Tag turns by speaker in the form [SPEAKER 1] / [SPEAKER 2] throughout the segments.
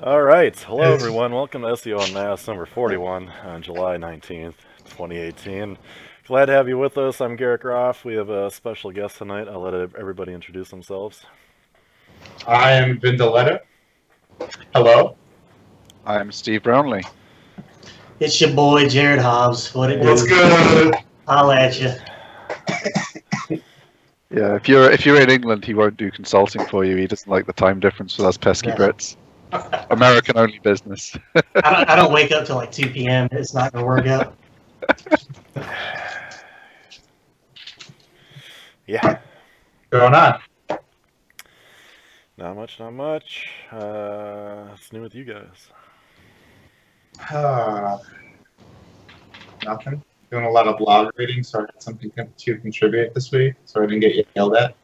[SPEAKER 1] All right, hello everyone. Welcome to SEO UnMasked number 41 on July 19th, 2018. Glad to have you with us. I'm Garrick Roth. We have a special guest tonight. I'll let everybody introduce themselves.
[SPEAKER 2] I am Vindaletta. Hello.
[SPEAKER 3] I'm Steve Brownlee.
[SPEAKER 4] It's your boy Jared Hobbs.
[SPEAKER 2] What's good?
[SPEAKER 4] I'll at you.
[SPEAKER 3] Yeah, if you're in England, he won't do consulting for you. He doesn't like the time difference with us pesky Brits. American only business.
[SPEAKER 4] I don't wake up till like 2 p.m. It's not gonna work out.
[SPEAKER 1] Yeah.
[SPEAKER 2] Going on?
[SPEAKER 1] Not much, not much. What's new with you guys?
[SPEAKER 2] Nothing. Doing a lot of blog reading, so I had something to contribute this week, so I didn't get yelled at.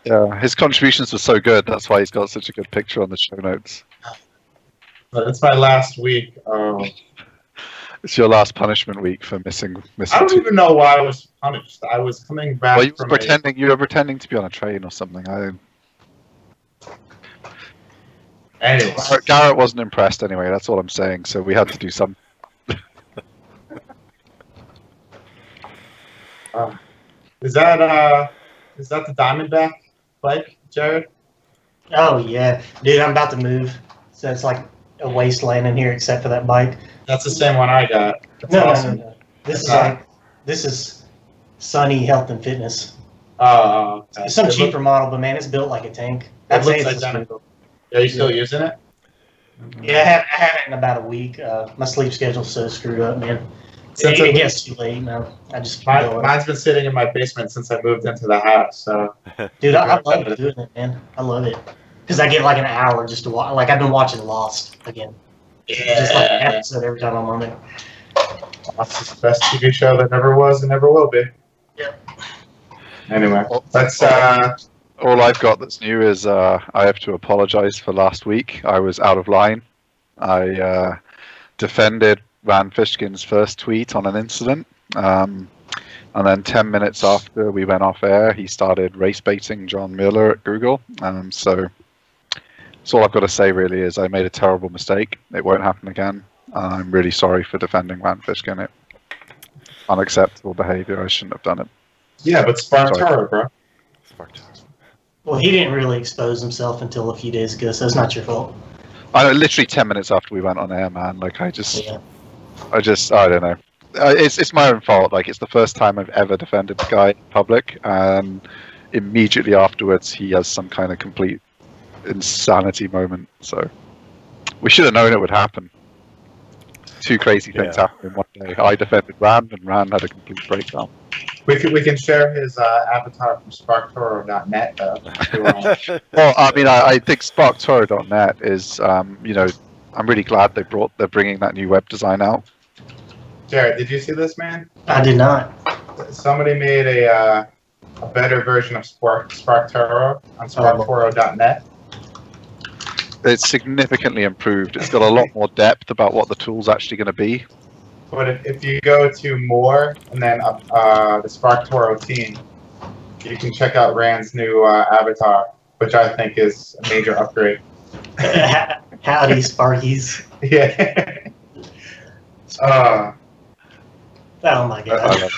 [SPEAKER 3] Yeah, his contributions were so good. That's why he's got such a good picture on the show notes.
[SPEAKER 2] But it's my last week.
[SPEAKER 3] It's your last punishment week for missing.
[SPEAKER 2] I don't even know why I was punished. I was coming back.
[SPEAKER 3] Well, you were pretending to be on a train or something.
[SPEAKER 2] Anyway.
[SPEAKER 3] Garrett wasn't impressed anyway. That's all I'm saying. So we had to do something.
[SPEAKER 2] Is that the Diamondback bike, Jared?
[SPEAKER 4] Oh yeah, dude, I'm about to move, so it's like a wasteland in here except for that bike.
[SPEAKER 2] That's the same one I got. That's
[SPEAKER 4] No,
[SPEAKER 2] awesome.
[SPEAKER 4] no. This is Sunny Health and Fitness.
[SPEAKER 2] Oh, okay.
[SPEAKER 4] It's some cheaper model, but man, it's built like a tank.
[SPEAKER 2] It looks identical. Are you still using it?
[SPEAKER 4] Yeah, I haven't in about a week. My sleep schedule's so screwed up, man. It gets too late now. I just
[SPEAKER 2] mine's been sitting in my basement since I moved into the house. So,
[SPEAKER 4] dude, I love doing it, man. I love it because I get like an hour just to watch. Like I've been watching Lost again.
[SPEAKER 2] Yeah.
[SPEAKER 4] Just like an episode every time I'm on it.
[SPEAKER 2] Lost is the best TV show that never was and never will be.
[SPEAKER 4] Yep.
[SPEAKER 2] Anyway, let's.
[SPEAKER 3] All I've got that's new is I have to apologize for last week. I was out of line. I defended Van Fishkin's first tweet on an incident, and then 10 minutes after we went off air, he started race baiting John Mueller at Google. So that's all I've got to say really is I made a terrible mistake. It won't happen again. I'm really sorry for defending Van Fishkin. It unacceptable behavior. I shouldn't have done it.
[SPEAKER 2] Yeah, but SparkToro, bro.
[SPEAKER 1] SparkToro.
[SPEAKER 4] Well, he didn't really expose himself until a few days ago, so it's not your fault.
[SPEAKER 3] I know, literally 10 minutes after we went on air, man. Like I don't know. It's my own fault. Like it's the first time I've ever defended the guy in public, and immediately afterwards he has some kind of complete insanity moment. So we should have known it would happen. Two crazy things happened in one day. I defended Ran, and Ran had a complete breakdown.
[SPEAKER 2] We can share his avatar from SparkToro.net though.
[SPEAKER 3] Well, I mean, I think SparkToro.net is, you know, I'm really glad they're bringing that new web design out.
[SPEAKER 2] Jared, did you see this, man?
[SPEAKER 4] I did not.
[SPEAKER 2] Somebody made a better version of SparkToro on SparkToro.net.
[SPEAKER 3] It's significantly improved. It's got a lot more depth about what the tool's actually going to be.
[SPEAKER 2] But if you go to more and then the SparkToro team, you can check out Rand's new avatar, which I think is a major upgrade.
[SPEAKER 4] Howdy, Sparkies.
[SPEAKER 2] Yeah.
[SPEAKER 4] Oh my god.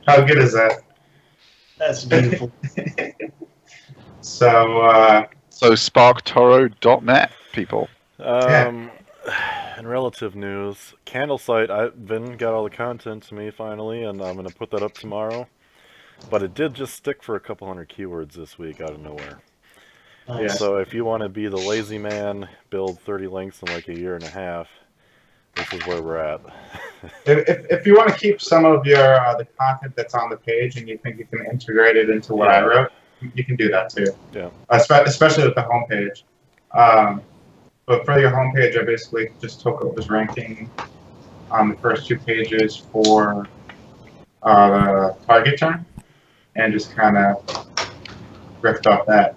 [SPEAKER 2] How good is that?
[SPEAKER 4] That's beautiful.
[SPEAKER 2] So
[SPEAKER 3] SparkToro.net, people.
[SPEAKER 1] In relative news, Candlesite, Vin got all the content to me finally, and I'm going to put that up tomorrow. But it did just stick for a couple hundred keywords this week out of nowhere.
[SPEAKER 4] Nice.
[SPEAKER 1] So if you want to be the lazy man, build 30 links in like a year and a half, this is where we're at.
[SPEAKER 2] if you want to keep some of your the content that's on the page and you think you can integrate it into what I wrote, you can do that too.
[SPEAKER 1] Yeah.
[SPEAKER 2] Especially with the homepage. But for your homepage, I basically just took what was ranking on the first 2 pages for the target term and just kind of riffed off that.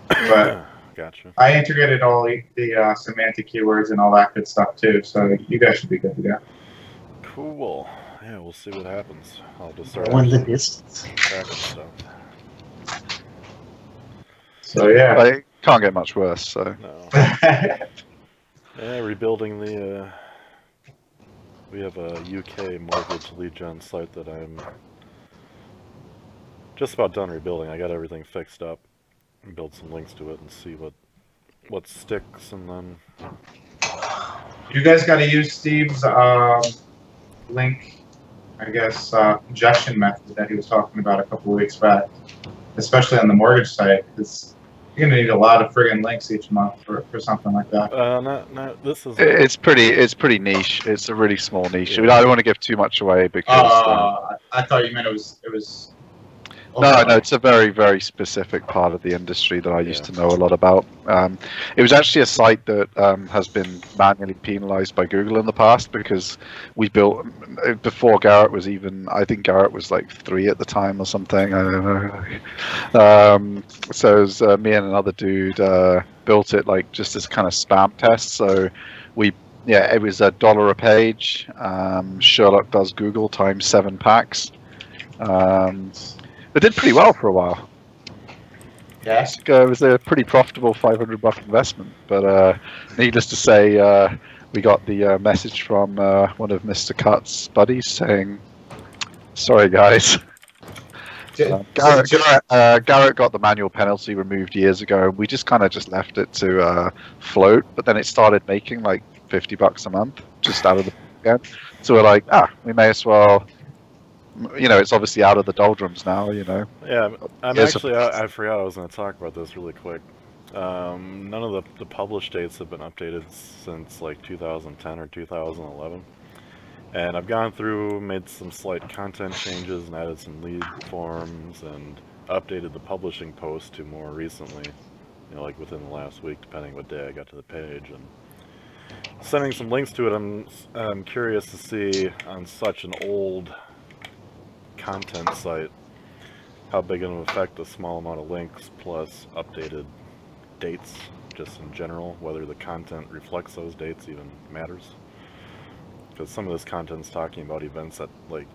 [SPEAKER 2] But
[SPEAKER 1] gotcha.
[SPEAKER 2] I integrated all the semantic keywords and all that good stuff too, so you guys should be good to go.
[SPEAKER 1] Cool. Yeah, we'll see what happens. I'll just start
[SPEAKER 4] Going the distance.
[SPEAKER 1] tracking stuff.
[SPEAKER 2] So yeah.
[SPEAKER 3] It can't get much worse. So
[SPEAKER 1] No. Yeah, rebuilding the. We have a UK mortgage lead gen site that I'm just about done rebuilding. I got everything fixed up, and build some links to it, and see what sticks, and then.
[SPEAKER 2] You guys got to use Steve's link, I guess, injection method that he was talking about a couple of weeks back, especially on the mortgage site, because you're gonna need a lot of friggin' links each month for something like that.
[SPEAKER 1] No, this is.
[SPEAKER 3] it's pretty niche. It's a really small niche.
[SPEAKER 1] Yeah.
[SPEAKER 3] I don't want to give too much away because.
[SPEAKER 2] I thought you meant it was.
[SPEAKER 3] No, it's a very, very specific part of the industry that I used to know a lot about. It was actually a site that has been manually penalized by Google in the past because we built, before Garrett was even, I think Garrett was like 3 at the time or something, I don't know. So it was, me and another dude built it like just as kind of spam test. So it was $1 a page. Sherlock does Google times 7 packs. It did pretty well for a while.
[SPEAKER 2] Yeah.
[SPEAKER 3] It was a pretty profitable $500 investment. But needless to say, we got the message from one of Mr. Cut's buddies saying, "Sorry, guys." Garrett got the manual penalty removed years ago. We just kind of just left it to float, but then it started making like $50 a month just out of the again. So we're like, we may as well. It's obviously out of the doldrums now, Yeah,
[SPEAKER 1] I'm actually, I forgot I was going to talk about this really quick. None of the published dates have been updated since like 2010 or 2011. And I've gone through, made some slight content changes and added some lead forms and updated the publishing post to more recently, like within the last week, depending what day I got to the page. And sending some links to it, I'm curious to see on such an old content site how big of an effect a small amount of links plus updated dates just in general, whether the content reflects those dates even matters, because some of this content's talking about events that like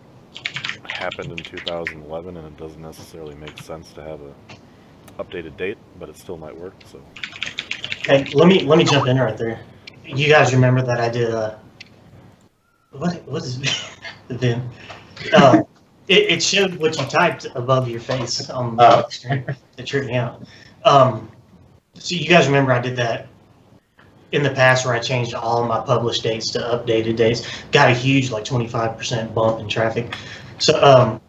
[SPEAKER 1] happened in 2011 and it doesn't necessarily make sense to have a updated date, but it still might work. So
[SPEAKER 4] hey, let me jump in right there. You guys remember that I did what is then It showed what you typed above your face on the screen. It tripped me out. So you guys remember I did that in the past where I changed all of my published dates to updated dates. Got a huge, like 25% bump in traffic. So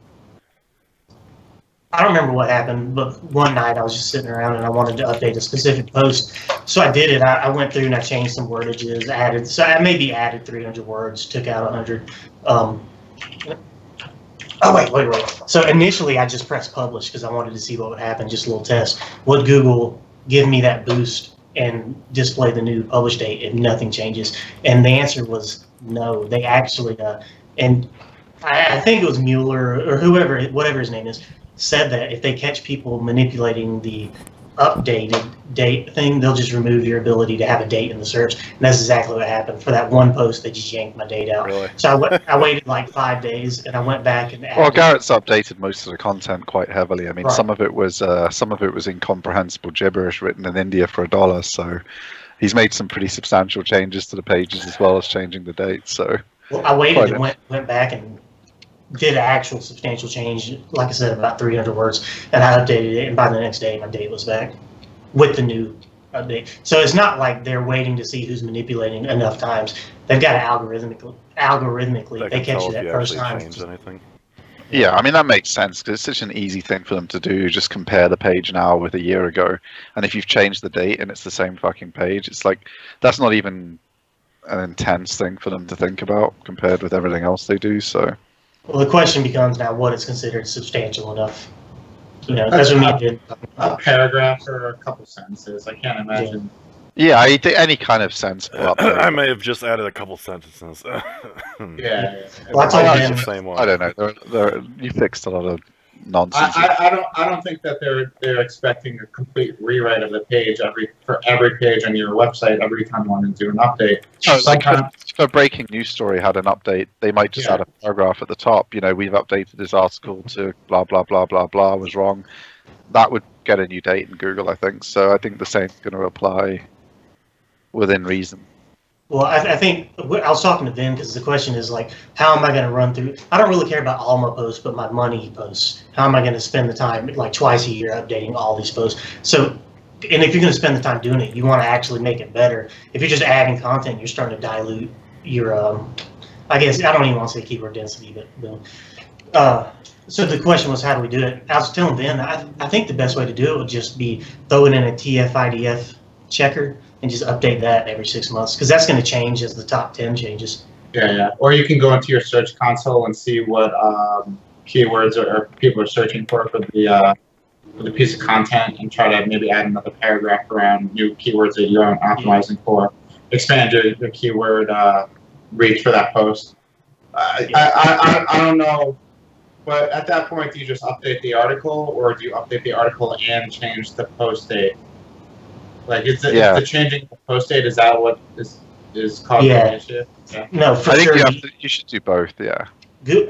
[SPEAKER 4] I don't remember what happened, but one night I was just sitting around and I wanted to update a specific post. So I did it. I went through and I changed some wordages, so I maybe added 300 words, took out 100. Oh, wait. So initially I just pressed publish because I wanted to see what would happen, just a little test. Would Google give me that boost and display the new publish date if nothing changes? And the answer was no. They actually, and I think it was Mueller or whatever his name is, said that if they catch people manipulating the updated date thing, they'll just remove your ability to have a date in the search. And that's exactly what happened. For that one post, they just yanked my date out.
[SPEAKER 1] Really?
[SPEAKER 4] So I waited like 5 days, and I went back and added.
[SPEAKER 3] Well, Garrett's updated most of the content quite heavily. I mean,
[SPEAKER 4] Right.
[SPEAKER 3] some of it was incomprehensible gibberish written in India for $1. So he's made some pretty substantial changes to the pages as well as changing the dates. So
[SPEAKER 4] Well, I waited and went back and did an actual substantial change, like I said, about 300 words, and I updated it, and by the next day, my date was back with the new update. So it's not like they're waiting to see who's manipulating enough times. They've got it algorithmically. They catch you that first time.
[SPEAKER 1] Change anything.
[SPEAKER 3] yeah, I mean, that makes sense because it's such an easy thing for them to do. Just compare the page now with a year ago. And if you've changed the date and it's the same fucking page, it's like, that's not even an intense thing for them to think about compared with everything else they do. So.
[SPEAKER 4] Well, the question becomes now what is considered substantial enough. That's what we did.
[SPEAKER 2] A paragraph or a couple sentences. I can't imagine.
[SPEAKER 3] Yeah, I think any kind of sensible update.
[SPEAKER 1] I may have just added a couple sentences.
[SPEAKER 2] Yeah.
[SPEAKER 4] Well,
[SPEAKER 1] It's the same one.
[SPEAKER 3] I don't know. You fixed a lot of nonsense.
[SPEAKER 2] I don't think that they're expecting a complete rewrite of the page for every page on your website every time you want to do an update.
[SPEAKER 3] Oh, like if a breaking news story had an update, they might just add a paragraph at the top. We've updated this article to blah blah blah blah blah was wrong. that would get a new date in Google, I think. So I think the same's going to apply within reason.
[SPEAKER 4] Well, I think I was talking to Vin because the question is like, how am I going to run through? I don't really care about all my posts, but my money posts. How am I going to spend the time like twice a year updating all these posts? So, and if you're going to spend the time doing it, you want to actually make it better. If you're just adding content, you're starting to dilute your. I guess I don't even want to say keyword density, but. So the question was, how do we do it? I was telling Vin, I think the best way to do it would just be throw it in a TF-IDF checker and just update that every 6 months, because that's going to change as the top 10 changes.
[SPEAKER 2] Yeah. Or you can go into your search console and see what keywords or people are searching for the piece of content, and try to maybe add another paragraph around new keywords that you aren't optimizing for. Expand your keyword reach for that post. I don't know. But at that point, do you just update the article, or do you update the article and change the post date? Like, is the changing the post date, is that what is causing an issue? Yeah.
[SPEAKER 4] No, for
[SPEAKER 3] I think
[SPEAKER 4] sure.
[SPEAKER 3] you should do both, yeah.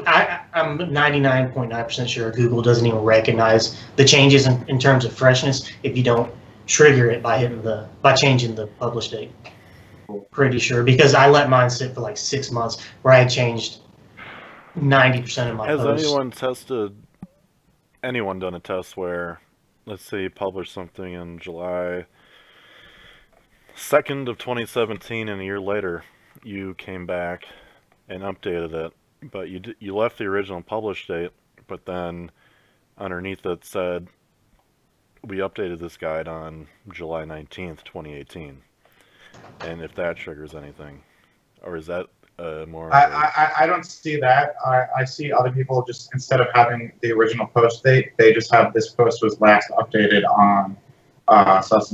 [SPEAKER 4] I'm 99.9% sure Google doesn't even recognize the changes in terms of freshness if you don't trigger it by changing the publish date. Pretty sure, because I let mine sit for like 6 months where I had changed 90% of my posts.
[SPEAKER 1] Has anyone done a test where, let's say, you publish something in July 2nd of 2017, and a year later you came back and updated it, but you left the original publish date, but then underneath it said, we updated this guide on July 19th, 2018, and if that triggers anything, or is that more?
[SPEAKER 2] I don't see that. I see other people just, instead of having the original post date, they just have this post was last updated on such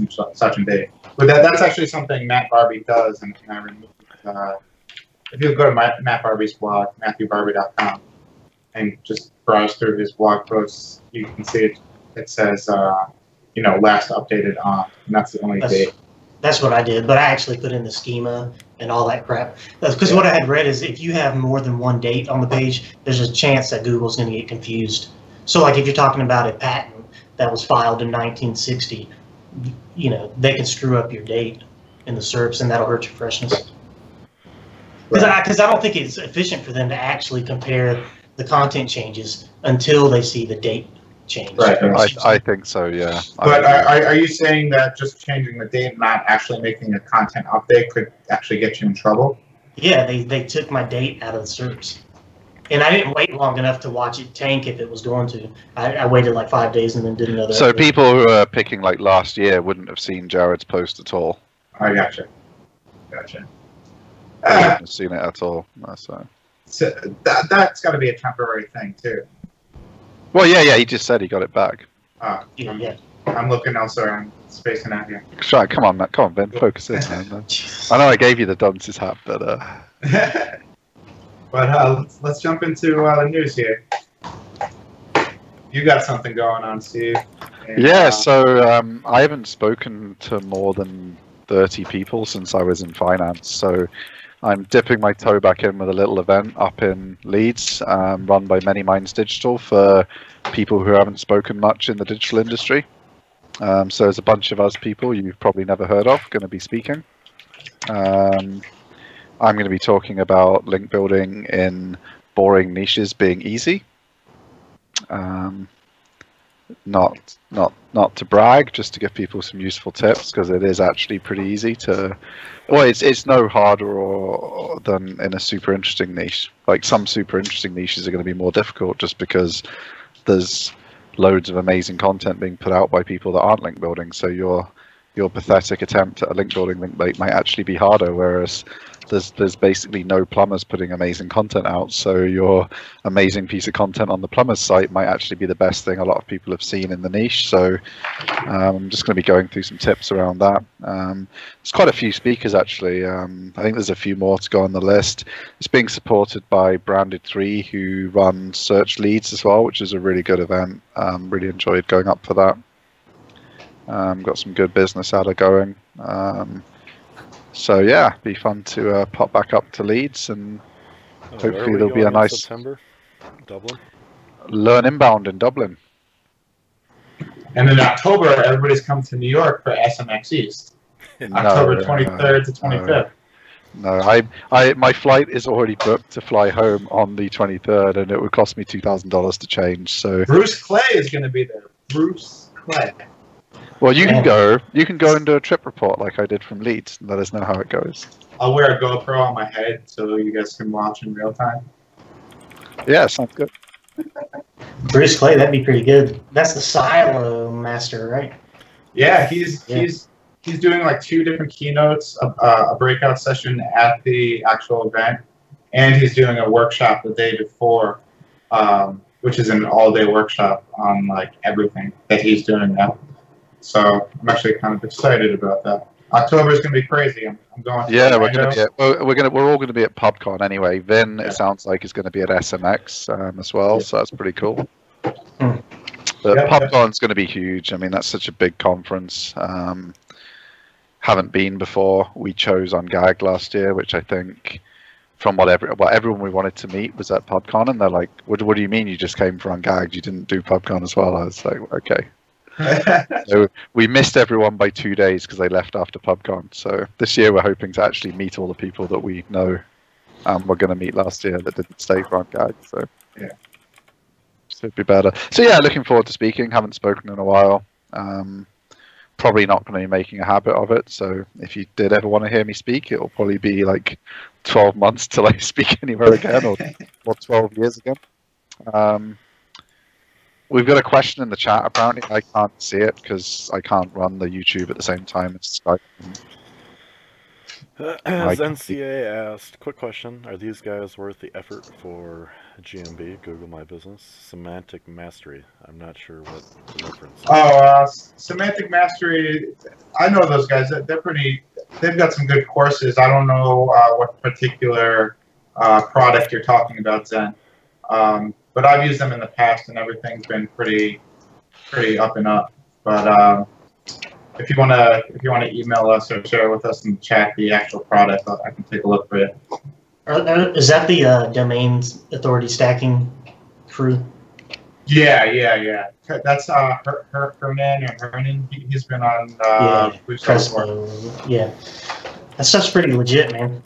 [SPEAKER 2] and date. But that's actually something Matt Barbie does, and I removed. If you go to Matt Barbie's blog, MatthewBarbie.com, and just browse through his blog posts, you can see it says last updated on, and that's the only date.
[SPEAKER 4] That's what I did, but I actually put in the schema and all that crap. Because what I had read is if you have more than one date on the page, there's a chance that Google's going to get confused. So like if you're talking about a patent that was filed in 1960, they can screw up your date in the SERPs, and that'll hurt your freshness. Because I don't think it's efficient for them to actually compare the content changes until they see the date change.
[SPEAKER 2] Right.
[SPEAKER 3] I think so, yeah.
[SPEAKER 2] But are you saying that just changing the date, not actually making a content update, could actually get you in trouble?
[SPEAKER 4] Yeah, they took my date out of the SERPs. And I didn't wait long enough to watch it tank if it was going to. I waited like 5 days and then did another.
[SPEAKER 3] So people who are picking like last year wouldn't have seen Jared's post at all.
[SPEAKER 2] I gotcha.
[SPEAKER 3] I wouldn't have seen it at all. So
[SPEAKER 2] that's got to be a temporary thing too.
[SPEAKER 3] Well, yeah, he just said he got it back.
[SPEAKER 4] Yeah.
[SPEAKER 2] I'm looking elsewhere. I'm spacing out here.
[SPEAKER 3] Sorry, come on, Matt. Come on, Ben. Focus in. I know I gave you the dunce's hat, but...
[SPEAKER 2] But let's jump into the news here. You got something going on, Steve. And,
[SPEAKER 3] yeah, so I haven't spoken to more than 30 people since I was in finance, so I'm dipping my toe back in with a little event up in Leeds, run by Many Minds Digital, for people who haven't spoken much in the digital industry. So there's a bunch of us people you've probably never heard of going to be speaking. I'm going to be talking about link building in boring niches being easy. Not to brag, just to give people some useful tips, because it is actually pretty easy to. Well, it's no harder than in a super interesting niche. Like some super interesting niches are going to be more difficult, just because there's loads of amazing content being put out by people that aren't link building. So your pathetic attempt at a link building link bait might actually be harder, whereas there's basically no plumbers putting amazing content out, so your amazing piece of content on the plumber's site might actually be the best thing a lot of people have seen in the niche. So I'm just going to be going through some tips around that. There's quite a few speakers actually. I think there's a few more to go on the list. It's being supported by Branded3, who run Search Leads as well, which is a really good event. Really enjoyed going up for that. Got some good business out of going. So yeah, be fun to pop back up to Leeds, and hopefully there'll be a nice
[SPEAKER 1] September. Dublin.
[SPEAKER 3] Learn Inbound in Dublin.
[SPEAKER 2] And in October, everybody's come to New York for SMX East. October 23rd to 25th.
[SPEAKER 3] No, my flight is already booked to fly home on the 23rd, and it would cost me $2,000 to change. So
[SPEAKER 2] Bruce Clay is going to be there. Bruce Clay.
[SPEAKER 3] Well, you can go. You can go and do a trip report like I did from Leeds, and let us know how it goes.
[SPEAKER 2] I'll wear a GoPro on my head so you guys can watch in real time.
[SPEAKER 3] Yeah, sounds good.
[SPEAKER 4] Bruce Clay, that'd be pretty good. That's the Silo Master, right?
[SPEAKER 2] Yeah, he's doing like 2 different keynotes, a breakout session at the actual event, and he's doing a workshop the day before, which is an all-day workshop on like everything that he's doing now. So I'm actually kind of excited about that. October is going to be crazy. I'm going.
[SPEAKER 3] Yeah, we're going to be. We're all going to be at PubCon anyway. Vin, it sounds like, is going to be at SMX as well, so that's pretty cool. But PubCon's going to be huge. I mean, that's such a big conference. Haven't been before. We chose UnGagged last year, which I think, from what everyone we wanted to meet was at PubCon, and they're like, "What do you mean you just came for UnGagged? You didn't do PubCon as well?" I was like, "Okay." So we missed everyone by 2 days because they left after PubCon. So this year we're hoping to actually meet all the people that we know we're going to meet last year that didn't stay for UnGagged. So
[SPEAKER 2] yeah,
[SPEAKER 3] so it'd be better. So yeah, looking forward to speaking. Haven't spoken in a while. Probably not going to be making a habit of it. So if you did ever want to hear me speak, it'll probably be like 12 months till I speak anywhere again, or 12 years again. We've got a question in the chat. Apparently, I can't see it because I can't run the YouTube at the same time as Skype.
[SPEAKER 1] As NCA asked, quick question: are these guys worth the effort for GMB, Google My Business, Semantic Mastery? I'm not sure what the reference is.
[SPEAKER 2] Oh, Semantic Mastery. I know those guys. They're pretty. They've got some good courses. I don't know what particular product you're talking about, Zen. But I've used them in the past, and everything's been pretty up and up. But if you wanna email us or share with us in the chat the actual product, I can take a look for it.
[SPEAKER 4] Is that the domains authority stacking crew?
[SPEAKER 2] Yeah. That's Hernan. He's been on Blue Star before.
[SPEAKER 4] Yeah, that stuff's pretty legit, man.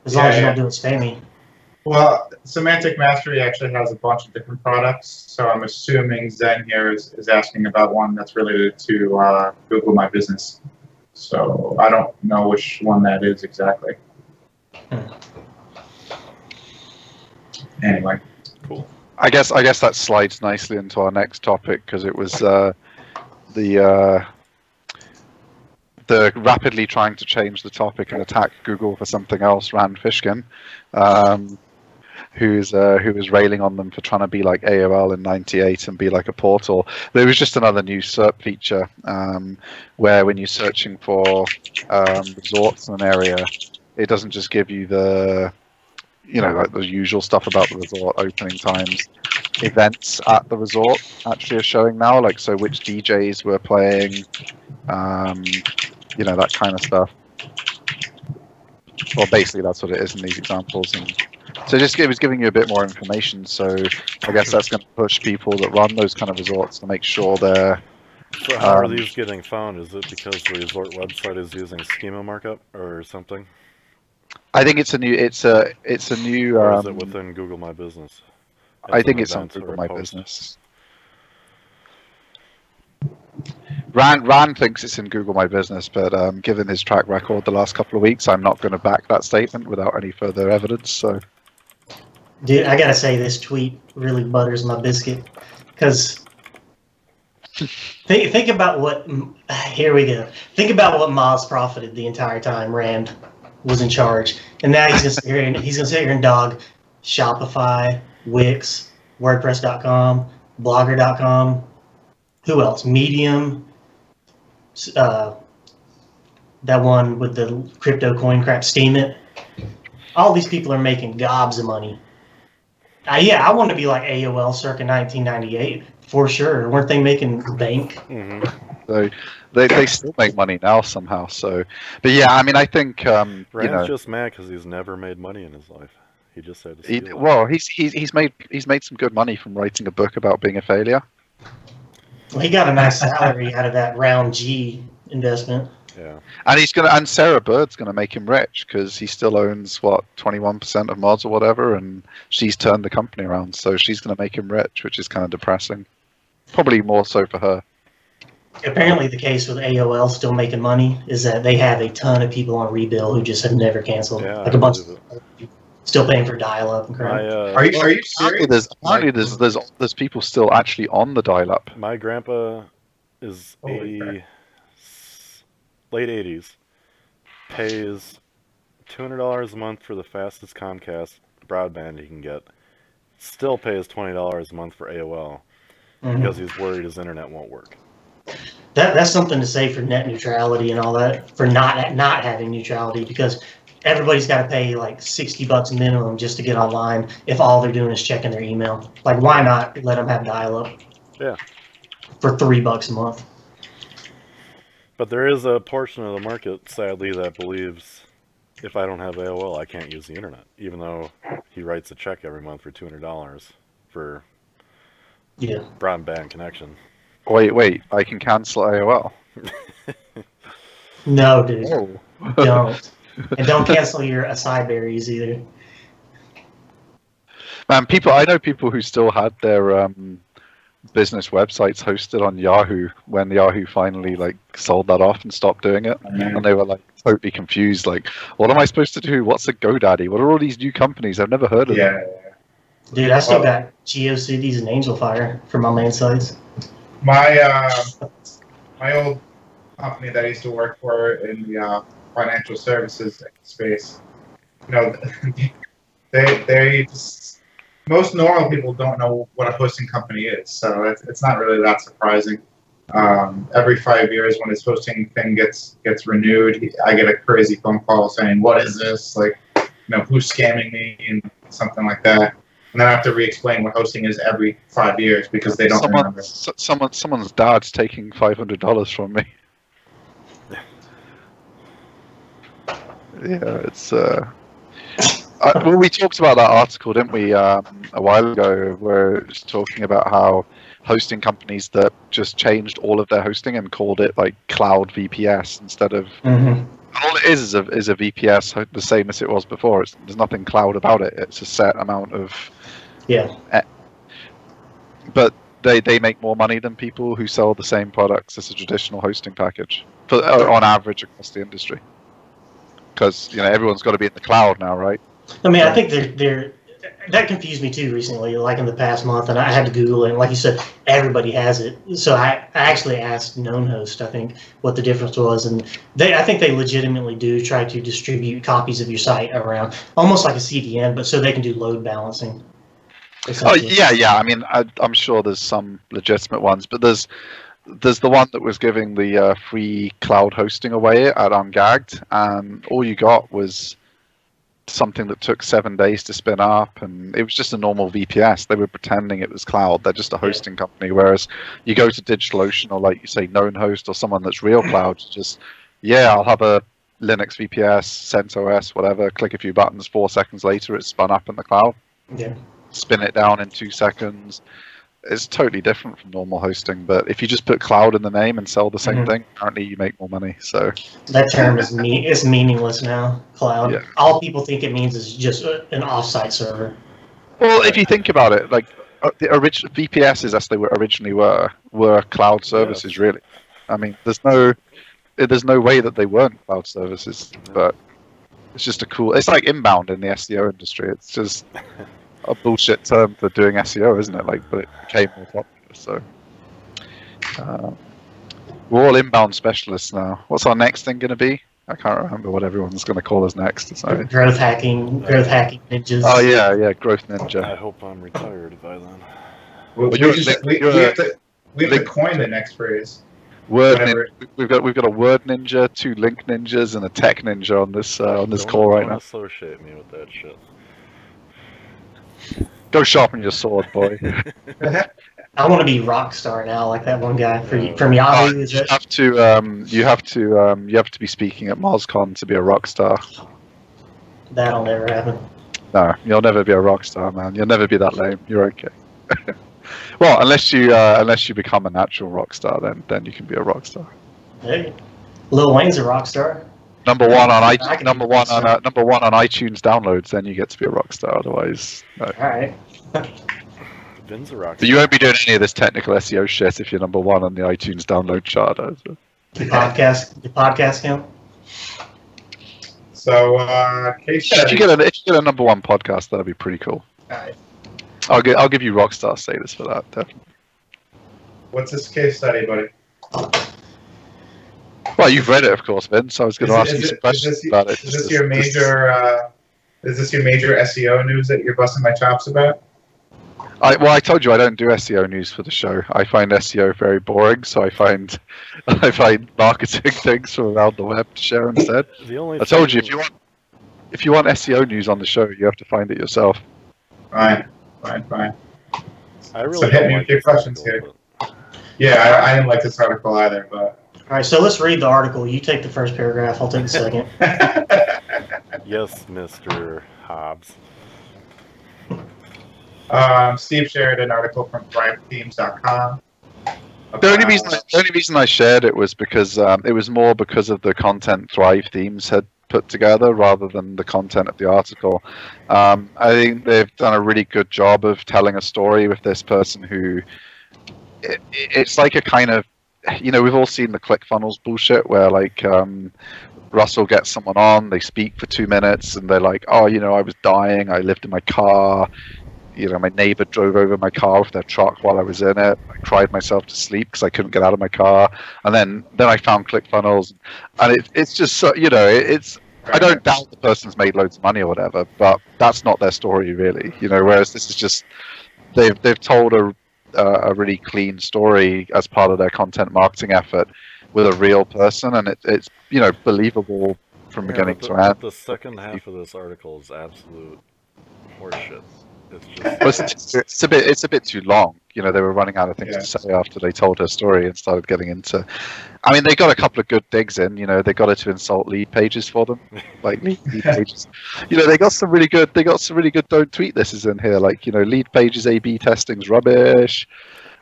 [SPEAKER 4] As long as you don't do it spammy.
[SPEAKER 2] Well, Semantic Mastery actually has a bunch of different products, so I'm assuming Zen here is asking about one that's related to Google My Business. So I don't know which one that is exactly. Anyway,
[SPEAKER 1] cool.
[SPEAKER 3] I guess that slides nicely into our next topic because it was the rapidly trying to change the topic and attack Google for something else, Rand Fishkin. Who was railing on them for trying to be like AOL in '98 and be like a portal. There was just another new SERP feature where when you're searching for resorts in an area, it doesn't just give you the like the usual stuff about the resort, opening times. Events at the resort actually are showing now, like so which DJs were playing, that kind of stuff. Well, basically that's what it is in these examples. And so it was giving you a bit more information, so I guess that's going to push people that run those kind of resorts to make sure they're...
[SPEAKER 1] So how are these getting found? Is it because the resort website is using Schema MarkUp or something?
[SPEAKER 3] I think it's a new...
[SPEAKER 1] Or is it within Google My Business?
[SPEAKER 3] I think it's on Google My Business. Rand thinks it's in Google My Business, but given his track record the last couple of weeks, I'm not going to back that statement without any further evidence. So,
[SPEAKER 4] dude, I gotta say this tweet really butters my biscuit because think about what. Here we go. Think about what Moz profited the entire time Rand was in charge, and now he's gonna sit here and dog Shopify, Wix, WordPress.com, Blogger.com. Who else? Medium. That one with the crypto coin crap, Steam It. All these people are making gobs of money. Yeah, I want to be like AOL circa 1998 for sure. Weren't they making bank?
[SPEAKER 1] Mm-hmm.
[SPEAKER 3] So they still make money now somehow. So, but yeah, I mean, I think
[SPEAKER 1] Rand's just mad because he's never made money in his life. He just had to steal
[SPEAKER 3] well, he's made some good money from writing a book about being a failure.
[SPEAKER 4] Well, he got a nice salary out of that round G investment.
[SPEAKER 1] Yeah.
[SPEAKER 3] And and Sarah Bird's gonna make him rich because he still owns what 21% of mods or whatever, and she's turned the company around, so she's gonna make him rich, which is kind of depressing. Probably more so for her.
[SPEAKER 4] Apparently, the case with AOL still making money is that they have a ton of people on rebill who just have never canceled.
[SPEAKER 1] Yeah,
[SPEAKER 4] like a bunch of people still paying for dial-up and crap.
[SPEAKER 2] Are you serious?
[SPEAKER 3] Apparently there's people still actually on the dial-up.
[SPEAKER 1] My grandpa is
[SPEAKER 2] Holy crap.
[SPEAKER 1] late 80s, pays $200 a month for the fastest Comcast broadband he can get, still pays $20 a month for AOL because he's worried his internet won't work.
[SPEAKER 4] That's something to say for net neutrality and all that, for not having neutrality, because everybody's got to pay like $60 minimum just to get online if all they're doing is checking their email. Like, why not let them have dial-up?
[SPEAKER 1] Yeah.
[SPEAKER 4] For $3 a month.
[SPEAKER 1] But there is a portion of the market, sadly, that believes if I don't have AOL, I can't use the internet, even though he writes a check every month for $200 for broadband connection.
[SPEAKER 3] Wait, I can cancel AOL.
[SPEAKER 4] No, dude.
[SPEAKER 3] Oh.
[SPEAKER 4] Don't. And don't cancel your acai berries either.
[SPEAKER 3] Man, I know people who still had their business websites hosted on Yahoo when Yahoo finally like sold that off and stopped doing it, and they were like totally confused. Like, what am I supposed to do? What's a GoDaddy? What are all these new companies? I've never heard of them.
[SPEAKER 4] Dude, I still got GeoCities and AngelFire for my main sites.
[SPEAKER 2] My old company that I used to work for in the financial services space, you know, they just, most normal people don't know what a hosting company is, so it's not really that surprising. Every 5 years, when his hosting thing gets renewed, I get a crazy phone call saying, "What is this? Like, you know, who's scamming me?" and something like that. And then I have to re-explain what hosting is every 5 years because they don't remember.
[SPEAKER 3] Someone's dad's taking $500 from me. Yeah, it's well, we talked about that article, didn't we, a while ago, where it was talking about how hosting companies that just changed all of their hosting and called it like cloud VPS instead of. All it is a VPS, the same as it was before. There's nothing cloud about it. It's a set amount of.
[SPEAKER 4] Yeah.
[SPEAKER 3] But they make more money than people who sell the same products as a traditional hosting package, on average across the industry. Because everyone's got to be in the cloud now, right?
[SPEAKER 4] I mean, I think they're that confused me too recently, like in the past month, and I had to Google it. And like you said, everybody has it. So I actually asked KnownHost, I think, what the difference was, and I think they legitimately do try to distribute copies of your site around, almost like a CDN, but so they can do load balancing.
[SPEAKER 3] Oh yeah. I mean, I'm sure there's some legitimate ones, but there's the one that was giving the free cloud hosting away at Ungagged, and all you got was something that took 7 days to spin up, and it was just a normal VPS. They were pretending it was cloud. They're just a hosting company. Whereas you go to DigitalOcean or, like you say, KnownHost or someone that's real cloud, just I'll have a Linux VPS, CentOS, whatever. Click a few buttons. 4 seconds later, it's spun up in the cloud.
[SPEAKER 4] Yeah.
[SPEAKER 3] Spin it down in 2 seconds. It's totally different from normal hosting, but if you just put cloud in the name and sell the same thing, apparently you make more money. So that
[SPEAKER 4] term is meaningless now. Cloud.
[SPEAKER 3] Yeah.
[SPEAKER 4] All people think it means is just an offsite server.
[SPEAKER 3] Well, if you think about it, like the original VPSs, as they originally were cloud services. Really, I mean, there's no way that they weren't cloud services, but it's just it's like inbound in the SEO industry. It's just a bullshit term for doing SEO, isn't it? Like, but it became more popular. So we're all inbound specialists now. What's our next thing going to be? I can't remember what everyone's going to call us next. So.
[SPEAKER 4] Growth hacking ninjas.
[SPEAKER 3] Oh yeah, growth ninja.
[SPEAKER 1] I hope I'm retired by then.
[SPEAKER 2] Well, we have to coin the next phrase.
[SPEAKER 3] We've got a word ninja, 2 link ninjas, and a tech ninja on this call right now.
[SPEAKER 1] Don't associate me with that shit.
[SPEAKER 3] Go sharpen your sword, boy.
[SPEAKER 4] I want to be Rockstar now, like that one guy from Yahoo.
[SPEAKER 3] You have to be speaking at MozCon to be a rockstar.
[SPEAKER 4] That'll never happen.
[SPEAKER 3] No, you'll never be a rockstar, man. You'll never be that lame. You're okay. Well, unless you become a natural rock star, then you can be a rock star.
[SPEAKER 4] Hey, Lil Wayne's a rock star.
[SPEAKER 3] Number one on
[SPEAKER 4] I
[SPEAKER 3] iTunes,
[SPEAKER 4] can
[SPEAKER 3] number
[SPEAKER 4] be a rock
[SPEAKER 3] one on
[SPEAKER 4] star.
[SPEAKER 3] number one on iTunes downloads, then you get to be a rock star. Otherwise, no.
[SPEAKER 4] All right.
[SPEAKER 1] Vin's a rock
[SPEAKER 3] But you won't be doing any of this technical SEO shit if you're number one on the iTunes download chart. So.
[SPEAKER 4] The podcast count.
[SPEAKER 2] So, case
[SPEAKER 3] If
[SPEAKER 2] study.
[SPEAKER 3] you get a number one podcast, that'd be pretty cool.
[SPEAKER 2] Alright.
[SPEAKER 3] I'll give you rock star status for that. Definitely.
[SPEAKER 2] What's this case study, buddy?
[SPEAKER 3] Well, you've read it, of course, Vince. So I was going to ask you some questions about it.
[SPEAKER 2] Is this your major SEO news that you're busting my chops about?
[SPEAKER 3] I told you I don't do SEO news for the show. I find SEO very boring, so I find marketing things from around the web to share instead. I told you if you want SEO news on the show, you have to find it yourself.
[SPEAKER 2] Fine.
[SPEAKER 1] I really
[SPEAKER 2] So hit me with your questions here. Yeah, I didn't like this article either, but.
[SPEAKER 4] All right, so let's read the article. You take the first paragraph. I'll take the second.
[SPEAKER 1] Yes, Mr. Hobbs.
[SPEAKER 2] Steve shared an article from ThriveThemes.com.
[SPEAKER 3] The only reason I shared it was because it was more because of the content Thrive Themes had put together rather than the content of the article. I think they've done a really good job of telling a story with this person who it's like a kind of, we've all seen the ClickFunnels bullshit where like Russell gets someone on, they speak for 2 minutes and they're like, oh, I was dying, I lived in my car, my neighbor drove over my car with their truck while I was in it. I cried myself to sleep because I couldn't get out of my car. And then I found ClickFunnels, and it's just so, it's. I don't doubt the person's made loads of money or whatever, but that's not their story really. Whereas this is just they've told a really clean story as part of their content marketing effort with a real person, and it's believable from beginning to end.
[SPEAKER 1] The second half of this article is absolute horseshit. It's
[SPEAKER 3] It's a bit too long. They were running out of things to say after they told her story and started getting into. I mean, they got a couple of good digs in. They got her to insult lead pages for them, like lead pages. They got some really good. They got some really good. Don't tweet this is in here. Like lead pages A/B testing's rubbish.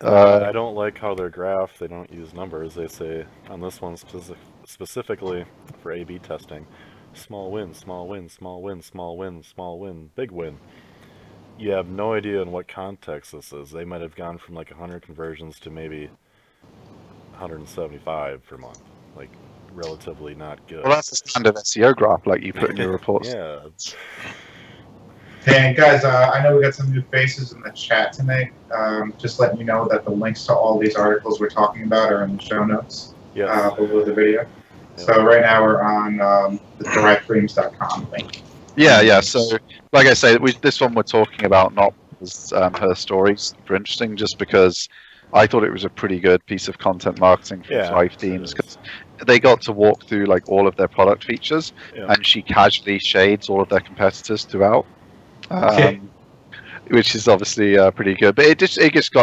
[SPEAKER 1] I don't like how their graph. They don't use numbers. They say on this one specifically for A/B testing, small win, small win, small win, small win, small win, big win. You have no idea in what context this is. They might have gone from like 100 conversions to maybe 175 per month. Like, relatively not good.
[SPEAKER 3] Well, that's the standard SEO graph, like you put in your reports.
[SPEAKER 1] Yeah.
[SPEAKER 2] And guys, I know we got some new faces in the chat tonight. Just letting you know that the links to all these articles we're talking about are in the show notes below the video. Yeah. So right now we're on the ThriveThemes.com link.
[SPEAKER 3] Yeah. So, like I say, this one we're talking about not was her story super interesting, just because I thought it was a pretty good piece of content marketing for Thrive Themes, because they got to walk through like all of their product features, and she casually shades all of their competitors throughout, which is obviously pretty good. But it just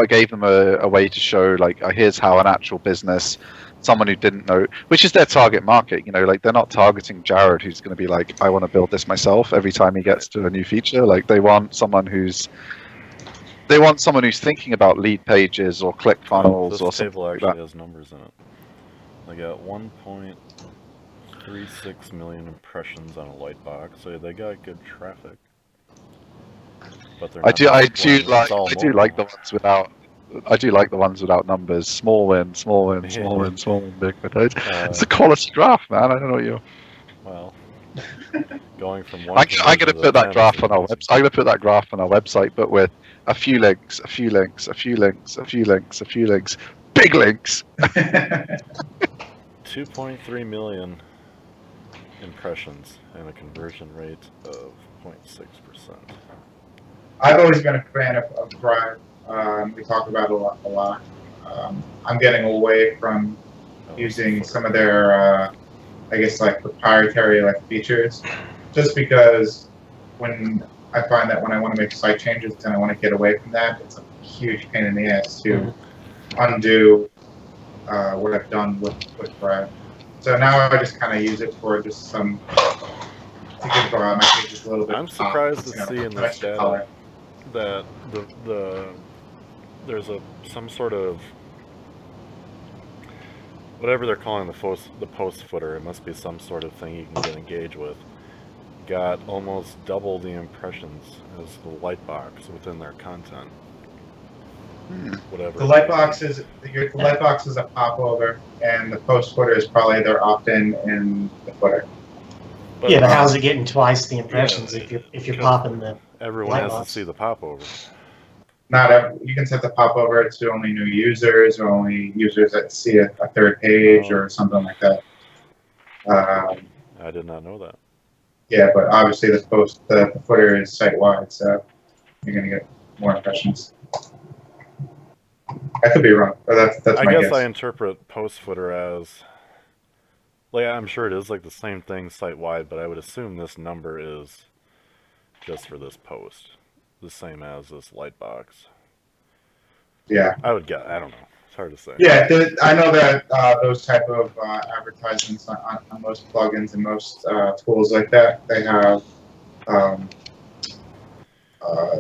[SPEAKER 3] gave them a way to show like here's how an actual business. Someone who didn't know, which is their target market, like they're not targeting Jared, who's going to be like, I want to build this myself every time he gets to a new feature. Like they want someone who's thinking about lead pages or ClickFunnels or something. This table
[SPEAKER 1] actually has numbers in it. They got 1.36 million impressions on a light box, so they got good traffic. But they're not
[SPEAKER 3] I do like the ones without. I do like the ones without numbers. Small win, small win, small win, small win, big win. It's a quality graph, man. I don't know what you.
[SPEAKER 1] Well, going from one.
[SPEAKER 3] I'm going to put that graph on our website. I'm going to put that graph on our website, but with a few links, a few links, a few links, a few links, a few links, big links.
[SPEAKER 1] 2.3 million impressions and a conversion rate of 0.6%.
[SPEAKER 2] I've always been a fan of Thrive. We talk about it a lot. I'm getting away from using some of their, I guess, like proprietary features, just because when I find that when I want to make site changes and I want to get away from that, it's a huge pain in the ass to undo what I've done with Thrive. So now I just kind of use it for just some to give my pages a little bit.
[SPEAKER 1] I'm surprised to see in this data that there's some sort of whatever they're calling the post footer. It must be some sort of thing you can get engaged with. Got almost double the impressions as the lightbox within their content. Whatever.
[SPEAKER 2] The lightbox is a popover, and the post footer is probably their opt-in in the footer.
[SPEAKER 1] But,
[SPEAKER 4] yeah, but how's it getting twice the impressions if you're popping the
[SPEAKER 1] everyone has
[SPEAKER 4] lightbox?
[SPEAKER 1] to see the popover.
[SPEAKER 2] You can set the popover to only new users or only users that see a third page or something like that.
[SPEAKER 1] I did not know that.
[SPEAKER 2] Yeah, but obviously the footer is site-wide, so you're going to get more impressions. I could be wrong, but that's my guess.
[SPEAKER 1] I guess I interpret post footer as, like, I'm sure it is like the same thing site-wide, but I would assume this number is just for this post, the same as this lightbox.
[SPEAKER 2] Yeah.
[SPEAKER 1] I would guess. I don't know. It's hard to say.
[SPEAKER 2] Yeah, I know that those type of advertisements on most plugins and most tools like that, they have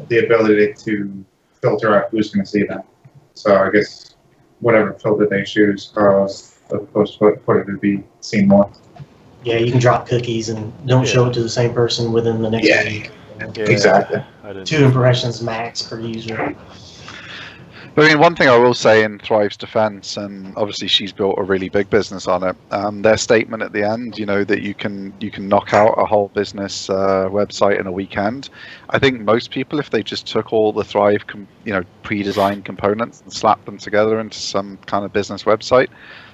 [SPEAKER 2] the ability to filter out who's going to see them. So I guess whatever filter they choose causes the post footer to be seen more.
[SPEAKER 4] Yeah, you can drop cookies and don't show it to the same person within the next week.
[SPEAKER 1] Yeah,
[SPEAKER 2] Exactly.
[SPEAKER 4] 2 impressions max per user.
[SPEAKER 3] But I mean, one thing I will say in Thrive's defense, and obviously she's built a really big business on it, their statement at the end, you know, that you can knock out a whole business website in a weekend. I think most people, if they just took all the Thrive pre-designed components and slapped them together into some kind of business website,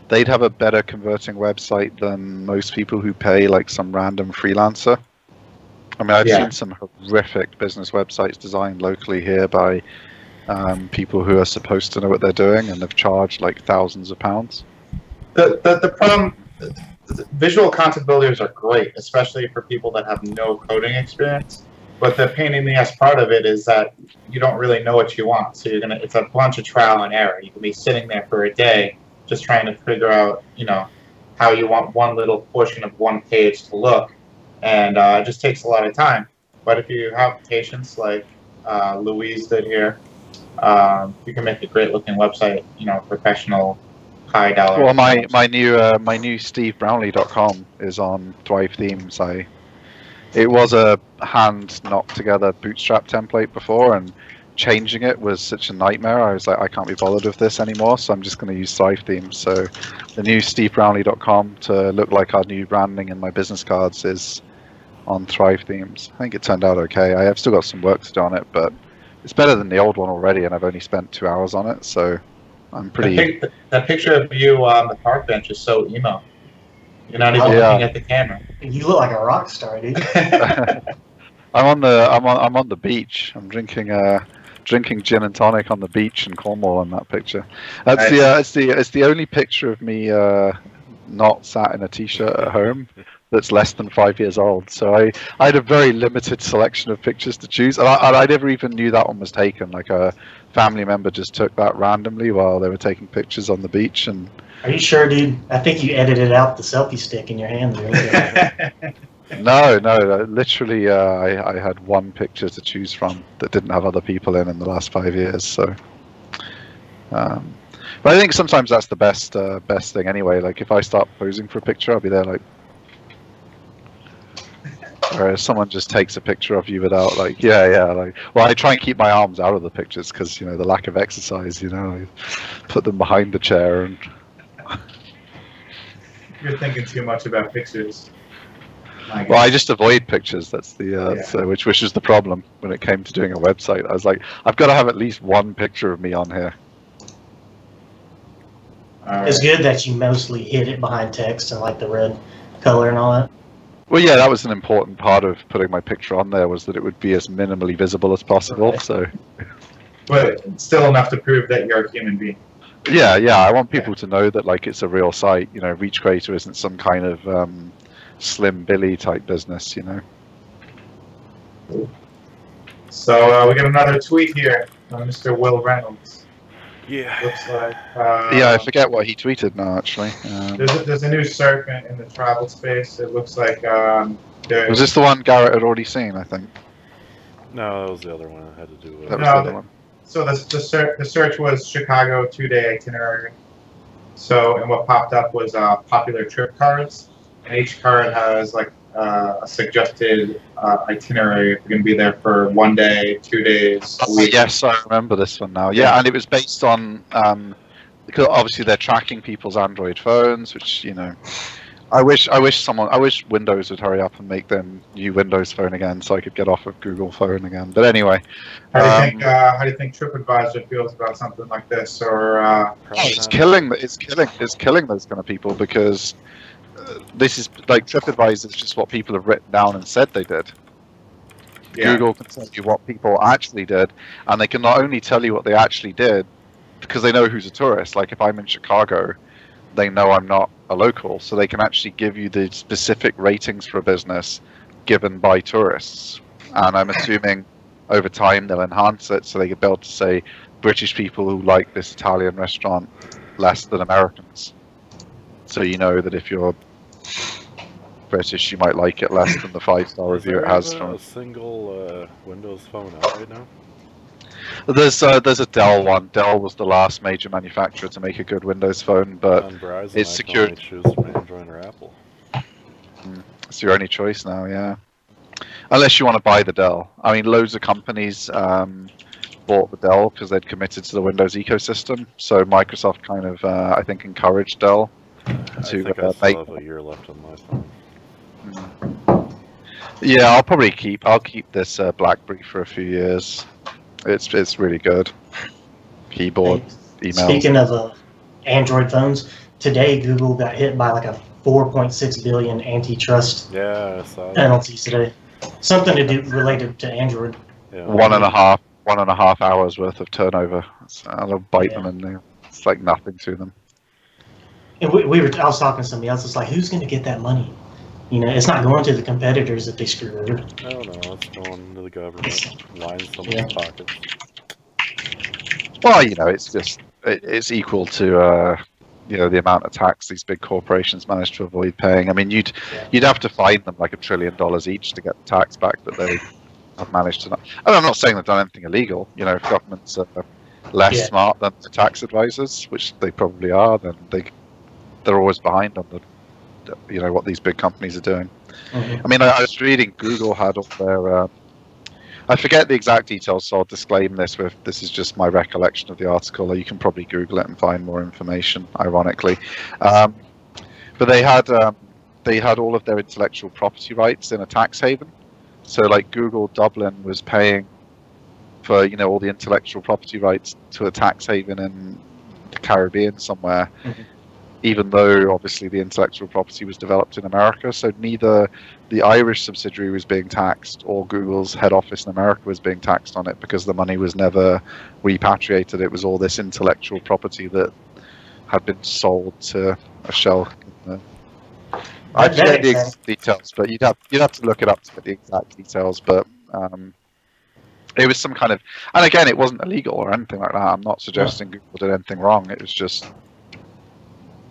[SPEAKER 3] they'd have a better converting website than most people who pay like some random freelancer. I mean, I've seen some horrific business websites designed locally here by people who are supposed to know what they're doing and have charged like thousands of pounds.
[SPEAKER 2] The problem, visual content builders are great, especially for people that have no coding experience. But the pain in the ass part of it is that you don't really know what you want. So it's a bunch of trial and error. You can be sitting there for a day just trying to figure out, how you want one little portion of one page to look. And it just takes a lot of time. But if you have patience like Louise did here, you can make a great looking website, professional, high dollar.
[SPEAKER 3] Well, my new SteveBrownlee.com is on Thrive Themes. It was a hand knocked together bootstrap template before, and changing it was such a nightmare. I was like, I can't be bothered with this anymore, so I'm just going to use Thrive Themes. So the new SteveBrownlee.com to look like our new branding in my business cards is on Thrive Themes. I think it turned out okay. I have still got some work to do on it, but it's better than the old one already, and I've only spent 2 hours on it, so I'm pretty...
[SPEAKER 2] That picture of you on the park bench is so emo. You're not even looking at the camera.
[SPEAKER 4] You look like a rock star, dude.
[SPEAKER 3] I'm on the beach. I'm drinking gin and tonic on the beach in Cornwall in that picture. It's the only picture of me not sat in a t-shirt at home that's less than 5 years old. So I had a very limited selection of pictures to choose, and I never even knew that one was taken. Like a family member just took that randomly while they were taking pictures on the beach. And
[SPEAKER 4] are you sure, dude? I think you edited out the selfie stick in your hand there.
[SPEAKER 3] No, literally, I had one picture to choose from that didn't have other people in the last 5 years. So, but I think sometimes that's the best thing anyway. Like if I start posing for a picture, I'll be there like. Whereas someone just takes a picture of you without well, I try and keep my arms out of the pictures because the lack of exercise. I put them behind the chair and.
[SPEAKER 2] You're thinking too much about pictures.
[SPEAKER 3] Well, I just avoid pictures. That's which is the problem when it came to doing a website. I was like, I've got to have at least one picture of me on here.
[SPEAKER 4] It's good that you mostly hid it behind text and like the red color and all that.
[SPEAKER 3] Well, yeah, that was an important part of putting my picture on there, was that it would be as minimally visible as possible. Okay. So,
[SPEAKER 2] but still enough to prove that you're a human being.
[SPEAKER 3] Yeah, I want people to know that like it's a real site. Reach Creator isn't some kind of Slim Billy type business.
[SPEAKER 2] So we got another tweet here from Mr. Will Reynolds.
[SPEAKER 1] Yeah.
[SPEAKER 2] Looks like.
[SPEAKER 3] I forget what he tweeted now. Actually,
[SPEAKER 2] there's a new SERP in the travel space. It looks like.
[SPEAKER 3] Was this the one Garrett had already seen? I think.
[SPEAKER 1] No, that was the other one. I had to do with.
[SPEAKER 3] That was the other one.
[SPEAKER 2] So the search was Chicago 2-day itinerary. So, and what popped up was popular trip cards, and each card has like a suggested itinerary. If you're going to be there for 1 day, 2 days, a week.
[SPEAKER 3] Yes, I remember this one now. Yeah, and it was based on because obviously they're tracking people's Android phones, which I wish Windows would hurry up and make them new Windows Phone again, so I could get off of Google Phone again. But anyway,
[SPEAKER 2] how do you think TripAdvisor feels about something like this? Or
[SPEAKER 3] it's killing those kind of people, because this is like TripAdvisor is just what people have written down and said they did. Yeah. Google can tell you what people actually did, and they can not only tell you what they actually did because they know who's a tourist. Like if I'm in Chicago, they know I'm not a local, so they can actually give you the specific ratings for a business given by tourists. And I'm assuming over time they'll enhance it so they can be able to say British people who like this Italian restaurant less than Americans. So you know that if you're British, you might like it less than the 5-star review it has from
[SPEAKER 1] a single Windows Phone out right now.
[SPEAKER 3] There's a Dell one. Dell was the last major manufacturer to make a good Windows Phone, but
[SPEAKER 1] Verizon,
[SPEAKER 3] it's secured.
[SPEAKER 1] Choose from Android or Apple.
[SPEAKER 3] It's your only choice now, yeah. Unless you want to buy the Dell. I mean, loads of companies bought the Dell because they'd committed to the Windows ecosystem. So Microsoft kind of, I think, encouraged Dell to
[SPEAKER 1] I think I still have a year left on my phone.
[SPEAKER 3] Yeah, I'll keep this BlackBerry for a few years. It's really good. Keyboard, email.
[SPEAKER 4] Speaking of Android phones, today Google got hit by like a 4.6 billion antitrust penalties today. Something to do related to Android.
[SPEAKER 3] Yeah. One and a half hours worth of turnover. I'll bite them in there. It's like nothing to them.
[SPEAKER 4] And I was talking to somebody else. It's like, who's going to get that money? It's not going to the competitors that they screw over.
[SPEAKER 1] I don't know. It's going to the government. Line someone's pockets.
[SPEAKER 3] Well, it's equal to the amount of tax these big corporations manage to avoid paying. I mean, you'd have to fine them like $1 trillion each to get the tax back that they have managed to. And I'm not saying they've done anything illegal. If governments are less smart than the tax advisors, which they probably are, then they're always behind on the what these big companies are doing. I mean, I was reading Google had up their I forget the exact details, so I'll disclaim this with this is just my recollection of the article. You can probably Google it and find more information, ironically. But they had all of their intellectual property rights in a tax haven. So like Google Dublin was paying for all the intellectual property rights to a tax haven in the Caribbean somewhere. Even though obviously the intellectual property was developed in America, so neither the Irish subsidiary was being taxed or Google's head office in America was being taxed on it because the money was never repatriated. It was all this intellectual property that had been sold to a shell. I forget the exact details, but you'd have to look it up to get the exact details. But it was some kind of, and again, it wasn't illegal or anything like that. I'm not suggesting Google did anything wrong. It was just.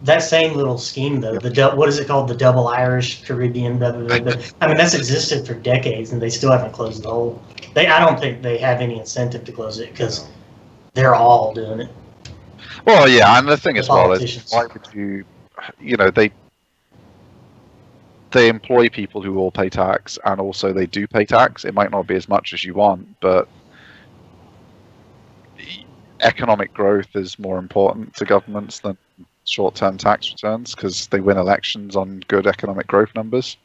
[SPEAKER 4] That same little scheme, though, what is it called? The double Irish Caribbean. I mean, that's existed for decades, and they still haven't closed the hole. I don't think they have any incentive to close it because they're all doing it.
[SPEAKER 3] Well, yeah, and the thing as well is, why would you? They employ people who all pay tax, and also they do pay tax. It might not be as much as you want, but economic growth is more important to governments than short-term tax returns because they win elections on good economic growth numbers.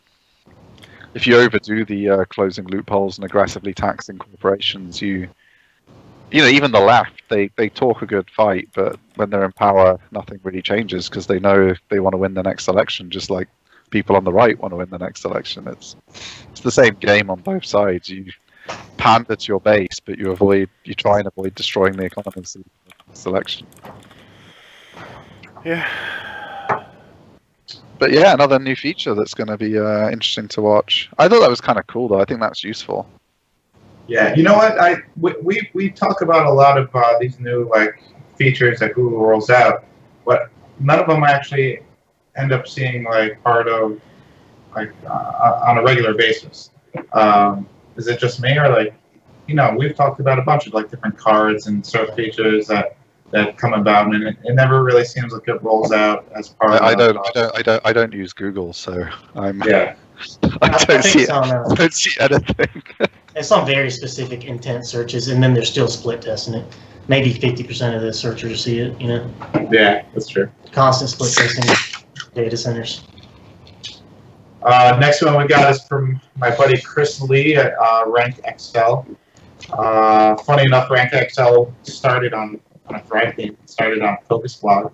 [SPEAKER 3] If you overdo the closing loopholes and aggressively taxing corporations, even the left, they talk a good fight, but when they're in power, nothing really changes because they know they want to win the next election, just like people on the right want to win the next election. It's the same game on both sides. You pander to your base, but you try and avoid destroying the economy in this election.
[SPEAKER 1] Yeah.
[SPEAKER 3] But yeah, another new feature that's going to be interesting to watch. I thought that was kind of cool, though. I think that's useful.
[SPEAKER 2] Yeah, you know what? We talk about a lot of these new features that Google rolls out, but none of them actually end up seeing Pardot on a regular basis. Is it just me, or you know, we've talked about a bunch of like different cards and search features that come about, and it never really seems like it rolls out as part of.
[SPEAKER 3] I don't use Google, so I'm.
[SPEAKER 2] Yeah.
[SPEAKER 3] I don't see
[SPEAKER 4] it's on,
[SPEAKER 3] I don't see anything.
[SPEAKER 4] It's on very specific intent searches, and then they're still split testing it. Maybe 50% of the searchers see it, you know?
[SPEAKER 2] Yeah, that's true.
[SPEAKER 4] Constant split testing data centers.
[SPEAKER 2] Next one we got is from my buddy Chris Lee at Rank XL. Funny enough, Rank XL started on a Thrive theme, started on Focus Blog.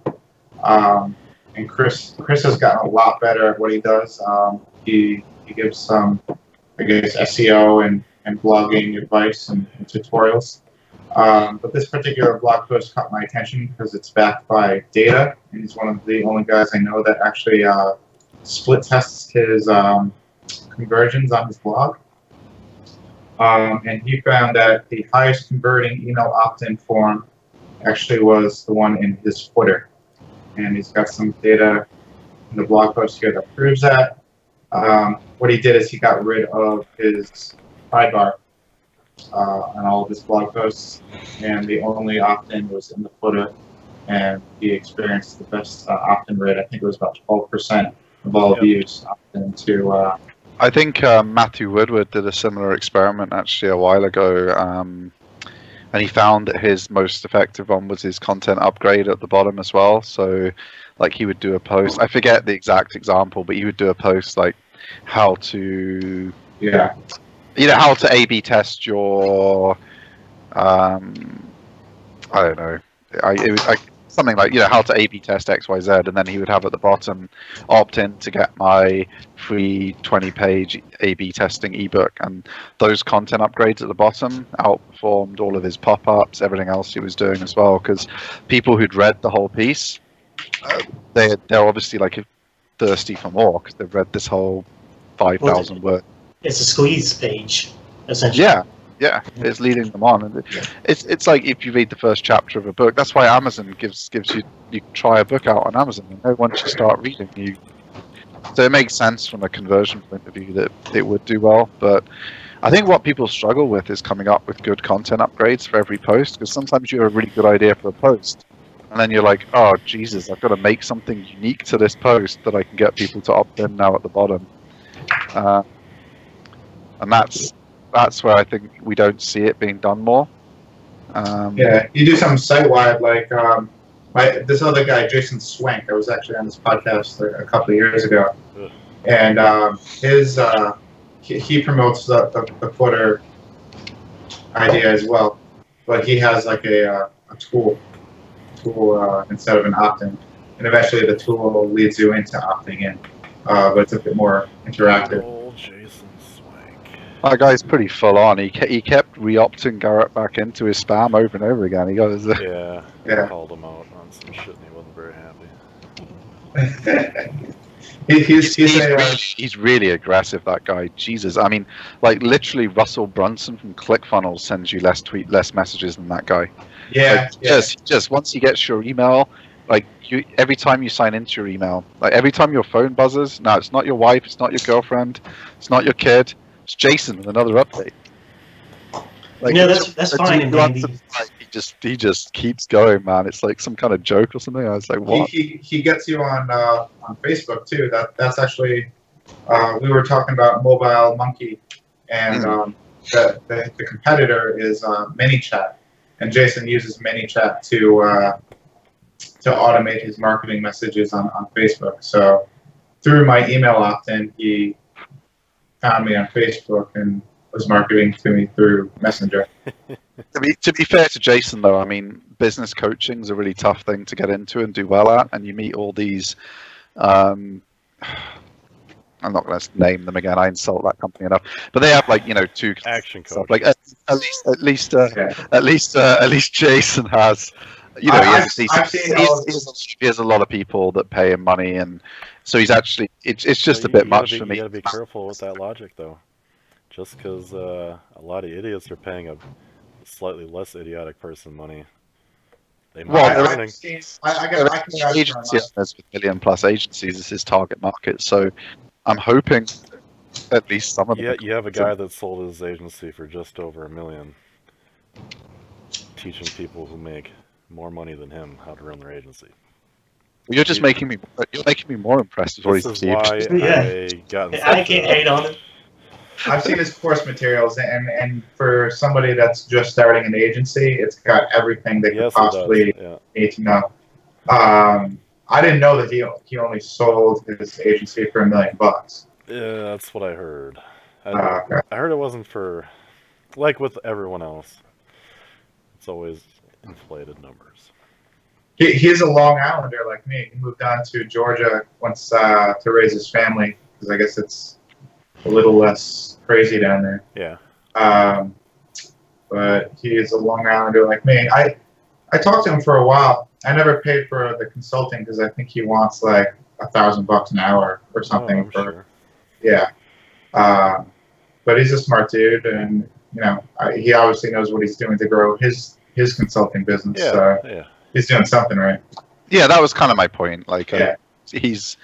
[SPEAKER 2] And Chris has gotten a lot better at what he does. He gives some, I guess, SEO and blogging advice and tutorials. But this particular blog post caught my attention because it's backed by data, and he's one of the only guys I know that actually split tests his conversions on his blog. And he found that the highest converting email opt-in form actually was the one in his footer. And he's got some data in the blog post here that proves that. What he did is he got rid of his sidebar on all of his blog posts, and the only opt-in was in the footer, and he experienced the best opt-in rate. I think it was about 12% of all views opt-in to.
[SPEAKER 3] I think Matthew Woodward did a similar experiment actually a while ago, and he found that his most effective one was his content upgrade at the bottom as well. So, like, he would do a post. I forget the exact example, but he would do a post like how to how to A/B test your I don't know. It was something like how to A/B test XYZ, and then he would have at the bottom opt in to get my free 20-page A/B testing ebook, and those content upgrades at the bottom outperformed all of his pop-ups, everything else he was doing as well, because people who'd read the whole piece, they're obviously like thirsty for more because they've read this whole 5,000 word.
[SPEAKER 4] It's a squeeze page, essentially.
[SPEAKER 3] Yeah, it's leading them on, and it's like if you read the first chapter of a book. That's why Amazon gives you can try a book out on Amazon, and once you start reading, so it makes sense from a conversion point of view that it would do well. But I think what people struggle with is coming up with good content upgrades for every post, because sometimes you have a really good idea for a post, and then you're like, oh Jesus, I've got to make something unique to this post that I can get people to opt in now at the bottom, and that's where I think we don't see it being done more.
[SPEAKER 2] Yeah, you do something site-wide, like this other guy, Jason Swank. I was actually on this podcast a couple of years ago, and he promotes the footer idea as well, but he has like a tool instead of an opt-in, and eventually the tool leads you into opting in, but it's a bit more interactive.
[SPEAKER 3] That guy's pretty full on. He kept re-opting Garrett back into his spam over and over again. He goes,
[SPEAKER 1] I called him out on some shit and he wasn't very happy.
[SPEAKER 3] He's really aggressive, that guy. Jesus, I mean, like literally Russell Brunson from ClickFunnels sends you less messages than that guy.
[SPEAKER 2] Yeah,
[SPEAKER 3] like, just once he gets your email, like every time you sign into your email, like every time your phone buzzes, now it's not your wife, it's not your girlfriend, it's not your kid. It's Jason with another update. Like,
[SPEAKER 4] that's fine and dandy.
[SPEAKER 3] He just keeps going, man. It's like some kind of joke or something. I was like, what?
[SPEAKER 2] He gets you on Facebook too. That's actually we were talking about Mobile Monkey, and the competitor is MiniChat, and Jason uses MiniChat to automate his marketing messages on Facebook. So through my email opt-in, he found me on Facebook and was marketing to me through Messenger.
[SPEAKER 3] To be fair to Jason, though, I mean, business coaching is a really tough thing to get into and do well at, and you meet all these. I'm not going to name them again. I insult that company enough, but they have like two
[SPEAKER 1] action coach.
[SPEAKER 3] Like at least Jason has. He has a lot of people that pay him money, and so he's actually it's just a bit much for me.
[SPEAKER 1] You gotta be careful with that logic, though. Just because a lot of idiots are paying a slightly less idiotic person money, they might be earning.
[SPEAKER 3] Agency owners with million-plus agencies is his target market, so I'm hoping at least some of them.
[SPEAKER 1] Yeah, you have a guy that sold his agency for just over $1 million. teaching people who make more money than him how to run their agency.
[SPEAKER 3] You're just making me. You're making me more impressed with what
[SPEAKER 1] This
[SPEAKER 3] he's
[SPEAKER 1] is
[SPEAKER 3] achieved.
[SPEAKER 1] why
[SPEAKER 4] Yeah.
[SPEAKER 1] I got.
[SPEAKER 4] I can't hate on it.
[SPEAKER 2] I've seen his course materials, and for somebody that's just starting an agency, it's got everything they could
[SPEAKER 1] Yes,
[SPEAKER 2] possibly
[SPEAKER 1] it does. Yeah.
[SPEAKER 2] need to know. I didn't know that he only sold his agency for $1 million.
[SPEAKER 1] Yeah, that's what I heard.
[SPEAKER 2] Okay.
[SPEAKER 1] I heard it wasn't for, like with everyone else, it's always inflated numbers.
[SPEAKER 2] He's a Long Islander like me. He moved on to Georgia once to raise his family because I guess it's a little less crazy down there.
[SPEAKER 1] Yeah.
[SPEAKER 2] But he is a Long Islander like me. I talked to him for a while. I never paid for the consulting because I think he wants like $1,000 an hour or something.
[SPEAKER 1] I'm sure.
[SPEAKER 2] Yeah. But he's a smart dude, and he obviously knows what he's doing to grow his consulting business.
[SPEAKER 1] Yeah.
[SPEAKER 2] So
[SPEAKER 1] Yeah.
[SPEAKER 2] he's doing something right.
[SPEAKER 3] Yeah, that was kind of my point. Like,
[SPEAKER 2] Yeah.
[SPEAKER 3] he's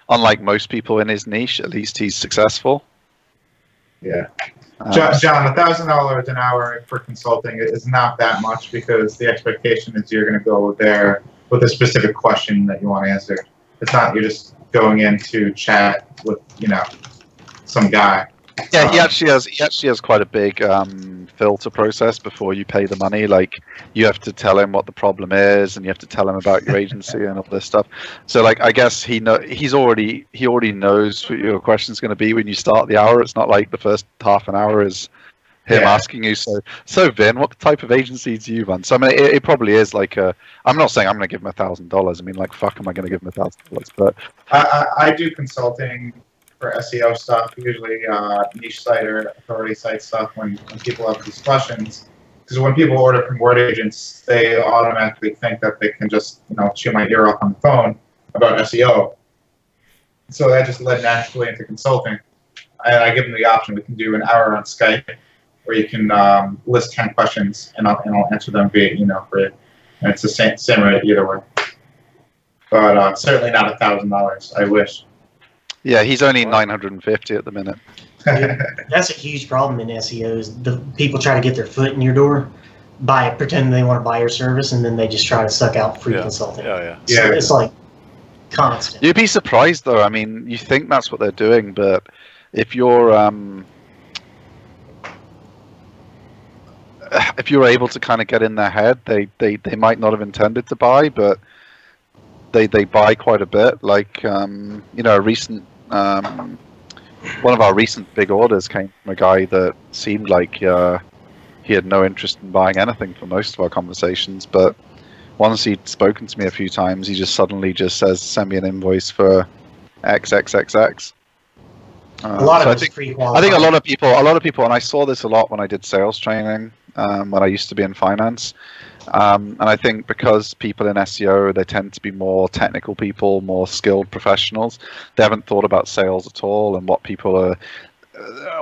[SPEAKER 3] unlike most people in his niche. At least he's successful.
[SPEAKER 2] Yeah. John, $1,000 an hour for consulting is not that much because the expectation is you're going to go there with a specific question that you want answered. It's not you're just going in to chat with some guy.
[SPEAKER 3] Yeah, he actually has quite a big filter process before you pay the money. Like, you have to tell him what the problem is, and you have to tell him about your agency and all this stuff. So, like, I guess he already knows what your question's going to be when you start the hour. It's not like the first half an hour is him asking you. So Vin, what type of agency do you run? So I mean, it probably is like a. I'm not saying I'm going to give him $1,000. I mean, like, fuck, am I going to give him $1,000? But
[SPEAKER 2] I do consulting for SEO stuff, usually niche site or authority site stuff when people have these questions. Because when people order from word agents, they automatically think that they can just chew my ear off on the phone about SEO. So that just led naturally into consulting. I give them the option. We can do an hour on Skype, where you can list 10 questions, and I'll answer them via email for you. And it's the same rate either way. But certainly not $1,000. I wish.
[SPEAKER 3] yeah, he's only 950 at the minute.
[SPEAKER 4] That's a huge problem in SEO. Is the people try to get their foot in your door by pretending they want to buy your service, and then they just try to suck out free consulting.
[SPEAKER 1] Yeah.
[SPEAKER 4] So it's like constant.
[SPEAKER 3] You'd be surprised, though. I mean, you think that's what they're doing, but if you're able to kind of get in their head, they might not have intended to buy, but they buy quite a bit. Like a recent one of our recent big orders came from a guy that seemed like he had no interest in buying anything for most of our conversations, but once he'd spoken to me a few times, he just suddenly just says, "Send me an invoice for XXXX."
[SPEAKER 4] A lot of
[SPEAKER 3] I
[SPEAKER 4] it's
[SPEAKER 3] think
[SPEAKER 4] pre-qualified.
[SPEAKER 3] a lot of people, and I saw this a lot when I did sales training when I used to be in finance. And I think because people in SEO, they tend to be more technical people, more skilled professionals. They haven't thought about sales at all, and what people are.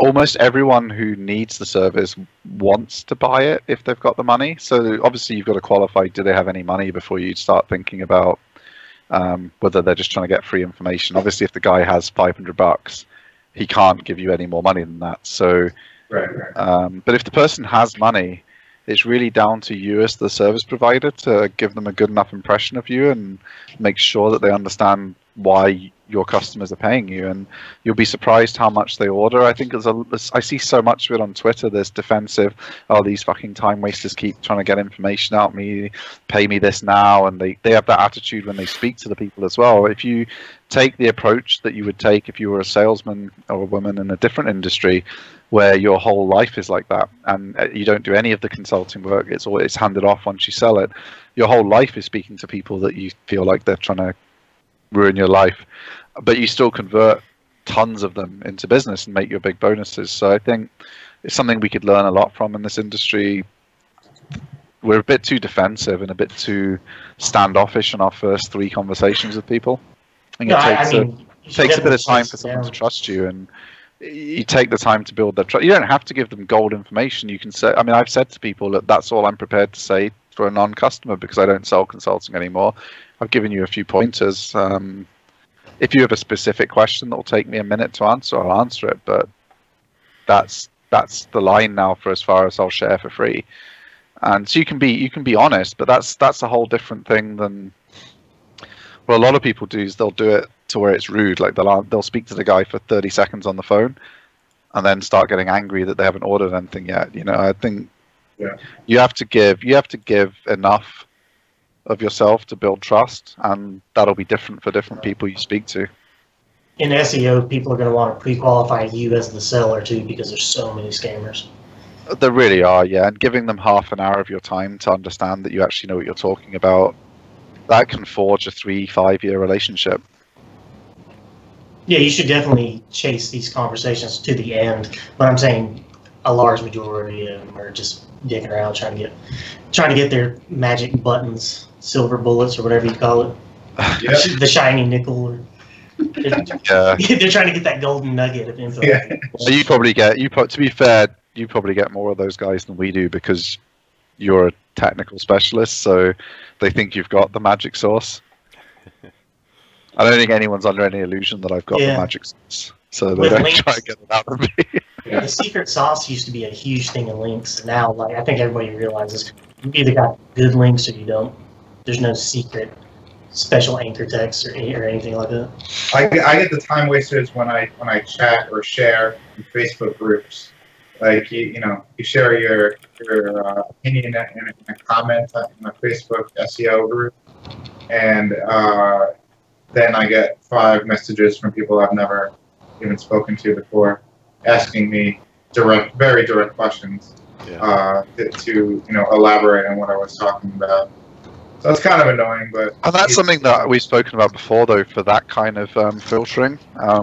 [SPEAKER 3] Almost everyone who needs the service wants to buy it if they've got the money. So obviously you've got to qualify, do they have any money before you start thinking about whether they're just trying to get free information. Obviously if the guy has $500, he can't give you any more money than that. So,
[SPEAKER 2] Right.
[SPEAKER 3] but if the person has money, it's really down to you as the service provider to give them a good enough impression of you and make sure that they understand why your customers are paying you, and you'll be surprised how much they order. I think I see so much of it on Twitter. There's defensive, oh, these fucking time wasters keep trying to get information out of me, pay me this now, and they have that attitude when they speak to the people as well. If you take the approach that you would take if you were a salesman or a woman in a different industry, where your whole life is like that, and you don't do any of the consulting work, it's handed off once you sell it. Your whole life is speaking to people that you feel like they're trying to ruin your life, but you still convert tons of them into business and make your big bonuses. So I think it's something we could learn a lot from in this industry. We're a bit too defensive and a bit too standoffish in our first 3 conversations with people. I think it takes a bit of time for someone to trust you, and you take the time to build their trust. You don't have to give them gold information. You can say, I mean, I've said to people that that's all I'm prepared to say for a non-customer because I don't sell consulting anymore. I've given you a few pointers. If you have a specific question that will take me a minute to answer, I'll answer it. But that's that's the line now for as far as I'll share for free. And so you can be honest, but that's a whole different thing than what a lot of people do. Is they'll do it to where it's rude, like they'll speak to the guy for 30 seconds on the phone, and then start getting angry that they haven't ordered anything yet. You know, I think you have to give enough of yourself to build trust, and that'll be different for different people you speak to.
[SPEAKER 4] In SEO, people are going to want to pre-qualify you as the seller too, because there's so many scammers.
[SPEAKER 3] There really are, yeah, and giving them half an hour of your time to understand that you actually know what you're talking about, that can forge a 3-5 year relationship.
[SPEAKER 4] Yeah, you should definitely chase these conversations to the end, but I'm saying a large majority of them are just dicking around trying to get their magic buttons, silver bullets, or whatever you call it. Yep. The shiny nickel. Or,
[SPEAKER 3] yeah.
[SPEAKER 4] They're trying to get that golden nugget of info.
[SPEAKER 3] Yeah. So to be fair, you probably get more of those guys than we do because you're a technical specialist, so they think you've got the magic sauce. I don't think anyone's under any illusion that I've got the magic sauce, so they don't try to get it out of me.
[SPEAKER 4] The secret sauce used to be a huge thing in links. Now, like, I think everybody realizes you either got good links or you don't. There's no secret special anchor text or anything like that.
[SPEAKER 2] I get the time wasters when I chat or share in Facebook groups. Like you share your opinion in a comment in a Facebook SEO group, and then I get 5 messages from people I've never even spoken to before, asking me very direct questions to elaborate on what I was talking about. So it's kind of annoying, but...
[SPEAKER 3] And that's something that we've spoken about before, though, for that kind of filtering.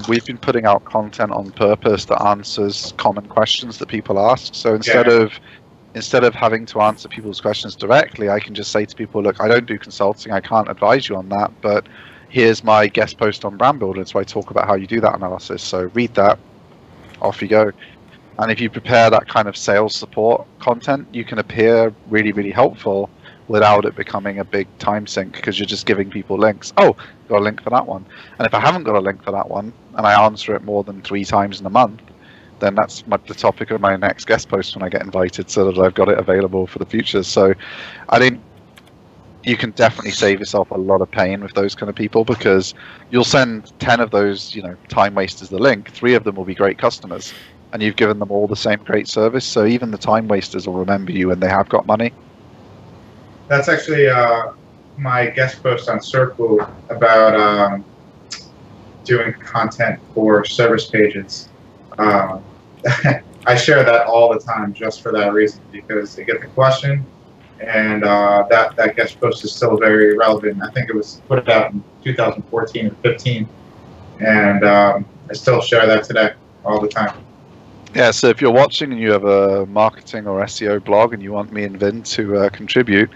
[SPEAKER 3] We've been putting out content on purpose that answers common questions that people ask. So instead of having to answer people's questions directly, I can just say to people, look, I don't do consulting, I can't advise you on that, but here's my guest post on Brand Builder, so I talk about how you do that analysis. So read that, off you go. And if you prepare that kind of sales support content, you can appear really, really helpful without it becoming a big time sink, because you're just giving people links. Oh, got a link for that one. And if I haven't got a link for that one, and I answer it more than 3 times in a month, then that's the topic of my next guest post when I get invited, so that I've got it available for the future. So I think you can definitely save yourself a lot of pain with those kind of people, because you'll send 10 of those, time wasters the link. 3 of them will be great customers, and you've given them all the same great service. So even the time wasters will remember you when they have got money.
[SPEAKER 2] That's actually my guest post on SERP about doing content for service pages. I share that all the time just for that reason, because they get the question, and that guest post is still very relevant. I think it was put out in 2014 or 15, and I still share that today all the time.
[SPEAKER 3] Yeah, so if you're watching and you have a marketing or SEO blog and you want me and Vin to contribute,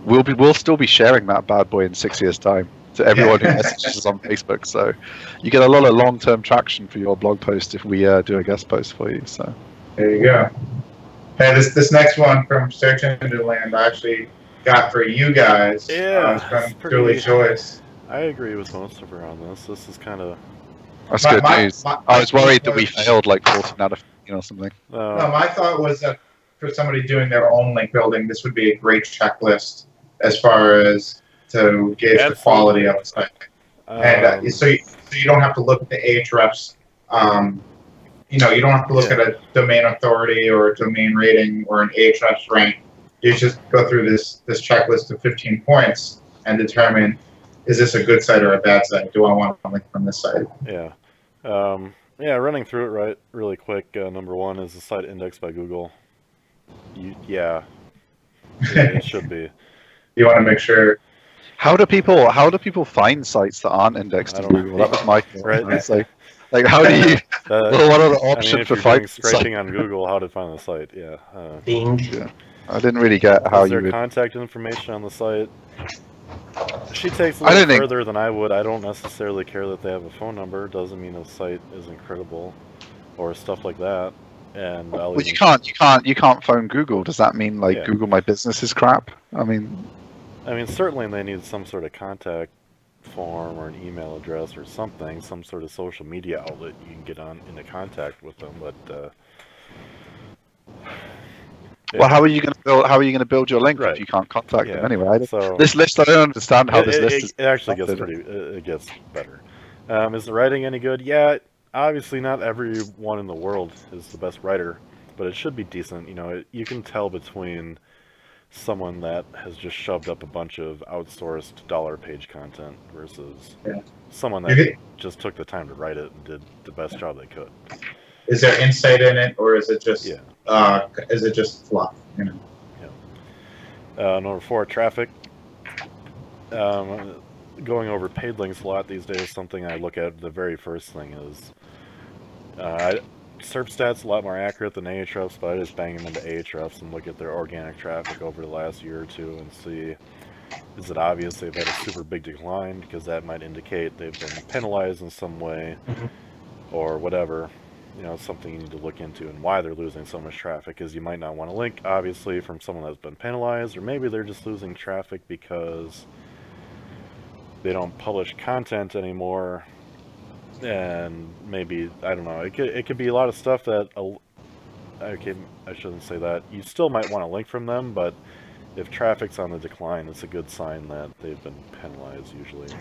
[SPEAKER 3] we'll still be sharing that bad boy in 6 years' time to everyone who messages us on Facebook. So you get a lot of long-term traction for your blog post if we do a guest post for you. So
[SPEAKER 2] there you go. Hey, this next one from Search Engine Land I actually got for you guys.
[SPEAKER 1] Yeah,
[SPEAKER 2] it's from Julie Joyce.
[SPEAKER 1] I agree with most of her on this. This is kind of...
[SPEAKER 3] That's good news. I was worried that we failed like 14 out of 15 or something.
[SPEAKER 2] No, my thought was that for somebody doing their own link building, this would be a great checklist as far as to gauge the quality of the site. And so you don't have to look at the Ahrefs. You don't have to look at a domain authority or a domain rating or an Ahrefs rank. You just go through this checklist of 15 points and determine, is this a good site or a bad site? Do I want a link from this site?
[SPEAKER 1] Yeah. Running through it really quick. Number 1 is the site indexed by Google. It should be.
[SPEAKER 2] You want to make sure.
[SPEAKER 3] How do people find sites that aren't indexed in Google? That was my thing. Right. It's like how do you? What are the options for finding
[SPEAKER 1] scraping on Google? How to find the site? Yeah.
[SPEAKER 4] Bing.
[SPEAKER 3] Yeah. I didn't really get how you would.
[SPEAKER 1] Contact information on the site. She takes a little further than I would. I don't necessarily care that they have a phone number. Doesn't mean a site isn't credible, or stuff like that. And
[SPEAKER 3] well, you can't phone Google. Does that mean Google My Business is crap? I mean,
[SPEAKER 1] certainly they need some sort of contact form or an email address or something, some sort of social media outlet you can get into contact with them. But
[SPEAKER 3] Well, how are you going to build? How are you going to build your link
[SPEAKER 1] Right.
[SPEAKER 3] if you can't contact them anyway?
[SPEAKER 1] So
[SPEAKER 3] this list, I don't understand how this list is.
[SPEAKER 1] It actually gets it gets better. Is the writing any good? Yeah, obviously not everyone in the world is the best writer, but it should be decent. You know, you can tell between someone that has just shoved up a bunch of outsourced dollar page content versus someone that just took the time to write it and did the best job they could.
[SPEAKER 2] Is there insight in it, or is it just fluff? You know.
[SPEAKER 1] Yeah. Number 4, traffic. Going over paid links a lot these days. Something I look at. The very first thing is SERP stats a lot more accurate than Ahrefs, but I just bang them into Ahrefs and look at their organic traffic over the last year or two and see, is it obvious they've had a super big decline, because that might indicate they've been penalized in some way or whatever. You know, something you need to look into, and why they're losing so much traffic is you might not want to link, obviously, from someone that's been penalized, or maybe they're just losing traffic because they don't publish content anymore, and maybe, I don't know, it could be a lot of stuff that, okay, I shouldn't say that. You still might want to link from them, but if traffic's on the decline, it's a good sign that they've been penalized usually.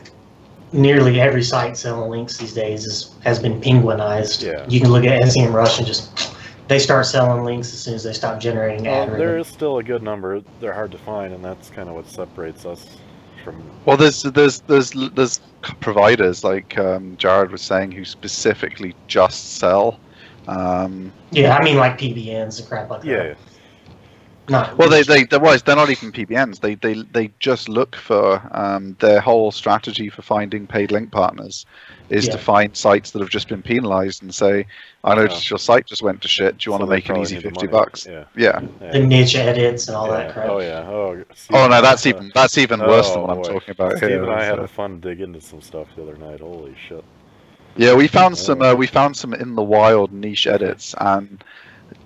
[SPEAKER 4] Nearly every site selling links these days has been penguinized.
[SPEAKER 1] Yeah.
[SPEAKER 4] You can look at SEMrush and just, they start selling links as soon as they stop generating ad revenue.
[SPEAKER 1] There is still a good number. They're hard to find, and that's kind of what separates us from...
[SPEAKER 3] Well, there's providers like Jared was saying who specifically just sell.
[SPEAKER 4] Yeah, I mean like PBNs and crap like that.
[SPEAKER 1] Yeah.
[SPEAKER 4] Not
[SPEAKER 3] well, they're not even PBNs. They just look for their whole strategy for finding paid link partners is to find sites that have just been penalized and say, I noticed your site just went to shit. Do you want to make an easy $50? Yeah.
[SPEAKER 4] The niche edits and all that crap.
[SPEAKER 1] Oh yeah. Oh
[SPEAKER 3] no, that's even worse than what I'm talking about
[SPEAKER 1] Steve
[SPEAKER 3] here.
[SPEAKER 1] and I had a fun dig into some stuff the other night. Holy shit.
[SPEAKER 3] Yeah, we found some in the wild niche edits, and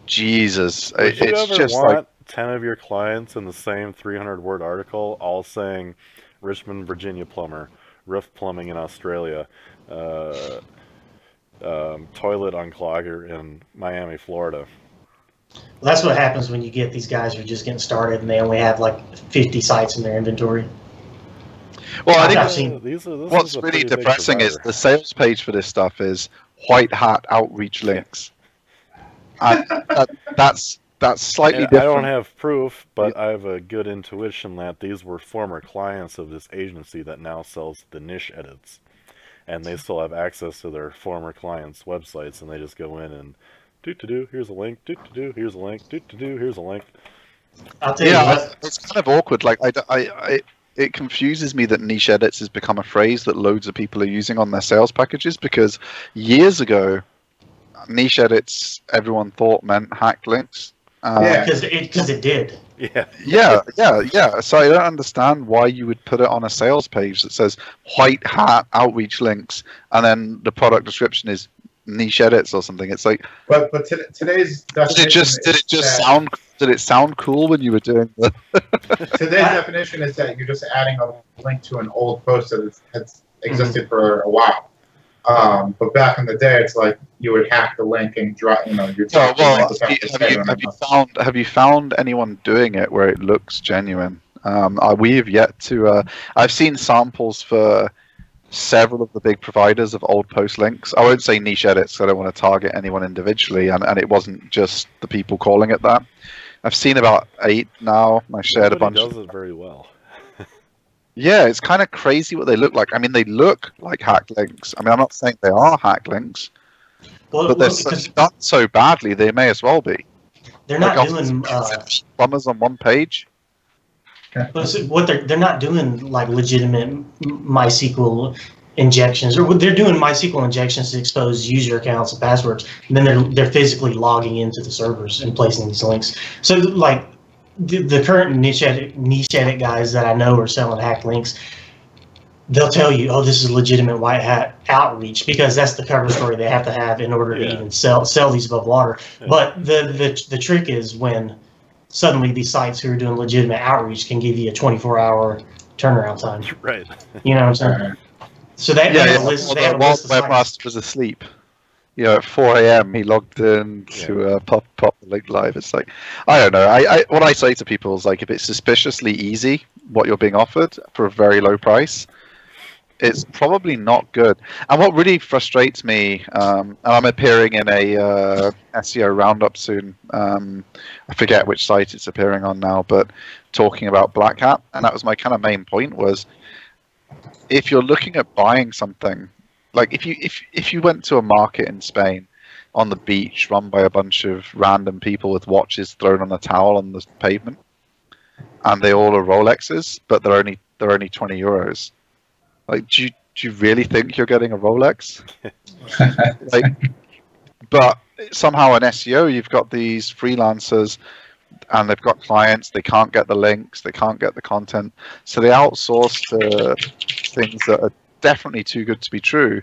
[SPEAKER 3] Jesus, it's just like
[SPEAKER 1] 10 of your clients in the same 300-word article, all saying Richmond, Virginia plumber, roof plumbing in Australia, toilet unclogger in Miami, Florida.
[SPEAKER 4] Well, that's what happens when you get these guys who are just getting started and they only have like 50 sites in their inventory.
[SPEAKER 3] Well, I think what's really depressing is the sales page for this stuff is white hat outreach links. And that's slightly different.
[SPEAKER 1] I don't have proof, but I have a good intuition that these were former clients of this agency that now sells the niche edits. And they still have access to their former clients' websites, and they just go in and do-to-do, here's a link, do-to-do, here's a link, do-to-do, here's a link.
[SPEAKER 4] I'll tell you what.
[SPEAKER 3] It's kind of awkward. Like, it confuses me that niche edits has become a phrase that loads of people are using on their sales packages, because years ago, niche edits everyone thought meant hacked links.
[SPEAKER 4] Because it did.
[SPEAKER 3] Yeah. So I don't understand why you would put it on a sales page that says white hat outreach links, and then the product description is niche edits or something. It's like,
[SPEAKER 2] but today's definition
[SPEAKER 3] did it sound cool when you were doing the
[SPEAKER 2] today's definition is that you're just adding a link to an old post that has existed for a while. But back in the day, it's like you would hack the link and drop.
[SPEAKER 3] Have you found anyone doing it where it looks genuine? We have yet to. I've seen samples for several of the big providers of old post links. I won't say niche edits, so I don't want to target anyone individually, and it wasn't just the people calling it that. I've seen about 8 now. I shared a bunch.
[SPEAKER 1] Does it very well.
[SPEAKER 3] Yeah, it's kind of crazy what they look like. I mean, they look like hack links. I mean, I'm not saying they are hack links, but they're done so badly they may as well be.
[SPEAKER 4] They're not doing
[SPEAKER 3] plumbers on one page.
[SPEAKER 4] But what they're not doing like legitimate MySQL injections, or they're doing MySQL injections to expose user accounts and passwords, and then they're physically logging into the servers and placing these links. So like the current niche edit guys that I know are selling hacked links, they'll tell you, oh, this is legitimate white hat outreach, because that's the cover story they have to have in order to even sell these above water. But the trick is when suddenly these sites who are doing legitimate outreach can give you a 24-hour turnaround time.
[SPEAKER 1] Right.
[SPEAKER 4] You know what I'm saying? So they have a list. They have a list of sites.
[SPEAKER 3] Webmaster was asleep. you know, at 4 a.m. he logged in to pop the link live. It's like, I don't know. I what I say to people is like, if it's suspiciously easy, what you're being offered for a very low price, it's probably not good. And what really frustrates me, and I'm appearing in a SEO roundup soon. I forget which site it's appearing on now, but talking about Black Hat, and that was my kind of main point was, if you're looking at buying something, like if you went to a market in Spain on the beach run by a bunch of random people with watches thrown on a towel on the pavement, and they all are Rolexes, but they're only €20. Like, do you really think you're getting a Rolex? Like, but somehow in SEO you've got these freelancers, and they've got clients. They can't get the links. They can't get the content, so they outsource to things that are definitely too good to be true.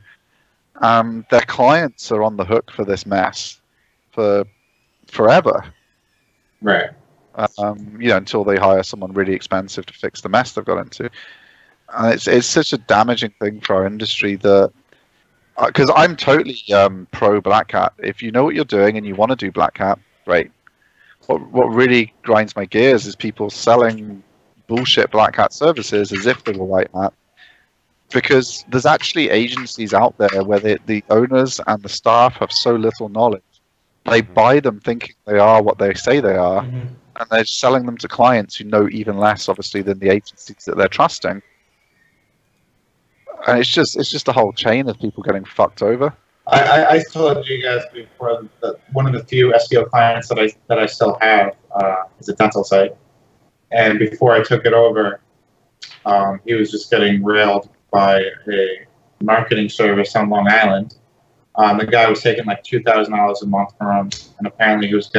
[SPEAKER 3] Their clients are on the hook for this mess for forever.
[SPEAKER 2] Right.
[SPEAKER 3] You know, until they hire someone really expensive to fix the mess they've got into. And it's such a damaging thing for our industry that, because I'm totally pro Black Hat. If you know what you're doing and you want to do Black Hat, great. What really grinds my gears is people selling bullshit Black Hat services as if they were white hat. Because there's actually agencies out there where the owners and the staff have so little knowledge. They buy them thinking they are what they say they are, and they're selling them to clients who know even less, obviously, than the agencies that they're trusting. And it's just a whole chain of people getting fucked over.
[SPEAKER 2] I told you guys before that one of the few SEO clients that I still have is a dental site, and before I took it over, he was just getting railed by a marketing service on Long Island. The guy was taking like $2,000 a month from him, and apparently he was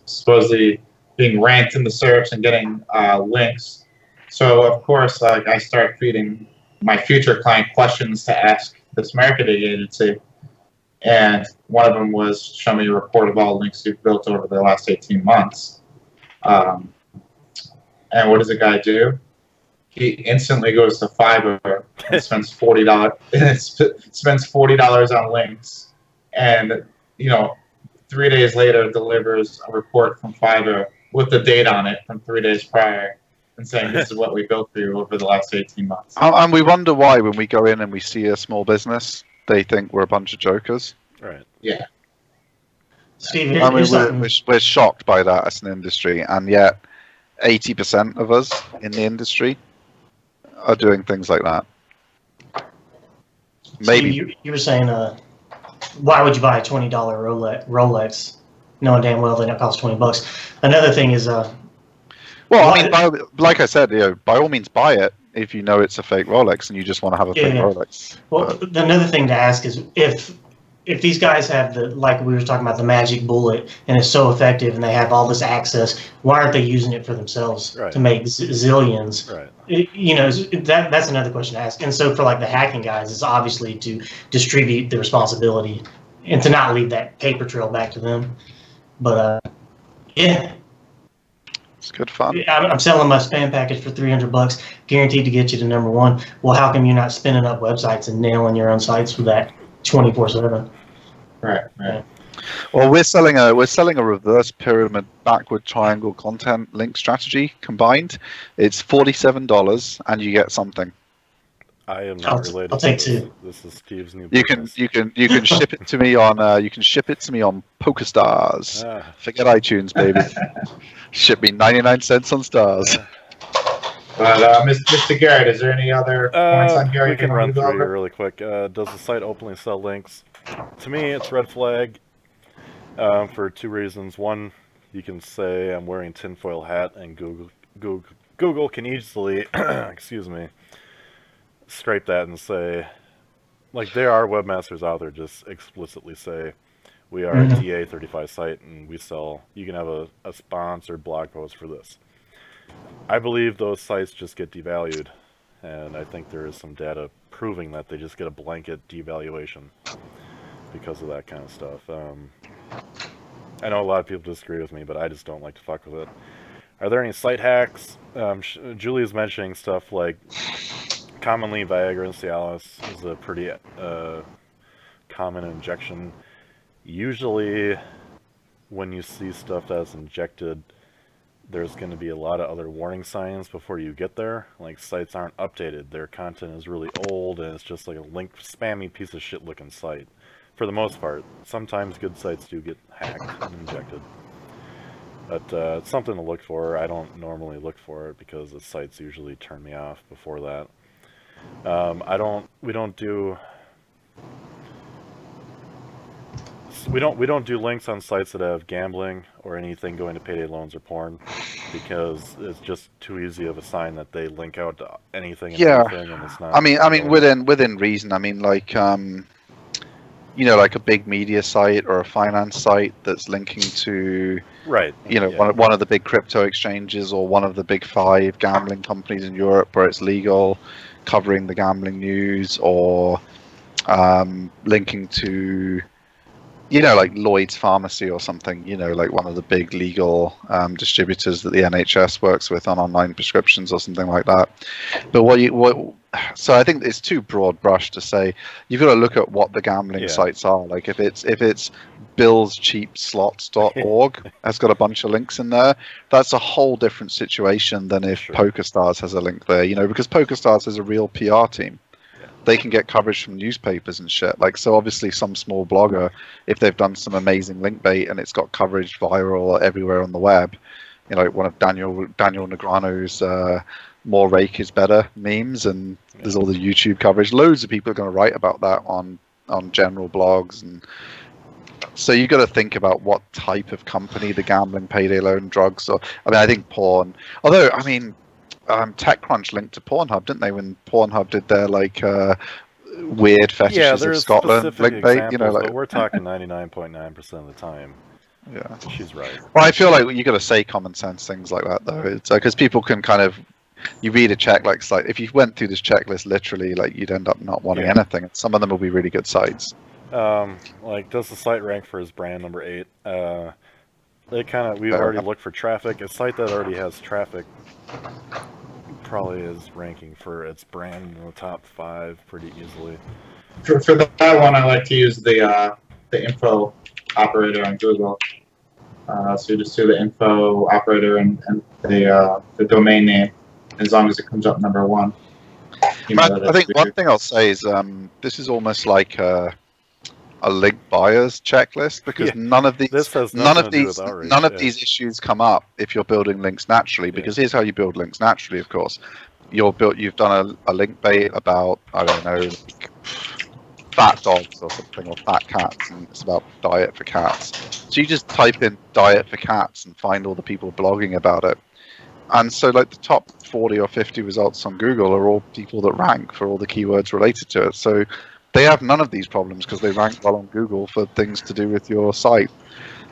[SPEAKER 2] supposedly being ranked in the SERPs and getting links. So of course, like, I start feeding my future client questions to ask this marketing agency, and one of them was, show me a report of all links you've built over the last 18 months. And what does the guy do? He instantly goes to Fiverr and spends $40. Spends $40 on links, and 3 days later delivers a report from Fiverr with the date on it from 3 days prior, and saying this is what we built for you over the last 18 months.
[SPEAKER 3] And we wonder why when we go in and we see a small business, they think we're a bunch of jokers.
[SPEAKER 1] Right.
[SPEAKER 2] Yeah.
[SPEAKER 4] Steve,
[SPEAKER 3] I mean, we're shocked by that as an industry, and yet 80% of us in the industry are doing things like that. Maybe
[SPEAKER 4] Steve, you were saying, why would you buy a $20 Rolex, knowing damn well that it costs $20? Another thing is,
[SPEAKER 3] well, I mean, like I said, by all means buy it if you know it's a fake Rolex and you just want to have a fake Rolex.
[SPEAKER 4] Well, another thing to ask is if these guys have like we were talking about, the magic bullet, and it's so effective and they have all this access, why aren't they using it for themselves to make zillions?
[SPEAKER 1] Right.
[SPEAKER 4] That's another question to ask. And so for like the hacking guys, it's obviously to distribute the responsibility and to not leave that paper trail back to them. But yeah.
[SPEAKER 3] It's good fun.
[SPEAKER 4] I'm selling my spam package for $300, guaranteed to get you to #1. Well, how come you're not spinning up websites and nailing your own sites for that 24/7?
[SPEAKER 2] Right.
[SPEAKER 4] Yeah.
[SPEAKER 3] Well, we're selling a reverse pyramid backward triangle content link strategy combined. It's $47, and you get something.
[SPEAKER 1] I am not related.
[SPEAKER 4] I'll take two.
[SPEAKER 1] This is Steve's new.
[SPEAKER 3] You can ship it to me on PokerStars. Forget iTunes, baby. Ship me 99 cents on stars.
[SPEAKER 2] But Mr. Garrett, is there any other points on Garrett?
[SPEAKER 1] We can run through here really quick. Does the site openly sell links? To me, it's red flag for two reasons. One, you can say I'm wearing tinfoil hat, and Google can easily, excuse me, scrape that and say, like, there are webmasters out there just explicitly say, we are a TA35 site and we sell, you can have a sponsored blog post for this. I believe those sites just get devalued, and I think there is some data proving that they just get a blanket devaluation because of that kind of stuff. I know a lot of people disagree with me, but I just don't like to fuck with it. Are there any site hacks? Julie's mentioning stuff like commonly Viagra and Cialis is a pretty common injection. usually when you see stuff that's injected, there's going to be a lot of other warning signs before you get there. Like, sites aren't updated, their content is really old, and it's just like a link spammy piece of shit looking site. For the most part. Sometimes good sites do get hacked and injected. But it's something to look for. I don't normally look for it because the sites usually turn me off before that. We don't do links on sites that have gambling or anything going to payday loans or porn, because it's just too easy of a sign that they link out to anything and everything, and it's not.
[SPEAKER 3] I mean, within reason. I mean, like, you know, like a big media site or a finance site that's linking to,
[SPEAKER 1] right,
[SPEAKER 3] you know, one of the big crypto exchanges or one of the big 5 gambling companies in Europe where it's legal, covering the gambling news, or linking to, you know, like Lloyd's Pharmacy or something, you know, like one of the big legal distributors that the NHS works with on online prescriptions or something like that. But so I think it's too broad brush to say. You've got to look at what the gambling sites are. Like if it's billscheapslots.org, has got a bunch of links in there. That's a whole different situation than if PokerStars has a link there, you know, because PokerStars is a real PR team. They can get coverage from newspapers and shit. Like, so obviously some small blogger, if they've done some amazing link bait and it's got coverage viral everywhere on the web, you know, like one of Daniel Negreanu's more rake is better memes, and there's all the YouTube coverage. Loads of people are going to write about that on general blogs, and so you've got to think about what type of company the gambling, payday loan, drugs, or I mean, I think porn. Although, I mean, TechCrunch linked to Pornhub, didn't they? When Pornhub did their like weird fetishes of Scotland link bait, you know, like,
[SPEAKER 1] but we're talking 99.9% of the time.
[SPEAKER 3] Yeah,
[SPEAKER 1] she's right.
[SPEAKER 3] Well, I feel like you got to say common sense things like that, though. It's because people can kind of, you read a check like site. If you went through this checklist literally, like you'd end up not wanting anything. Some of them will be really good sites.
[SPEAKER 1] Like, does the site rank for his brand number 8? We've already looked for traffic. A site that already has traffic probably is ranking for its brand in the top 5 pretty easily.
[SPEAKER 2] For that one, I like to use the info operator on Google. So you just do the info operator and the domain name, as long as it comes up number 1.
[SPEAKER 3] I think one thing I'll say is this is almost like a link buyers checklist, because none of these these issues come up if you're building links naturally. Because here's how you build links naturally. Of course, you've done a link bait about, I don't know, like fat dogs or something, or fat cats, and it's about diet for cats. So you just type in diet for cats and find all the people blogging about it. And so, like, the top 40 or 50 results on Google are all people that rank for all the keywords related to it. So they have none of these problems because they rank well on Google for things to do with your site.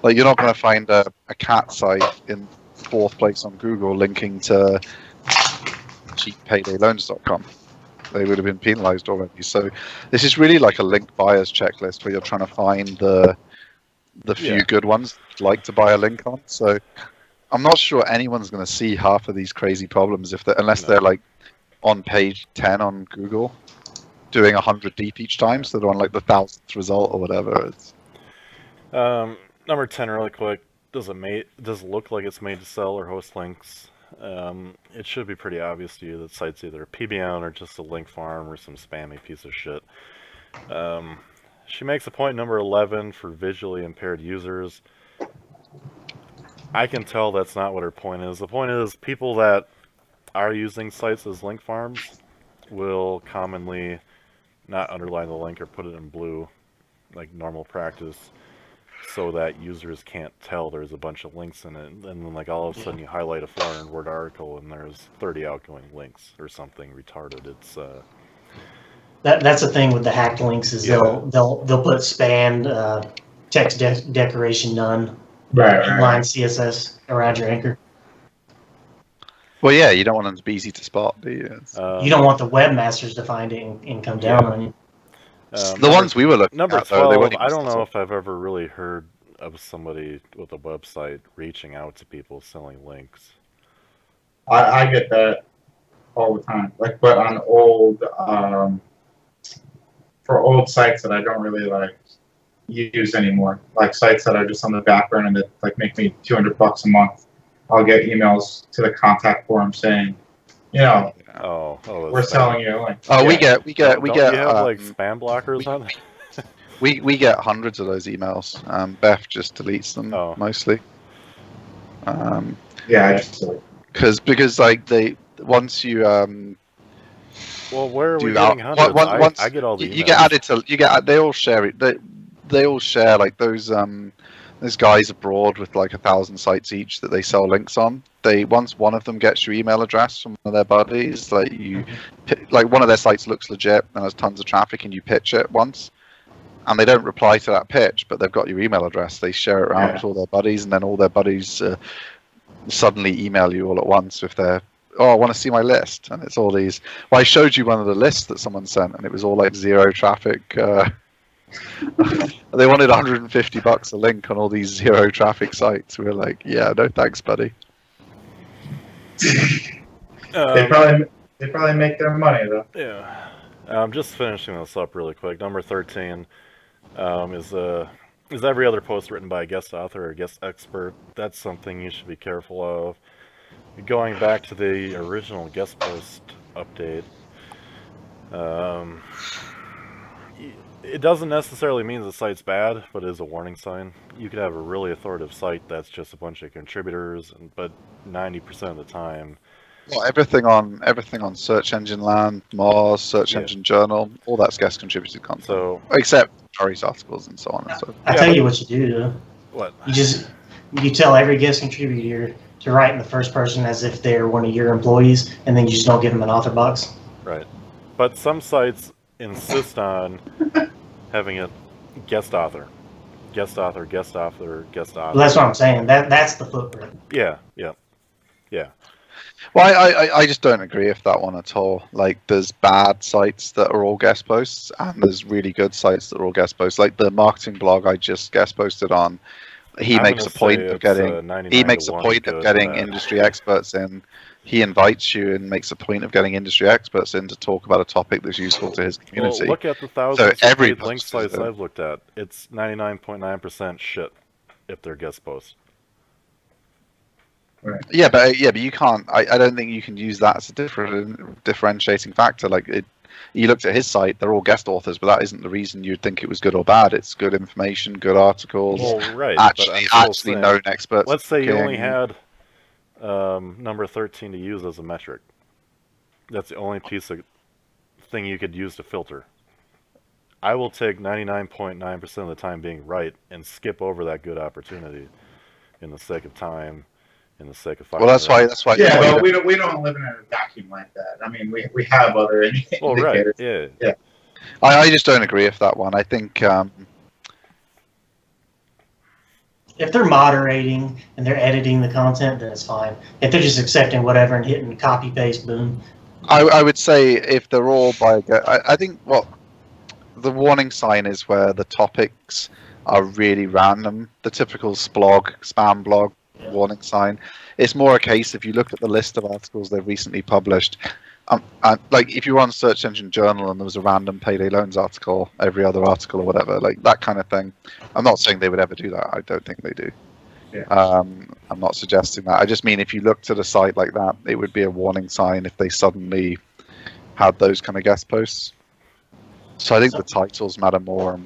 [SPEAKER 3] Like, you're not going to find a cat site in 4th place on Google linking to cheapaydayloans.com. They would have been penalized already. So this is really like a link buyers checklist where you're trying to find the few good ones you'd like to buy a link on. So I'm not sure anyone's going to see half of these crazy problems unless they're like on page 10 on Google, doing 100 deep each time, so they're on like the 1000th result or whatever.
[SPEAKER 1] Number 10, really quick. Does it look like it's made to sell or host links? It should be pretty obvious to you that site's either a PBN or just a link farm or some spammy piece of shit. She makes a point number 11 for visually impaired users. I can tell that's not what her point is. The point is, people that are using sites as link farms will commonly not underline the link or put it in blue, like normal practice, so that users can't tell there's a bunch of links in it. And then, like, all of a sudden you highlight a 400-word article and there's 30 outgoing links or something retarded. It's
[SPEAKER 4] that's the thing with the hacked links is they'll put spanned text decoration none. Line CSS around your anchor.
[SPEAKER 3] Well, yeah, you don't want them to be easy to spot, do you?
[SPEAKER 4] You don't want the webmasters to find it and come down on you.
[SPEAKER 3] The ones we were looking
[SPEAKER 1] number
[SPEAKER 3] at,
[SPEAKER 1] 12, I don't know if I've ever really heard of somebody with a website reaching out to people selling links.
[SPEAKER 2] I get that all the time. Like, but on old, for old sites that I don't really like, use anymore. Like sites that are just on the back burner that like make me $200 a month. I'll get emails to the contact form saying, you know, we're selling you. Like,
[SPEAKER 3] oh,
[SPEAKER 2] yeah.
[SPEAKER 3] we get.
[SPEAKER 1] You have like spam blockers on it?
[SPEAKER 3] We get hundreds of those emails. Beth just deletes them mostly.
[SPEAKER 2] Yeah, I just
[SPEAKER 3] because like once you
[SPEAKER 1] well, where are we getting hundreds? I get all the emails.
[SPEAKER 3] You get added to they all share it. They all share like those guys abroad with like 1,000 sites each that they sell links on. Once one of them gets your email address from one of their buddies, like like one of their sites looks legit and has tons of traffic, and you pitch it once, and they don't reply to that pitch, but they've got your email address. They share it around to all their buddies, and then all their buddies suddenly email you all at once if they're, I want to see my list, and it's all these. Well, I showed you one of the lists that someone sent, and it was all like zero traffic. They wanted $150 a link on all these zero traffic sites. We were like, yeah, no thanks, buddy.
[SPEAKER 2] They probably make their money though.
[SPEAKER 1] Yeah. I'm just finishing this up really quick. Number 13 is every other post written by a guest author or guest expert. That's something you should be careful of. Going back to the original guest post update, it doesn't necessarily mean the site's bad, but it is a warning sign. You could have a really authoritative site that's just a bunch of contributors, but 90% of the time...
[SPEAKER 3] Well, everything on Search Engine Land, Mars, Search Engine Journal, all that's guest contributed content. So, except Tory's articles and so on and so forth.
[SPEAKER 4] I'll tell you what you do, though.
[SPEAKER 1] What?
[SPEAKER 4] You tell every guest contributor to write in the first person as if they're one of your employees, and then you just don't give them an author box.
[SPEAKER 1] Right. But some sites insist on having a guest author. Guest author, guest author, guest author.
[SPEAKER 4] Well, that's what I'm saying. That's the footprint.
[SPEAKER 1] Yeah.
[SPEAKER 3] Well, I just don't agree with that one at all. Like, there's bad sites that are all guest posts, and there's really good sites that are all guest posts. Like the marketing blog I just guest posted on, he makes a point of getting industry experts in. He invites you and makes a point of getting industry experts in to talk about a topic that's useful to his community.
[SPEAKER 1] Well, look at the thousands of link sites I've looked at. It's 99.9% shit if they're guest posts.
[SPEAKER 2] Right.
[SPEAKER 3] Yeah, but you can't. I don't think you can use that as a differentiating factor. Like, you looked at his site; they're all guest authors, but that isn't the reason you'd think it was good or bad. It's good information, good articles.
[SPEAKER 1] Well, right.
[SPEAKER 3] Actually known experts.
[SPEAKER 1] Let's say you only had number 13 to use as a metric. That's the only piece of thing you could use to filter. I will take 99.9% of the time being right and skip over that good opportunity in the sake of time. In the sake of
[SPEAKER 3] well, that's why.
[SPEAKER 2] Yeah, but we don't live in a vacuum like that. I mean, we have other indicators.
[SPEAKER 1] Right.
[SPEAKER 2] Yeah.
[SPEAKER 3] I just don't agree with that one. I think
[SPEAKER 4] if they're moderating and they're editing the content, then it's fine. If they're just accepting whatever and hitting copy paste, boom.
[SPEAKER 3] I would say if they're all by, I think the warning sign is where the topics are really random. The typical spam blog. Warning sign. It's more a case if you look at the list of articles they've recently published. Like if you were on Search Engine Journal and there was a random payday loans article, every other article or whatever, like that kind of thing. I'm not saying they would ever do that. I don't think they do.
[SPEAKER 2] Yeah.
[SPEAKER 3] I'm not suggesting that. I just mean if you looked at a site like that, it would be a warning sign if they suddenly had those kind of guest posts. So I think the titles matter more.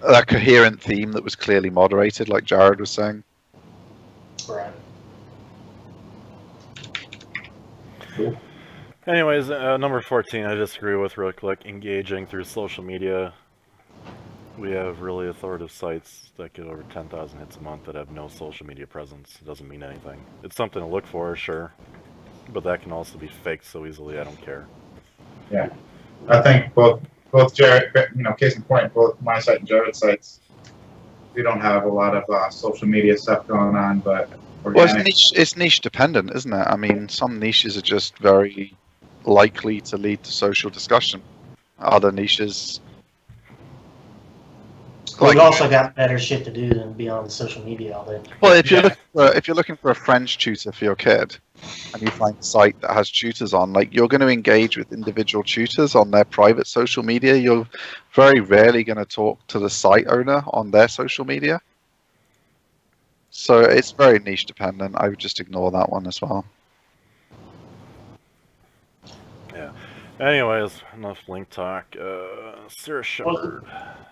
[SPEAKER 3] A coherent theme that was clearly moderated, like Jared was saying.
[SPEAKER 4] Right.
[SPEAKER 2] Cool.
[SPEAKER 1] Anyways, number 14, I disagree with real quick. Engaging through social media. We have really authoritative sites that get over 10,000 hits a month that have no social media presence. It doesn't mean anything. It's something to look for, sure, but that can also be faked so easily. I don't care.
[SPEAKER 2] Yeah, I think both Jared, case in point, both my site and Jared's sites, we don't have a lot of social media stuff going on, but organic.
[SPEAKER 3] Well, it's niche dependent, isn't it? I mean, some niches are just very likely to lead to social discussion. Other niches,
[SPEAKER 4] we've also got better shit to do than be on social media all day.
[SPEAKER 3] Well, if you're looking for a French tutor for your kid, and you find a site that has tutors on, like, you're going to engage with individual tutors on their private social media. You're very rarely going to talk to the site owner on their social media. So it's very niche dependent. I would just ignore that one as well.
[SPEAKER 1] Yeah. Anyways, enough link talk. Sarah Shepard.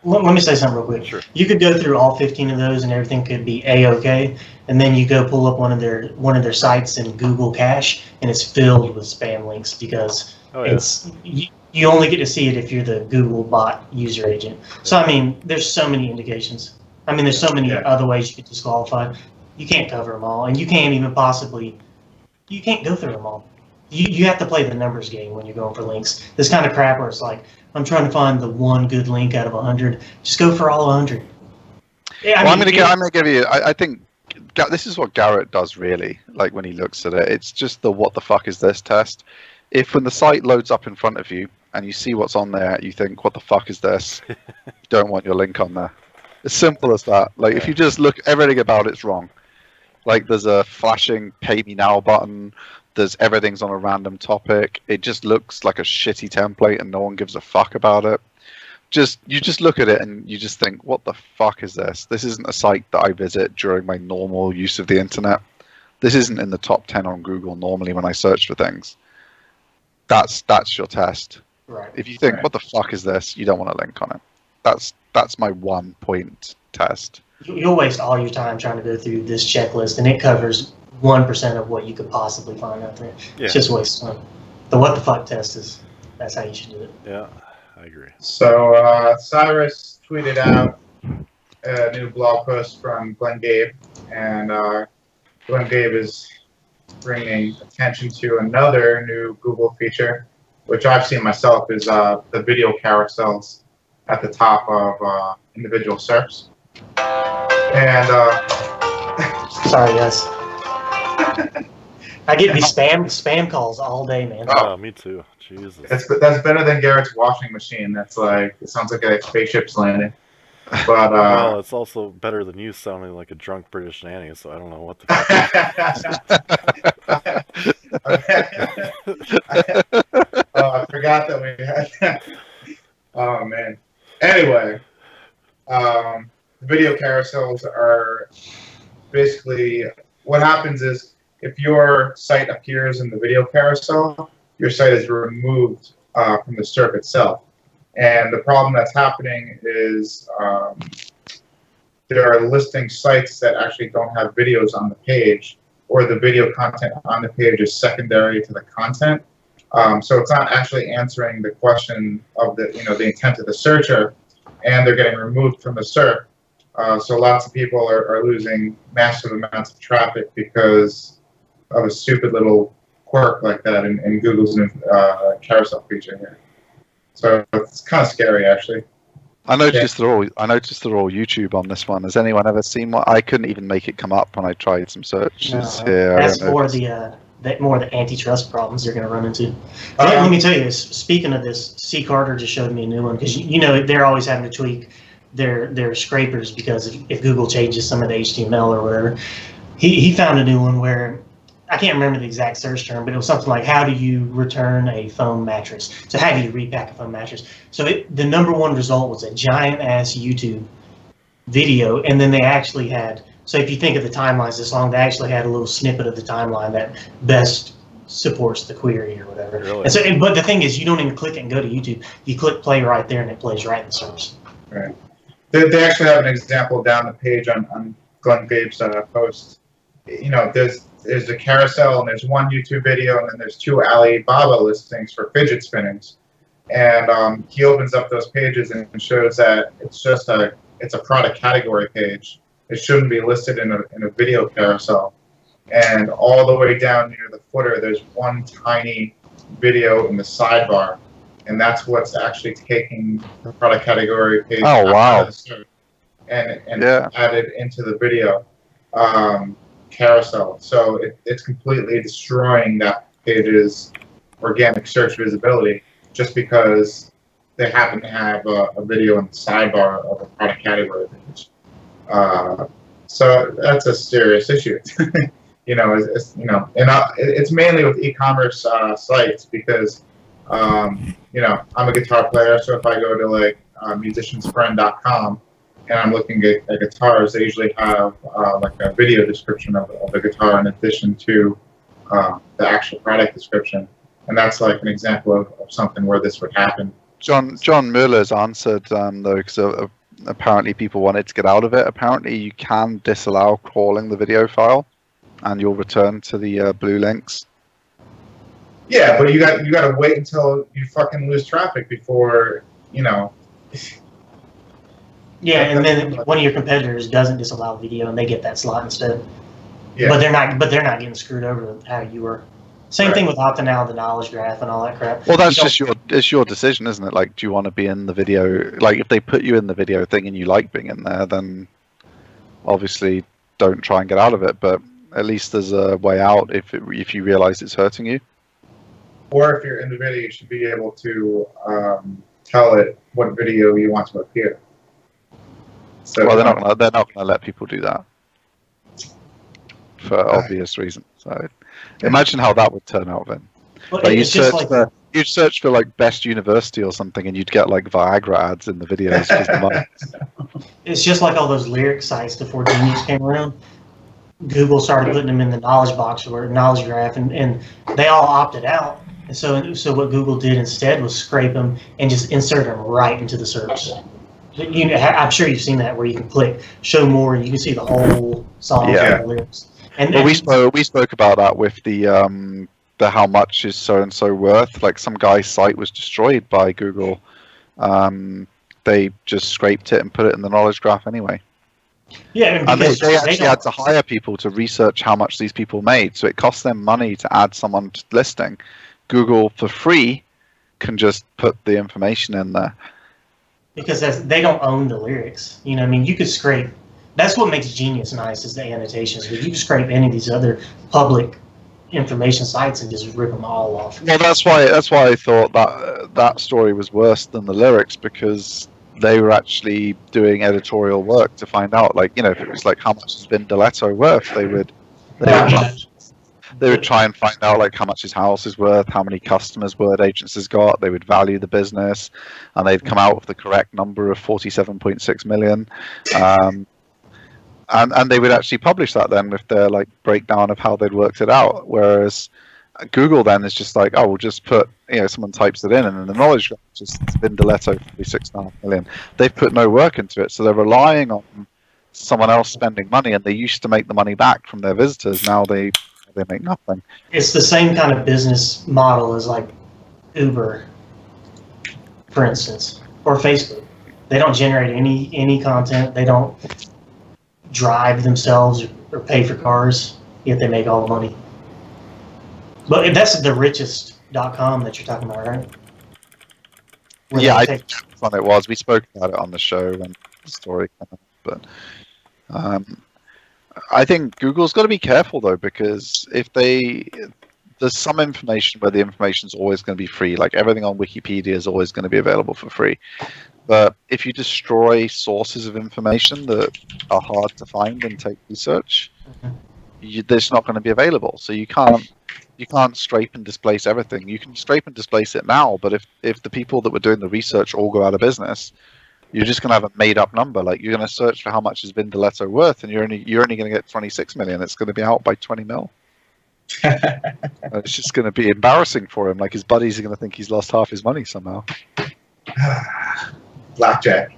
[SPEAKER 4] Let me say something real quick.
[SPEAKER 1] Sure.
[SPEAKER 4] You could go through all 15 of those and everything could be A-OK, and then you go pull up one of their sites in Google Cache, and it's filled with spam links because it's you only get to see it if you're the Google bot user agent. So I mean, there's so many indications. I mean, there's so many other ways you could disqualify. You can't cover them all, and you can't even possibly. You can't go through them all. You have to play the numbers game when you're going for links. This kind of crap where it's like, I'm trying to find the one good link out of 100. Just go for all 100. Yeah,
[SPEAKER 3] I'm going to give you. I think this is what Garrett does really. Like when he looks at it, it's just the "what the fuck is this" test. If when the site loads up in front of you and you see what's on there, you think, "What the fuck is this?" You don't want your link on there. As simple as that. Like if you just look, everything about it's wrong. Like there's a flashing "Pay Me Now" button. There's everything's on a random topic. It just looks like a shitty template and no one gives a fuck about it. You just look at it and you just think, what the fuck is this? This isn't a site that I visit during my normal use of the internet. This isn't in the top 10 on Google normally when I search for things. That's your test.
[SPEAKER 4] Right.
[SPEAKER 3] If you think, what the fuck is this? You don't want a link on it. That's my 1 point test.
[SPEAKER 4] You'll waste all your time trying to go through this checklist, and it covers 1% of what you could possibly find out there.
[SPEAKER 1] Yeah.
[SPEAKER 4] It's just a waste of time. The what the fuck test that's how you should do it.
[SPEAKER 1] Yeah, I agree.
[SPEAKER 2] So Cyrus tweeted out a new blog post from Glenn Gabe, and Glenn Gabe is bringing attention to another new Google feature, which I've seen myself, is the video carousels at the top of individual SERPs. And
[SPEAKER 4] sorry, yes. I get these spam calls all day, man.
[SPEAKER 1] Oh, me too. Jesus.
[SPEAKER 2] That's better than Garrett's washing machine. That's like, it sounds like a spaceship's landing. But
[SPEAKER 1] well, it's also better than you sounding like a drunk British nanny, so I don't know what the fuck.
[SPEAKER 2] I forgot that we had that. Oh man. Anyway, video carousels are basically, what happens is if your site appears in the video carousel, your site is removed from the SERP itself. And the problem that's happening is there are listing sites that actually don't have videos on the page, or the video content on the page is secondary to the content. So it's not actually answering the question of the intent of the searcher, and they're getting removed from the SERP. So lots of people are losing massive amounts of traffic because of a stupid little quirk like that in Google's new carousel feature here. So it's kind of scary, actually.
[SPEAKER 3] I noticed they're all YouTube on this one. Has anyone ever seen one? I couldn't even make it come up when I tried some searches here.
[SPEAKER 4] That's more the antitrust problems they're going to run into. Let me tell you this. Speaking of this, C. Carter just showed me a new one, because you know they're always having to tweak their scrapers because if Google changes some of the HTML or whatever. He found a new one where, I can't remember the exact search term, but it was something like, how do you return a foam mattress? So how do you repack a foam mattress? So the #1 result was a giant ass YouTube video, and then they actually had, so if you think of the timelines this long, they actually had a little snippet of the timeline that best supports the query or whatever.
[SPEAKER 1] Really?
[SPEAKER 4] And so, but the thing is, you don't even click it and go to YouTube. You click play right there, and it plays right in the search.
[SPEAKER 2] Right. They actually have an example down the page on Glenn Gabe's post. You know, there's a carousel, and there's one YouTube video, and then there's 2 Alibaba listings for fidget spinnings. And he opens up those pages and shows that it's a product category page. It shouldn't be listed in a video carousel. And all the way down near the footer, there's one tiny video in the sidebar, and that's what's actually taking the product category page
[SPEAKER 3] wow.
[SPEAKER 2] and added into the video carousel. So it's completely destroying that page's organic search visibility just because they happen to have a video in the sidebar of a product category page. So that's a serious issue. it's mainly with e-commerce sites because, I'm a guitar player, so if I go to like musiciansfriend.com and I'm looking at guitars, they usually have like a video description of the guitar in addition to the actual product description, and that's like an example of something where this would happen.
[SPEAKER 3] John Mueller's answered though, because apparently people wanted to get out of it. Apparently you can disallow crawling the video file, and you'll return to the blue links.
[SPEAKER 2] Yeah, but you got to wait until you fucking lose traffic before
[SPEAKER 4] Yeah, and then one of your competitors doesn't disallow video, and they get that slot instead.
[SPEAKER 2] Yeah.
[SPEAKER 4] But they're not getting screwed over how you were. Same thing with opting out of the knowledge graph and all that crap.
[SPEAKER 3] Well, that's just your decision, isn't it? Like, do you want to be in the video? Like, if they put you in the video thing and you like being in there, then obviously don't try and get out of it. But at least there's a way out if you realize it's hurting you.
[SPEAKER 2] Or if you're in the video, you should be able to tell it what video you want to appear. So,
[SPEAKER 3] well, they're not gonna let people do that for obvious reasons. So imagine how that would turn out then.
[SPEAKER 4] Well,
[SPEAKER 3] like you'd search for like best university or something, and you'd get like Viagra ads in the videos.
[SPEAKER 4] It's just like all those lyric sites before Genius came around. Google started putting them in the knowledge box or knowledge graph, and they all opted out. And so what Google did instead was scrape them and just insert them right into the search. I'm sure you've seen that where you can click show more and you can see the whole song and the lyrics. And
[SPEAKER 3] we spoke about that with the how much is so and so worth. Like some guy's site was destroyed by Google. They just scraped it and put it in the knowledge graph anyway.
[SPEAKER 4] Yeah,
[SPEAKER 3] and they actually had to hire people to research how much these people made, so it cost them money to add someone to listing. Google for free can just put the information in there
[SPEAKER 4] because they don't own the lyrics. You know, I mean, you could scrape. That's what makes Genius nice is the annotations. But you can scrape any of these other public information sites and just rip them all off.
[SPEAKER 3] Well, that's why I thought that story was worse than the lyrics, because they were actually doing editorial work to find out, like, if it was like how much has been Diletto worth, they would try and find out like how much his house is worth, how many customers word agents has got. They would value the business, and they'd come out with the correct number of 47.6 million. And they would actually publish that then with their like breakdown of how they'd worked it out. Whereas Google then is just like, oh, we'll just put, someone types it in, and then the knowledge graph just been Diletto 46.5 million. They've put no work into it, so they're relying on someone else spending money, and they used to make the money back from their visitors. Now they make nothing.
[SPEAKER 4] It's the same kind of business model as like Uber, for instance, or Facebook. They don't generate any content. They don't drive themselves or pay for cars, yet they make all the money. But that's the richest.com that you're talking about, right?
[SPEAKER 3] Yeah, I think that's what it was. We spoke about it on the show when the story came up, but I think Google's got to be careful though, because there's some information where the information is always going to be free. Like everything on Wikipedia is always going to be available for free. But if you destroy sources of information that are hard to find and take research, it's not going to be available. So you can't scrape and displace everything. You can scrape and displace it now, but if the people that were doing the research all go out of business, you're just going to have a made-up number. Like you're going to search for how much has been Diletto worth, and you're only going to get 26 million. It's going to be out by 20 mil. It's just going to be embarrassing for him. Like his buddies are going to think he's lost half his money somehow.
[SPEAKER 2] Blackjack.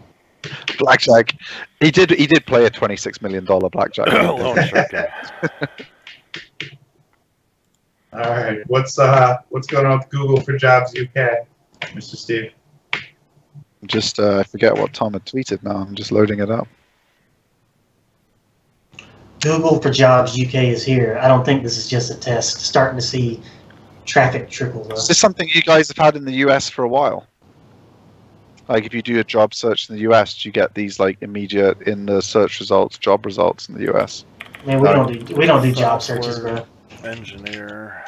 [SPEAKER 2] He did play a $26 million blackjack. All right, what's going on with Google for Jobs UK, Mr. Steve?
[SPEAKER 3] Just I forget what Tom had tweeted now. I'm just loading it up.
[SPEAKER 4] Google for Jobs UK is here. I don't think this is just a test. Starting to see traffic trickle.
[SPEAKER 3] Is this something you guys have had in the US for a while? Like if you do a job search in the US, do you get these like immediate in the search results, job results in the US?
[SPEAKER 4] Man, we don't do job searches, bro.
[SPEAKER 1] Engineer,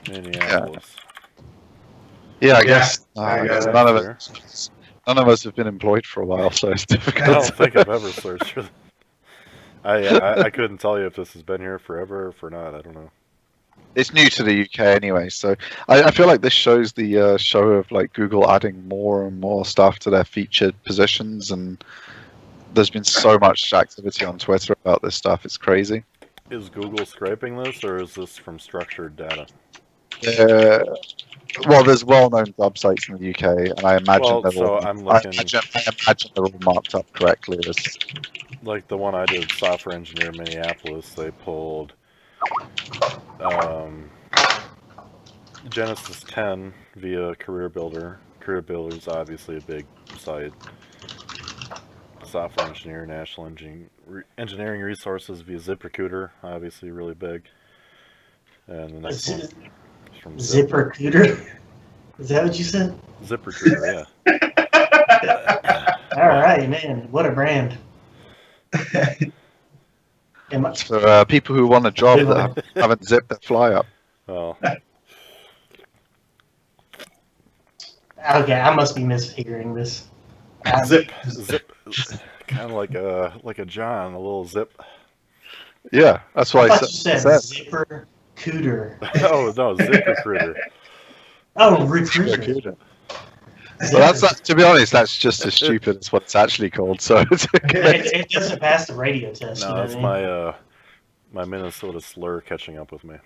[SPEAKER 1] Minneapolis.
[SPEAKER 3] Yeah, I guess none of us have been employed for a while, so it's difficult.
[SPEAKER 1] I don't think I've ever searched for that. I couldn't tell you if this has been here forever or for not. I don't know.
[SPEAKER 3] It's new to the UK anyway, so I feel like this shows the show of like Google adding more and more stuff to their featured positions, and there's been so much activity on Twitter about this stuff. It's crazy.
[SPEAKER 1] Is Google scraping this, or is this from structured data?
[SPEAKER 3] Well, there's well-known job sites in the UK, and I imagine
[SPEAKER 1] Well, so I'm looking.
[SPEAKER 3] I imagine they're all marked up correctly.
[SPEAKER 1] Like the one I did, Software Engineer Minneapolis, they pulled Genesis 10 via Career Builder. Career Builder is obviously a big site. Software Engineer, National Engineering Resources via ZipRecruiter, obviously really big. And the next one is from
[SPEAKER 4] ZipRecruiter? Is that what you said?
[SPEAKER 1] ZipRecruiter, yeah.
[SPEAKER 4] All right, man. What a brand.
[SPEAKER 3] It's for people who want a job that haven't zipped their fly up.
[SPEAKER 1] Well,
[SPEAKER 4] okay, I must be mishearing this.
[SPEAKER 1] zip, kind of like a John, a little zip.
[SPEAKER 3] Yeah, that's why
[SPEAKER 4] I thought you said ZipRecruiter.
[SPEAKER 1] Oh no, ZipRecruiter.
[SPEAKER 4] Oh, recruiter.
[SPEAKER 3] So that's to be honest, that's just as stupid as what it's actually called. So
[SPEAKER 4] it doesn't pass the radio test.
[SPEAKER 1] No, that's my Minnesota slur catching up with me.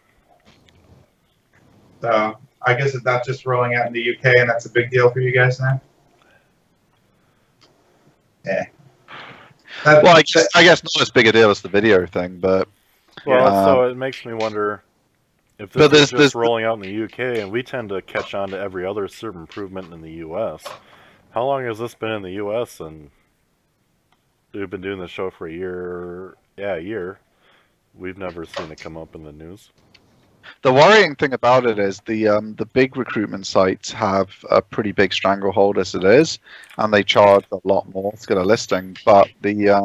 [SPEAKER 2] So I guess that's just rolling out in the UK, and that's a big deal for you guys now. Yeah.
[SPEAKER 3] Well, I guess not as big a deal as the video thing, but
[SPEAKER 1] well, so it makes me wonder if this is just rolling out in the UK, and we tend to catch on to every other SERP improvement in the US. How long has this been in the US? And we've been doing the show for a year. Yeah, a year. We've never seen it come up in the news.
[SPEAKER 3] The worrying thing about it is the big recruitment sites have a pretty big stranglehold as it is, and they charge a lot more to get a listing. But there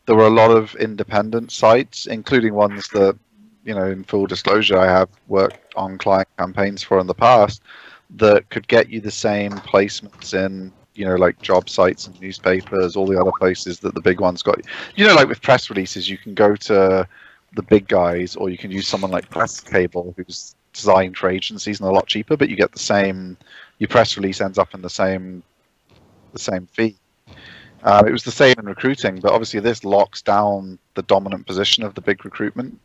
[SPEAKER 3] were a lot of independent sites, including ones that, you know, in full disclosure, I have worked on client campaigns for in the past, that could get you the same placements in, you know, like job sites and newspapers, all the other places that the big ones got. You know, like with press releases, you can go to the big guys, or you can use someone like Press Cable, who's designed for agencies and a lot cheaper, but you get the same. Your press release ends up in the same fee. It was the same in recruiting, but obviously this locks down the dominant position of the big recruitment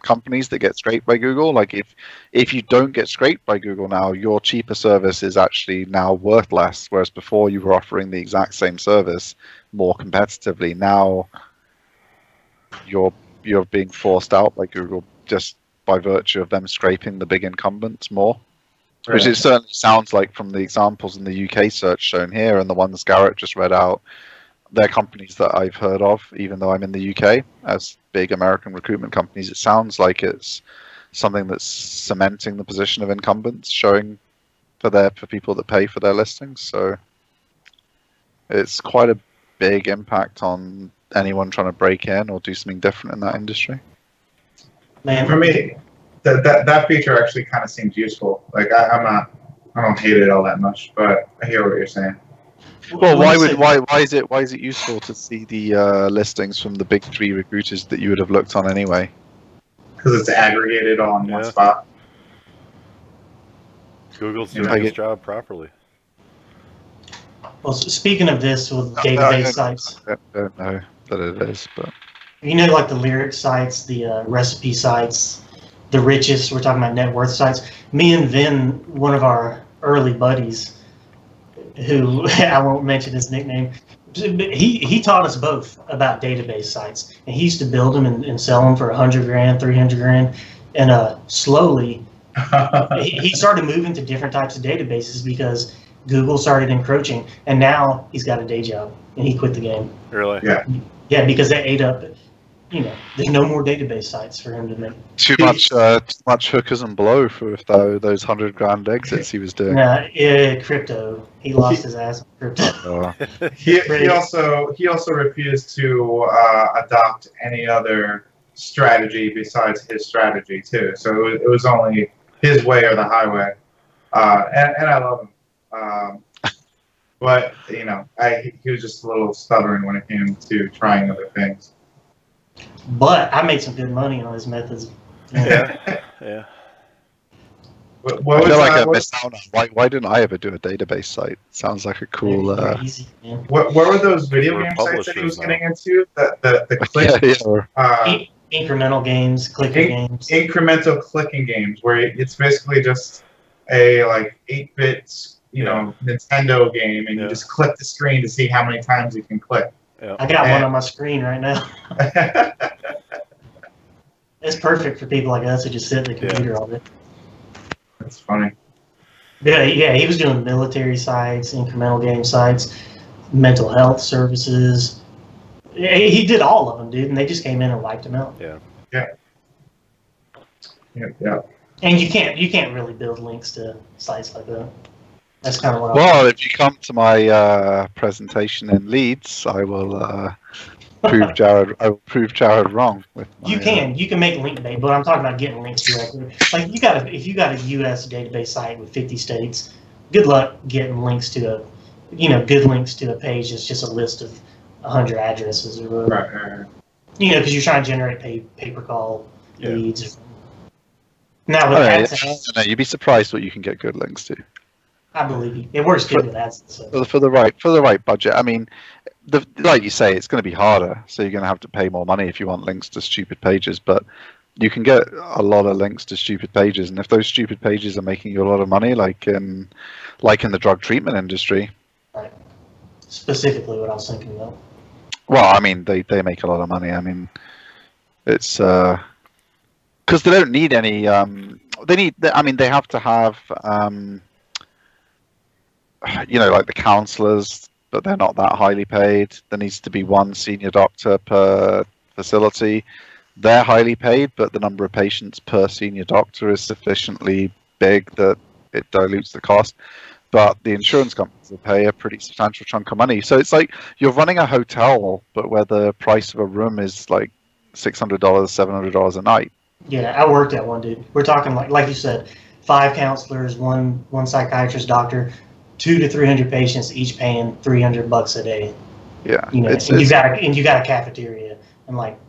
[SPEAKER 3] companies that get scraped by Google. Like if you don't get scraped by Google now, your cheaper service is actually now worth less, whereas before you were offering the exact same service more competitively. Now you're being forced out by Google just by virtue of them scraping the big incumbents more. Right. Which it certainly sounds like from the examples in the UK search shown here and the ones Garrett just read out. They're companies that I've heard of, even though I'm in the UK, as big American recruitment companies. It sounds like it's something that's cementing the position of incumbents, showing for people that pay for their listings. So it's quite a big impact on anyone trying to break in or do something different in that industry.
[SPEAKER 2] Man, for me, that feature actually kind of seems useful. Like I don't hate it all that much, but I hear what you're saying.
[SPEAKER 3] Well, why is it useful to see the listings from the big three recruiters that you would have looked on anyway?
[SPEAKER 2] Because it's aggregated on one spot.
[SPEAKER 1] Google's doing its job properly.
[SPEAKER 4] Well, speaking of this with database sites,
[SPEAKER 3] I don't know that it is, but
[SPEAKER 4] you know, like the lyric sites, the recipe sites, the richest. We're talking about net worth sites. Me and Vin, one of our early buddies, who I won't mention his nickname, he taught us both about database sites, and he used to build them and sell them for $100 grand, $300 grand, and slowly he started moving to different types of databases because Google started encroaching, and now he's got a day job and he quit the game.
[SPEAKER 1] Really?
[SPEAKER 4] Yeah, because they ate up. You know, there's no more database sites for him to make.
[SPEAKER 3] Too much hookers and blow for those 100 grand exits he was doing.
[SPEAKER 4] Crypto. He lost his ass on crypto.
[SPEAKER 2] He also refused to adopt any other strategy besides his strategy too. So it was only his way or the highway. And I love him. But you know, he was just a little stubborn when it came to trying other things.
[SPEAKER 4] But I made some good money on his methods.
[SPEAKER 1] Yeah. Yeah.
[SPEAKER 3] I feel like I missed out on why didn't I ever do a database site? Sounds like a cool.
[SPEAKER 4] Easy, man.
[SPEAKER 2] What were those video
[SPEAKER 1] We're
[SPEAKER 2] game sites that he was
[SPEAKER 1] publishers
[SPEAKER 2] getting into? The click,
[SPEAKER 4] Incremental games, clicker games.
[SPEAKER 2] Incremental clicking games, where it's basically just a like 8-bit, you know, Nintendo game, and you just click the screen to see how many times you can click.
[SPEAKER 1] Yeah.
[SPEAKER 4] I got one on my screen right now. It's perfect for people like us who just sit at the computer all day.
[SPEAKER 2] That's funny.
[SPEAKER 4] Yeah, he was doing military sites, incremental game sites, mental health services. He did all of them, dude, and they just came in and wiped him out.
[SPEAKER 1] Yeah.
[SPEAKER 4] And you can't really build links to sites like that. That's kind of what.
[SPEAKER 3] Well, if you come to my presentation in Leeds, I will prove Jared. I will prove Jared wrong. With my,
[SPEAKER 4] you can make link bait, but I'm talking about getting links directly. Like if you got a U.S. database site with 50 states, good luck getting links to good links to a page that's just a list of 100 addresses or whatever.
[SPEAKER 2] Right.
[SPEAKER 4] Because you're trying to generate pay-per-call leads. Now with
[SPEAKER 3] you'd be surprised what you can get good links to.
[SPEAKER 4] I believe you. It works good with ads. So.
[SPEAKER 3] For the right budget. I mean, like you say, it's going to be harder, so you're going to have to pay more money if you want links to stupid pages. But you can get a lot of links to stupid pages, and if those stupid pages are making you a lot of money, like in the drug treatment industry.
[SPEAKER 4] Right. Specifically, what I was thinking about.
[SPEAKER 3] Well, I mean, they make a lot of money. I mean, it's because they don't need any. They have to have. Like the counselors, but they're not that highly paid. There needs to be one senior doctor per facility. They're highly paid, but the number of patients per senior doctor is sufficiently big that it dilutes the cost. But the insurance companies will pay a pretty substantial chunk of money. So it's like you're running a hotel, but where the price of a room is like $600, $700 a night.
[SPEAKER 4] Yeah, I worked at one, dude. We're talking like you said, 5 counselors, one psychiatrist, doctor. 200 to 300 patients, each paying $300 a day.
[SPEAKER 3] Yeah,
[SPEAKER 4] you got a cafeteria and like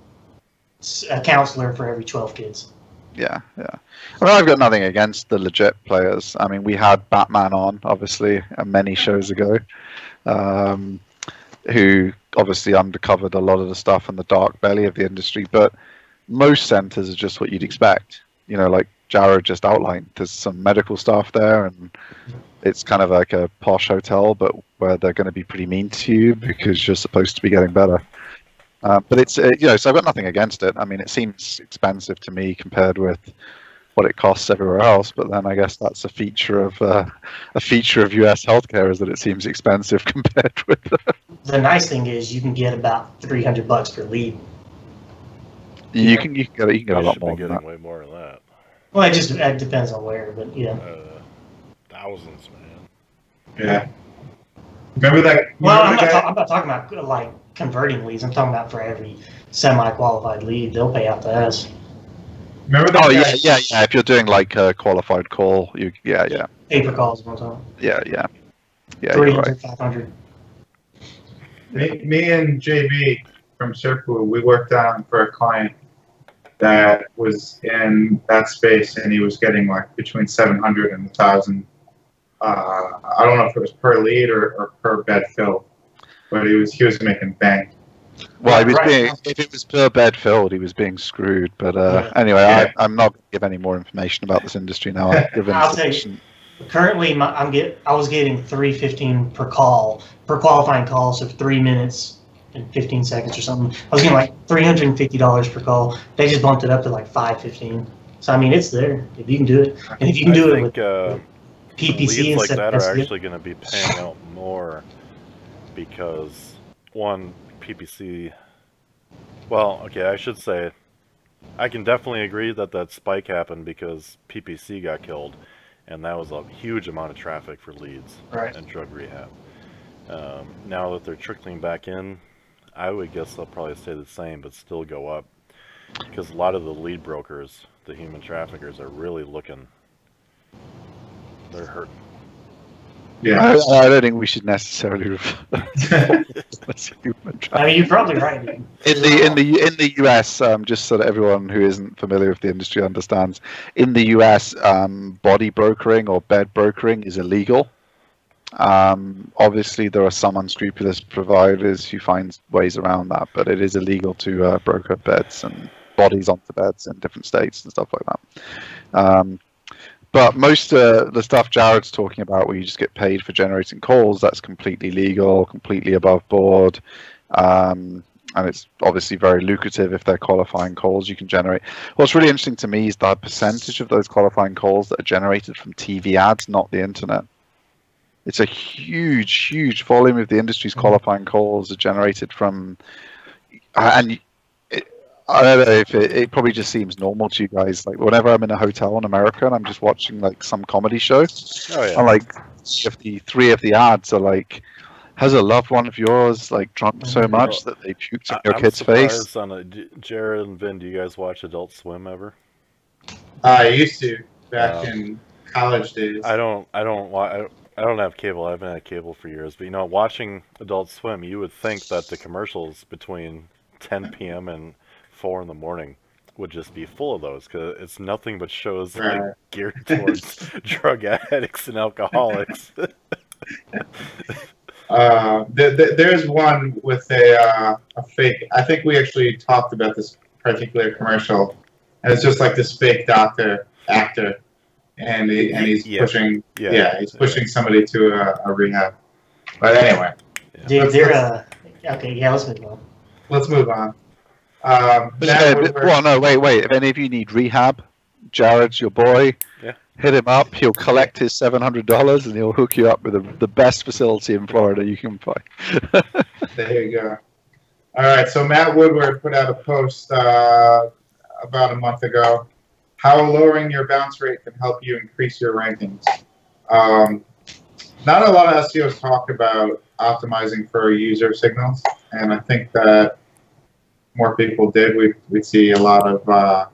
[SPEAKER 4] a counselor for every 12 kids.
[SPEAKER 3] Yeah. I mean, I've got nothing against the legit players. I mean, we had Batman on, obviously, many shows ago, who obviously undercovered a lot of the stuff in the dark belly of the industry. But most centers are just what you'd expect. Like Jared just outlined. There's some medical staff there, and it's kind of like a posh hotel, but where they're going to be pretty mean to you because you're supposed to be getting better. But it's so I've got nothing against it. I mean, it seems expensive to me compared with what it costs everywhere else. But then I guess that's a feature of U.S. healthcare is that it seems expensive compared with.
[SPEAKER 4] The nice thing is you can get about $300 per lead.
[SPEAKER 3] You can get a lot more.
[SPEAKER 1] Be getting way more than that.
[SPEAKER 4] Well, it depends on where, but yeah.
[SPEAKER 1] Thousands, man.
[SPEAKER 2] Yeah. Remember that?
[SPEAKER 4] Well, I'm not talking about like converting leads. I'm talking about for every semi-qualified lead, they'll pay out to us.
[SPEAKER 2] Remember that?
[SPEAKER 3] Oh yeah. If you're doing like a qualified call,
[SPEAKER 4] Paper calls one time.
[SPEAKER 3] Yeah.
[SPEAKER 4] 300,
[SPEAKER 3] right.
[SPEAKER 4] 500.
[SPEAKER 2] Me and JB from SERP, we worked on for a client that was in that space, and he was getting like between 700 and 1,000. I don't know if it was per lead or per bed filled, but he was making bank.
[SPEAKER 3] Well, if it was per bed filled, he was being screwed. But anyway, I'm not going to give any more information about this industry now.
[SPEAKER 4] I'll tell you, currently I was getting $3.15 per call, per qualifying call, so 3 minutes and 15 seconds or something. I was getting like $350 per call. They just bumped it up to like $5.15. So I mean, it's there if you can do it, and if you can do it with PPC
[SPEAKER 1] leads like that
[SPEAKER 4] of
[SPEAKER 1] are actually going to be paying out more because one, PPC. Well, okay, I should say I can definitely agree that spike happened because PPC got killed, and that was a huge amount of traffic for leads and drug rehab. Now that they're trickling back in, I would guess they'll probably stay the same, but still go up because a lot of the lead brokers, the human traffickers, are really looking. They're hurting.
[SPEAKER 2] Yeah.
[SPEAKER 3] I don't think we should necessarily refer as human trafficking.
[SPEAKER 4] I mean, you're probably right, dude.
[SPEAKER 3] In the US, just so that everyone who isn't familiar with the industry understands, in the US, body brokering or bed brokering is illegal. Obviously, there are some unscrupulous providers who find ways around that, but it is illegal to broker beds and bodies onto beds in different states and stuff like that. But most the stuff Jared's talking about, where you just get paid for generating calls, that's completely legal, completely above board. And it's obviously very lucrative if they're qualifying calls you can generate. What's really interesting to me is the percentage of those qualifying calls that are generated from TV ads, not the internet. It's a huge, huge volume of the industry's qualifying calls are generated from, and I don't know if it probably just seems normal to you guys. Like whenever I'm in a hotel in America and I'm just watching like some comedy show, and like if the three of the ads are like, has a loved one of yours like drunk so much that they puked in your kid's face?
[SPEAKER 1] Jared and Vin, do you guys watch Adult Swim ever?
[SPEAKER 2] I used to back in college days.
[SPEAKER 1] I don't have cable. I haven't had cable for years. But you know, watching Adult Swim, you would think that the commercials between 10 p.m. and 4 in the morning would just be full of those, because it's nothing but shows like geared towards drug addicts and alcoholics.
[SPEAKER 2] There's one with a fake. I think we actually talked about this particular commercial, and it's just like this fake actor, and he's pushing. Yeah, he's pushing somebody to a rehab. But anyway,
[SPEAKER 4] okay. Yeah, let's move on.
[SPEAKER 2] Let's move on.
[SPEAKER 3] Well, no, wait. If any of you need rehab, Jared's your boy.
[SPEAKER 1] Yeah.
[SPEAKER 3] Hit him up. He'll collect his $700 and he'll hook you up with the best facility in Florida you can find.
[SPEAKER 2] There you go. All right. So Matt Woodward put out a post about a month ago. How lowering your bounce rate can help you increase your rankings. Not a lot of SEOs talk about optimizing for user signals, and I think that more people did. We'd see a lot of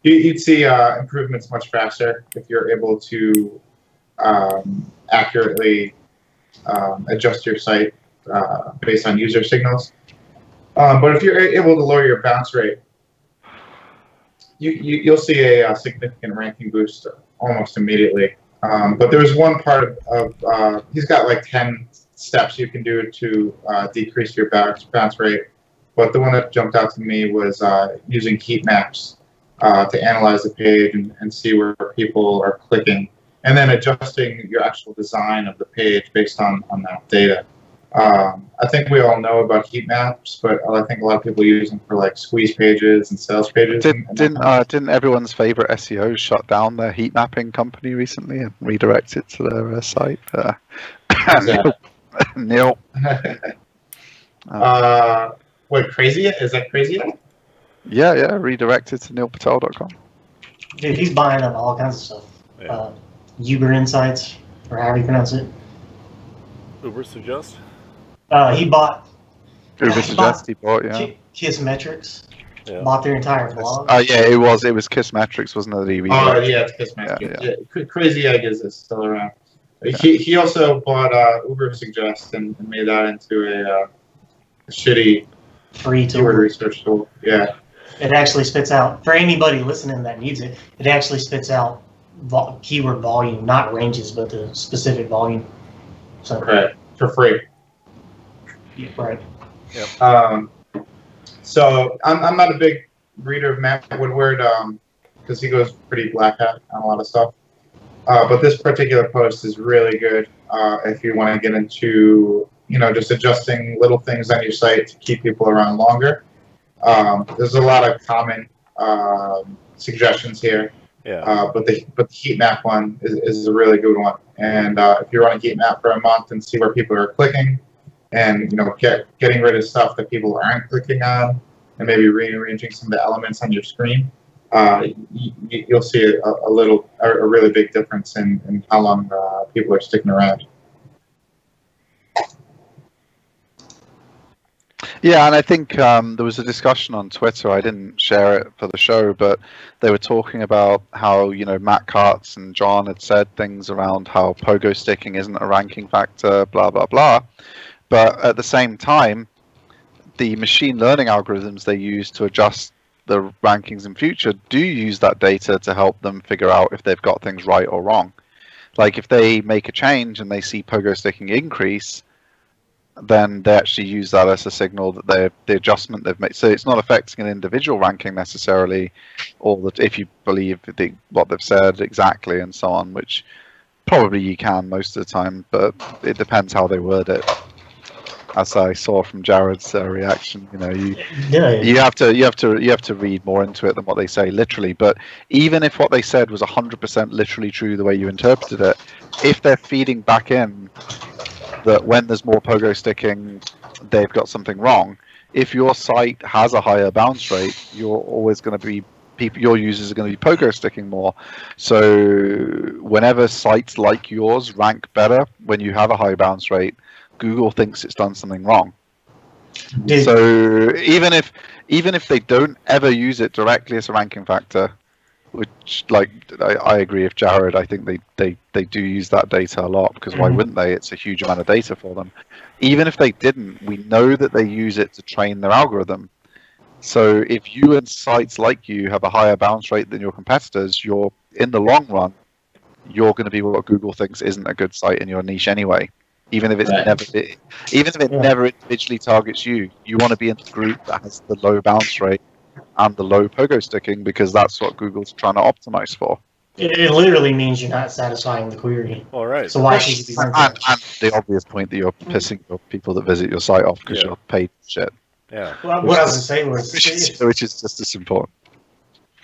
[SPEAKER 2] you'd see improvements much faster if you're able to accurately adjust your site based on user signals. But if you're able to lower your bounce rate, you'll see a significant ranking boost almost immediately. But there's one part of he's got like 10 steps you can do to decrease your bounce rate. But the one that jumped out to me was using heat maps to analyze the page and see where people are clicking, and then adjusting your actual design of the page based on that data. I think we all know about heat maps, but I think a lot of people use them for like squeeze pages and sales pages.
[SPEAKER 3] Didn't everyone's favorite SEO shut down their heat mapping company recently and redirect it to their site? Neil.
[SPEAKER 2] What, Crazy? Is that Crazy?
[SPEAKER 3] Yeah, redirected to neilpatel.com.
[SPEAKER 4] Dude, he's buying up all kinds of stuff.
[SPEAKER 1] Yeah.
[SPEAKER 4] Uber Insights, or however you pronounce it.
[SPEAKER 1] Uber Suggest?
[SPEAKER 4] He bought.
[SPEAKER 3] Uber Suggest, he bought, yeah.
[SPEAKER 4] Kissmetrics.
[SPEAKER 1] Yeah.
[SPEAKER 4] Bought their entire blog.
[SPEAKER 3] Yeah, it was Kissmetrics, wasn't it?
[SPEAKER 2] Oh, yeah, it's Kissmetrics. Yeah. Crazy Egg is still around. Yeah. He also bought Uber Suggest and made that into a shitty
[SPEAKER 4] free tool.
[SPEAKER 2] keyword research tool. Yeah.
[SPEAKER 4] It actually spits out, for anybody listening that needs it, it actually spits out keyword volume, not ranges, but the specific volume. So,
[SPEAKER 2] right, for free.
[SPEAKER 4] Yeah, right.
[SPEAKER 1] Yep.
[SPEAKER 2] So I'm not a big reader of Matt Woodward because he goes pretty black hat on a lot of stuff. But this particular post is really good if you want to get into, just adjusting little things on your site to keep people around longer. There's a lot of common suggestions here.
[SPEAKER 1] Yeah.
[SPEAKER 2] But the heat map one is a really good one. And if you run a heat map for a month and see where people are clicking, and getting rid of stuff that people aren't clicking on, and maybe rearranging some of the elements on your screen, you'll see a really big difference in how long people are sticking around.
[SPEAKER 3] Yeah, and I think there was a discussion on Twitter. I didn't share it for the show, but they were talking about how, Matt Karts and John had said things around how pogo sticking isn't a ranking factor, blah, blah, blah. But at the same time, the machine learning algorithms they use to adjust the rankings in future do use that data to help them figure out if they've got things right or wrong. Like if they make a change and they see pogo sticking increase, then they actually use that as a signal that the adjustment they've made. So it's not affecting an individual ranking necessarily, or if you believe what they've said exactly and so on, which probably you can most of the time, but it depends how they word it. As I saw from Jared's reaction, you have to read more into it than what they say literally. But even if what they said was 100% literally true, the way you interpreted it, if they're feeding back in that when there's more pogo sticking, they've got something wrong. If your site has a higher bounce rate, you're always going to be your users are going to be pogo sticking more. So whenever sites like yours rank better when you have a high bounce rate, Google thinks it's done something wrong. So even if they don't ever use it directly as a ranking factor, which I agree with Jared, I think they do use that data a lot, because why wouldn't they? It's a huge amount of data for them. Even if they didn't, we know that they use it to train their algorithm. So if you and sites like you have a higher bounce rate than your competitors, you're in the long run, you're going to be what Google thinks isn't a good site in your niche anyway. Even if it's never individually targets you, you want to be in the group that has the low bounce rate and the low pogo sticking, because that's what Google's trying to optimize for.
[SPEAKER 4] It literally means you're not satisfying the query.
[SPEAKER 1] All right.
[SPEAKER 4] So why should you be ranking?
[SPEAKER 3] And the obvious point that you're pissing your people that visit your site off because you're paid shit.
[SPEAKER 1] Yeah.
[SPEAKER 4] Well, what I was going to say was,
[SPEAKER 3] which is just as important.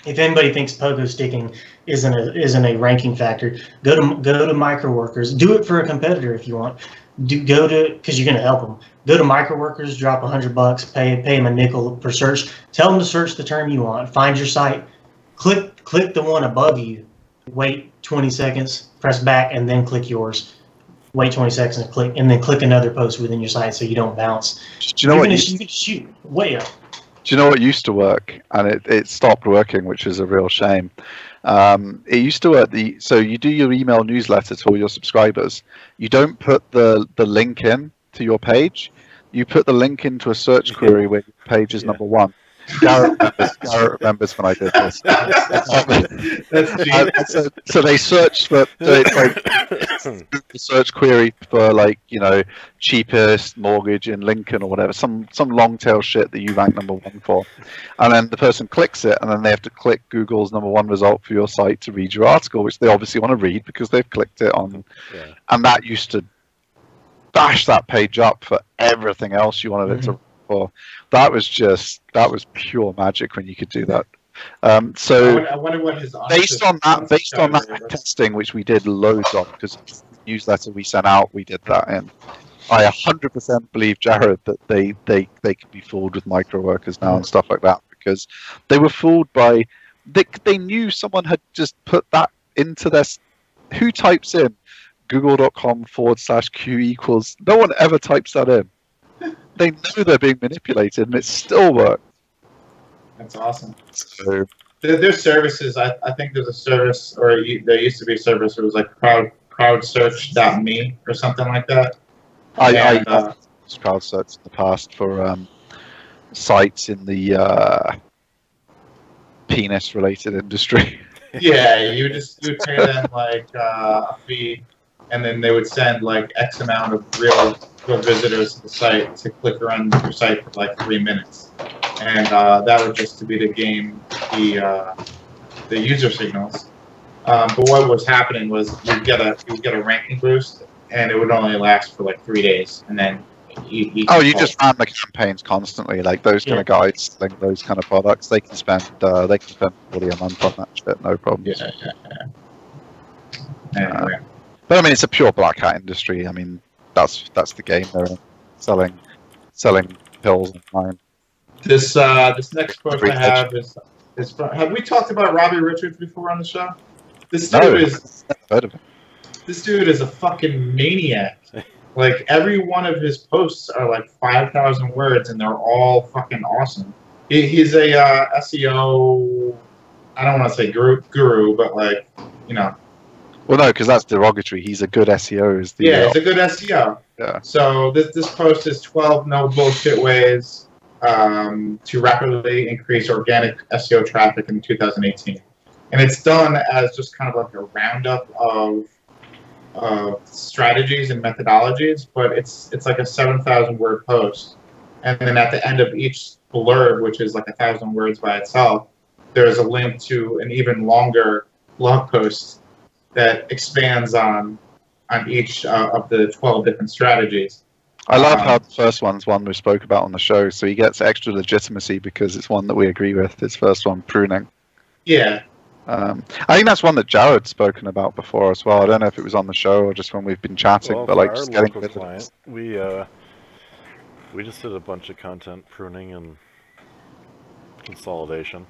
[SPEAKER 4] If anybody thinks pogo sticking isn't a ranking factor, go to MicroWorkers. Do it for a competitor if you want. Because you're going to help them. Go to MicroWorkers, drop $100, pay them a nickel per search. Tell them to search the term you want. Find your site. Click the one above you. Wait 20 seconds. Press back and then click yours. Wait 20 seconds and then click another post within your site so you don't bounce.
[SPEAKER 3] Do you know
[SPEAKER 4] you can shoot way up.
[SPEAKER 3] Do you know what used to work? And it stopped working, which is a real shame. It used to work. So you do your email newsletter to all your subscribers. You don't put the link in to your page. You put the link into a search query where your page is number one. Garrett remembers when I did this. So they searched for the search query for cheapest mortgage in Lincoln or whatever, some long tail shit that you rank number one for, and then the person clicks it, and then they have to click Google's number one result for your site to read your article, which they obviously want to read because they've clicked it on, and that used to bash that page up for everything else you wanted it to. That was pure magic when you could do that. So
[SPEAKER 2] I wonder what his
[SPEAKER 3] based on that testing, which we did loads of, because the newsletter we sent out, we did that in. I 100% believe, Jared, that they can be fooled with MicroWorkers now and stuff like that, because they were fooled by they knew someone had just put that into their. Who types in google.com/q equals? No one ever types that in. They know they're being manipulated, and it still works.
[SPEAKER 2] That's awesome.
[SPEAKER 3] So
[SPEAKER 2] there's services. I think there's a service, or there used to be a service. It was like crowdsearch.me or something like that.
[SPEAKER 3] I used crowdsearch in the past for sites in the penis-related industry.
[SPEAKER 2] Yeah, you would pay them a fee, and then they would send X amount of real visitors to the site to click around your site for 3 minutes, and that would just to be to game the user signals. But what was happening was you would get a ranking boost, and it would only last for 3 days, and then you
[SPEAKER 3] just ran the campaigns constantly, those kind of guides, those kind of products. They can spend $40 a month on that shit, no problem.
[SPEAKER 2] Yeah. Anyway.
[SPEAKER 3] But I mean, it's a pure black hat industry. I mean, that's the game. They're selling pills online.
[SPEAKER 2] This next post I have is from, have we talked about Robbie Richards before on the show? This dude is a fucking maniac. Like, every one of his posts are like 5,000 words, and they're all fucking awesome. He's a SEO, I don't want to say guru, but like, you know.
[SPEAKER 3] Well, no, because that's derogatory. He's a good SEO.
[SPEAKER 2] Yeah, he's a good SEO.
[SPEAKER 3] Yeah.
[SPEAKER 2] So this post is 12 no bullshit ways to rapidly increase organic SEO traffic in 2018. And it's done as just kind of like a roundup of strategies and methodologies, but it's like a 7,000 word post. And then at the end of each blurb, which is like 1,000 words by itself, there's a link to an even longer blog post that expands on each of the 12 different strategies.
[SPEAKER 3] I love how the first one's one we spoke about on the show, so he gets extra legitimacy because it's one that we agree with. His first one, pruning.
[SPEAKER 2] Yeah.
[SPEAKER 3] I think that's one that Jared's spoken about before as well. I don't know if it was on the show or just when we've been chatting,
[SPEAKER 1] Well,
[SPEAKER 3] but like
[SPEAKER 1] our
[SPEAKER 3] just getting
[SPEAKER 1] local client, we just did a bunch of content pruning and consolidation.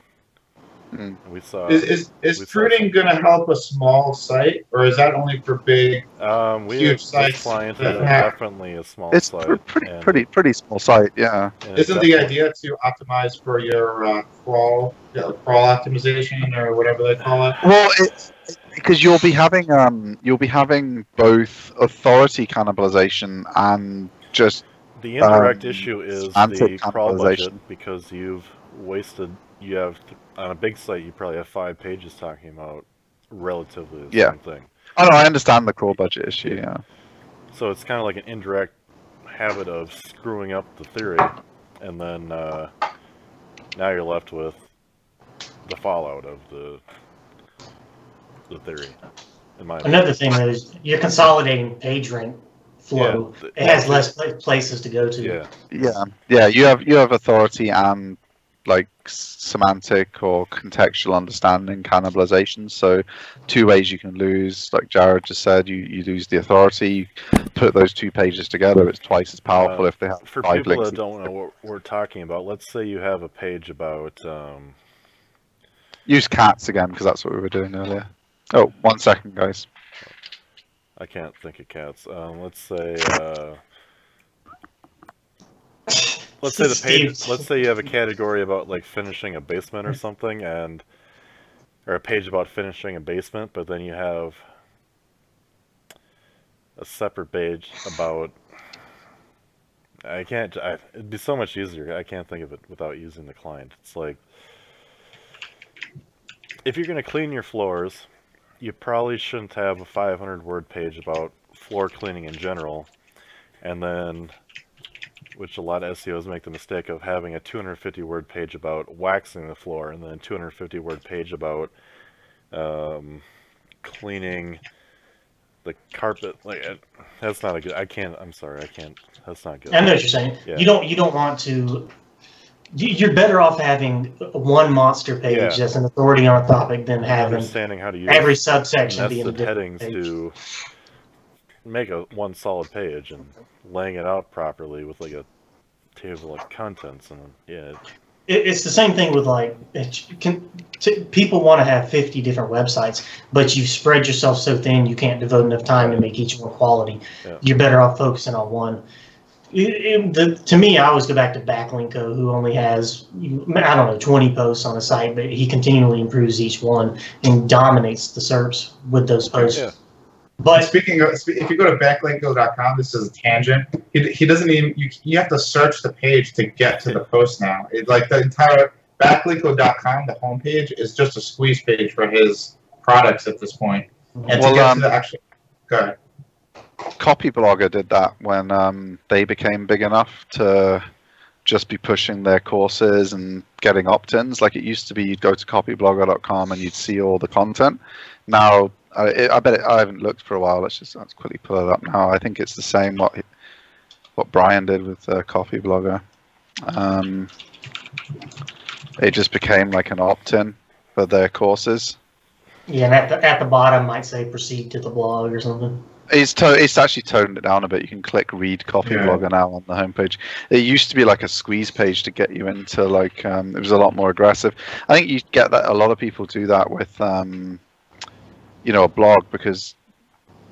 [SPEAKER 1] And we saw
[SPEAKER 2] is pruning going to help a small site, or is that only for big, huge sites?
[SPEAKER 1] This client is definitely a small site.
[SPEAKER 3] It's pretty small site, yeah.
[SPEAKER 2] Isn't the idea to optimize for your crawl optimization or whatever they call it?
[SPEAKER 3] Well, it's because you'll be having both authority cannibalization and just
[SPEAKER 1] the indirect issue is the crawl budget, because you have on a big site you probably have 5 pages talking about relatively the same thing.
[SPEAKER 3] Oh no, I understand the crawl budget issue, yeah.
[SPEAKER 1] So it's kind of like an indirect habit of screwing up the theory, and then now you're left with the fallout of the theory.
[SPEAKER 4] Another thing is you're consolidating page rank flow. Yeah, it has less places to go to.
[SPEAKER 3] Yeah. You have authority and like semantic or contextual understanding cannibalization. So 2 ways you can lose. Like Jared just said, you lose the authority. You put those 2 pages together, it's twice as powerful if they have
[SPEAKER 1] for
[SPEAKER 3] 5
[SPEAKER 1] people
[SPEAKER 3] links.
[SPEAKER 1] that don't know what we're talking about. Let's say you have a page about
[SPEAKER 3] use cats again, because that's what we were doing earlier. Oh, 1 second, guys.
[SPEAKER 1] I can't think of cats. Let's say let's say the page. Let's say you have a category about like finishing a basement or something, or a page about finishing a basement, but then you have a separate page about. It'd be so much easier. I can't think of it without using the client. It's like, if you're going to clean your floors, you probably shouldn't have a 500-word page about floor cleaning in general, and then, which a lot of SEOs make the mistake of, having a 250-word page about waxing the floor, and then a 250-word page about cleaning the carpet. Like, that's not a good. I'm sorry. I can't. That's not good.
[SPEAKER 4] I know what you're saying. Yeah. You don't want to. You're better off having one monster page that's an authority on a topic than having
[SPEAKER 1] understanding how to use
[SPEAKER 4] every subsection being a
[SPEAKER 1] headings
[SPEAKER 4] page.
[SPEAKER 1] To make one solid page and laying it out properly with like a table of contents. And
[SPEAKER 4] it's the same thing with like people want to have 50 different websites, but you spread yourself so thin you can't devote enough time to make each one quality. Yeah. You're better off focusing on one. To me, I always go back to Backlinko, who only has, 20 posts on a site, but he continually improves each one and dominates the SERPs with those posts. Yeah.
[SPEAKER 2] But speaking of, if you go to backlinko.com, this is a tangent. He doesn't even, you have to search the page to get to the post now. Like the entire backlinko.com, the homepage, is just a squeeze page for his products at this point. And to get to the actual, go ahead.
[SPEAKER 3] Copyblogger did that when they became big enough to just be pushing their courses and getting opt-ins. Like it used to be, you'd go to copyblogger.com and you'd see all the content. Now, I bet I haven't looked for a while. Let's quickly pull it up now. I think it's the same what Brian did with Copyblogger. It just became like an opt-in for their courses.
[SPEAKER 4] Yeah, and at the bottom might say proceed to the blog or something.
[SPEAKER 3] It's actually toned it down a bit. You can click read Copyblogger now on the homepage. It used to be like a squeeze page to get you into like it was a lot more aggressive. I think you get that a lot of people do that with a blog, because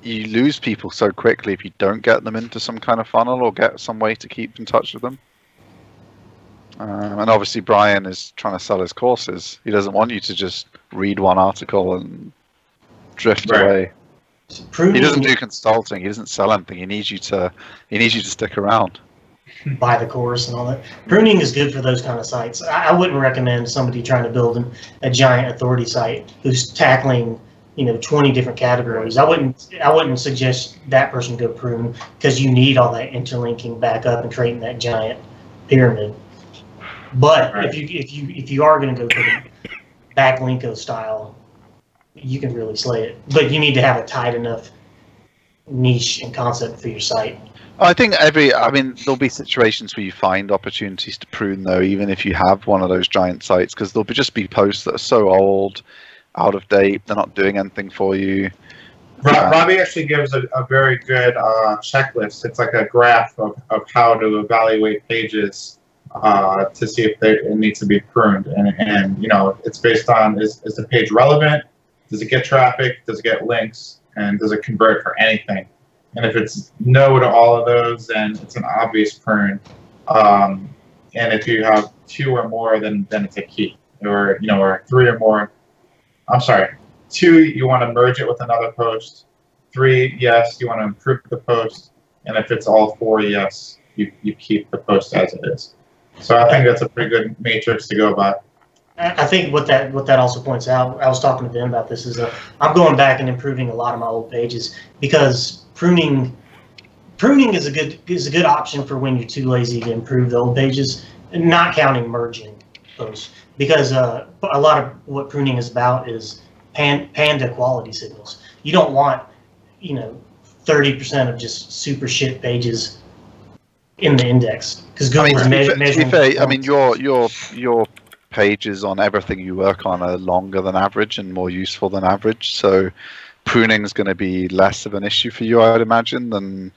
[SPEAKER 3] you lose people so quickly if you don't get them into some kind of funnel or get some way to keep in touch with them. And obviously Brian is trying to sell his courses. He doesn't want you to just read one article and drift away. He doesn't do consulting. He doesn't sell anything. He needs you to stick around.
[SPEAKER 4] Buy the course and all that. Pruning is good for those kind of sites. I wouldn't recommend somebody trying to build a giant authority site who's tackling 20 different categories. I wouldn't suggest that person go prune, because you need all that interlinking back up and creating that giant pyramid. But right. if you are going to go for the backlinko style, you can really slay it. But you need to have a tight enough niche and concept for your site.
[SPEAKER 3] I think there'll be situations where you find opportunities to prune, though, even if you have one of those giant sites, because there'll just be posts that are so old, out of date, they're not doing anything for you.
[SPEAKER 2] Robbie actually gives a very good checklist. It's like a graph of how to evaluate pages to see if it needs to be pruned. And it's based on, is the page relevant? Does it get traffic? Does it get links? And does it convert for anything? And if it's no to all of those, then it's an obvious prune. And if you have 2 or more, then it's a keep. Or 3 or more. I'm sorry. 2, you want to merge it with another post. 3, yes, you want to improve the post. And if it's all 4, yes, you keep the post as it is. So I think that's a pretty good matrix to go by.
[SPEAKER 4] I think what that also points out, I was talking to Ben about this, is I'm going back and improving a lot of my old pages, because pruning is a good option for when you're too lazy to improve the old pages, and not counting merging posts, because a lot of what pruning is about is panda quality signals. You don't want 30% of just super shit pages in the index, because Google's measuring.
[SPEAKER 3] I mean, your pages on everything you work on are longer than average and more useful than average, so pruning is going to be less of an issue for you, I would imagine, than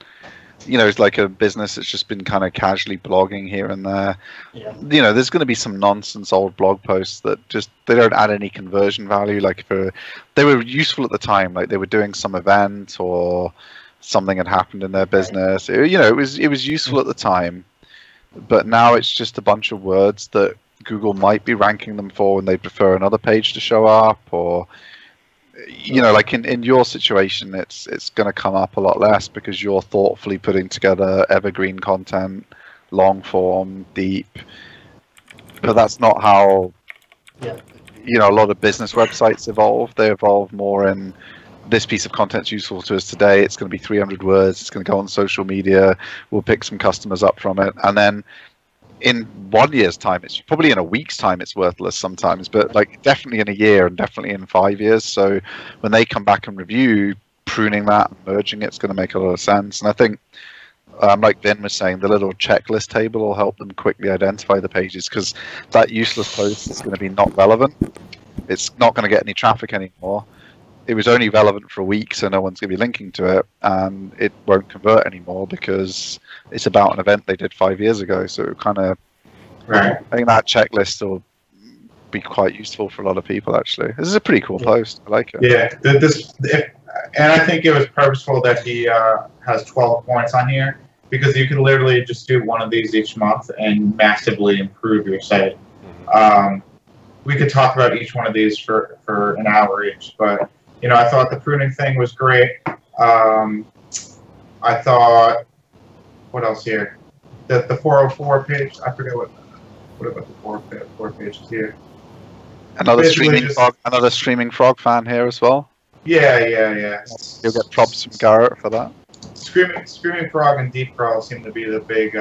[SPEAKER 3] it's like a business that's just been kind of casually blogging here and there.
[SPEAKER 4] Yeah.
[SPEAKER 3] There's going to be some nonsense old blog posts that they don't add any conversion value. Like they were useful at the time, like they were doing some event or something had happened in their business. It was useful at the time, but now it's just a bunch of words that Google might be ranking them for when they prefer another page to show up, or like in your situation, it's going to come up a lot less because you're thoughtfully putting together evergreen content, long form, deep. But that's not how a lot of business websites evolve. They evolve more in, this piece of content's useful to us today. It's going to be 300 words. It's going to go on social media. We'll pick some customers up from it, and then in 1 year's time, it's probably in a week's time, it's worthless sometimes, but like definitely in a year and definitely in 5 years. So when they come back and review, pruning that and merging it's going to make a lot of sense. And I think, like Ben was saying, the little checklist table will help them quickly identify the pages, because that useless post is going to be not relevant. It's not going to get any traffic anymore. It was only relevant for a week, so no one's going to be linking to it, and it won't convert anymore because it's about an event they did 5 years ago. So it kind of, I think that checklist will be quite useful for a lot of people. Actually, this is a pretty cool post. I like it.
[SPEAKER 2] Yeah, and I think it was purposeful that he has 12 points on here, because you can literally just do one of these each month and massively improve your site. We could talk about each one of these for an hour each, but I thought the pruning thing was great. I thought, what else here? The 404 page. I forget what about the 4 pages here.
[SPEAKER 3] Another streaming frog fan here as well.
[SPEAKER 2] Yeah.
[SPEAKER 3] You'll get props from Garrett for that.
[SPEAKER 2] Screaming Frog and Deep Crawl seem to be the big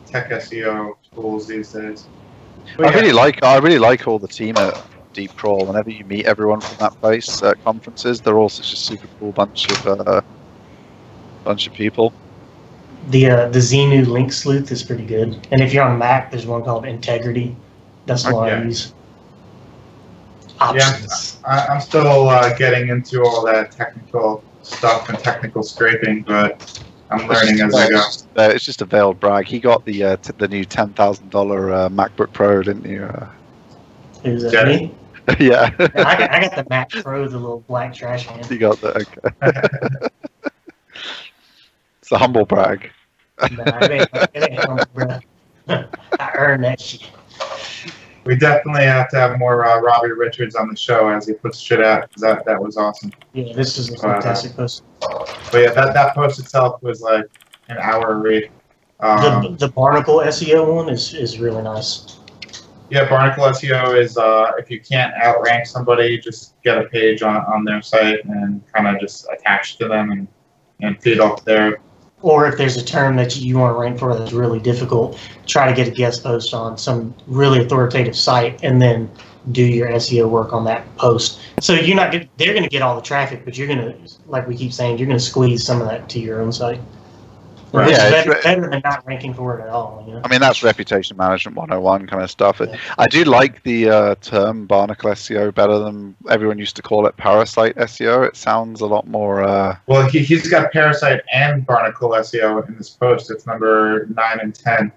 [SPEAKER 2] tech SEO tools these days. But
[SPEAKER 3] I really like all the team at Deep Crawl. Whenever you meet everyone from that place at conferences, they're all such a super cool bunch of people.
[SPEAKER 4] The Xenu link sleuth is pretty good, and if you're on Mac, there's one called Integrity. That's the one I use. Options.
[SPEAKER 2] Yeah, I'm still getting into all that technical stuff and technical scraping, but I'm learning as I go.
[SPEAKER 3] It's just a veiled brag. He got the new $10,000 MacBook Pro, didn't you?
[SPEAKER 4] Who's that, me?
[SPEAKER 3] Yeah.
[SPEAKER 4] I got the Mac Pro, the little black trash can.
[SPEAKER 3] You got that, okay. It's a humble brag.
[SPEAKER 4] Nah, it ain't humble, bro. I earned that shit.
[SPEAKER 2] We definitely have to have more Robbie Richards on the show as he puts shit out, because that was awesome.
[SPEAKER 4] Yeah, this is a fantastic post.
[SPEAKER 2] But yeah, that post itself was like an hour read.
[SPEAKER 4] The Barnacle SEO one is really nice.
[SPEAKER 2] Yeah, Barnacle SEO is if you can't outrank somebody, just get a page on their site and kind of just attach to them and feed off there.
[SPEAKER 4] Or if there's a term that you want to rank for that's really difficult, try to get a guest post on some really authoritative site and then do your SEO work on that post. So they're going to get all the traffic, but you're going to, like we keep saying, you're going to squeeze some of that to your own site.
[SPEAKER 2] Right.
[SPEAKER 4] Which
[SPEAKER 3] Yeah,
[SPEAKER 4] is better than not ranking for it at all. You know?
[SPEAKER 3] I mean, that's reputation management 101 kind of stuff. I do like the term Barnacle SEO better than everyone used to call it Parasite SEO. It sounds a lot more...
[SPEAKER 2] Well, he's got Parasite and Barnacle SEO in this post. It's number 9 and 10.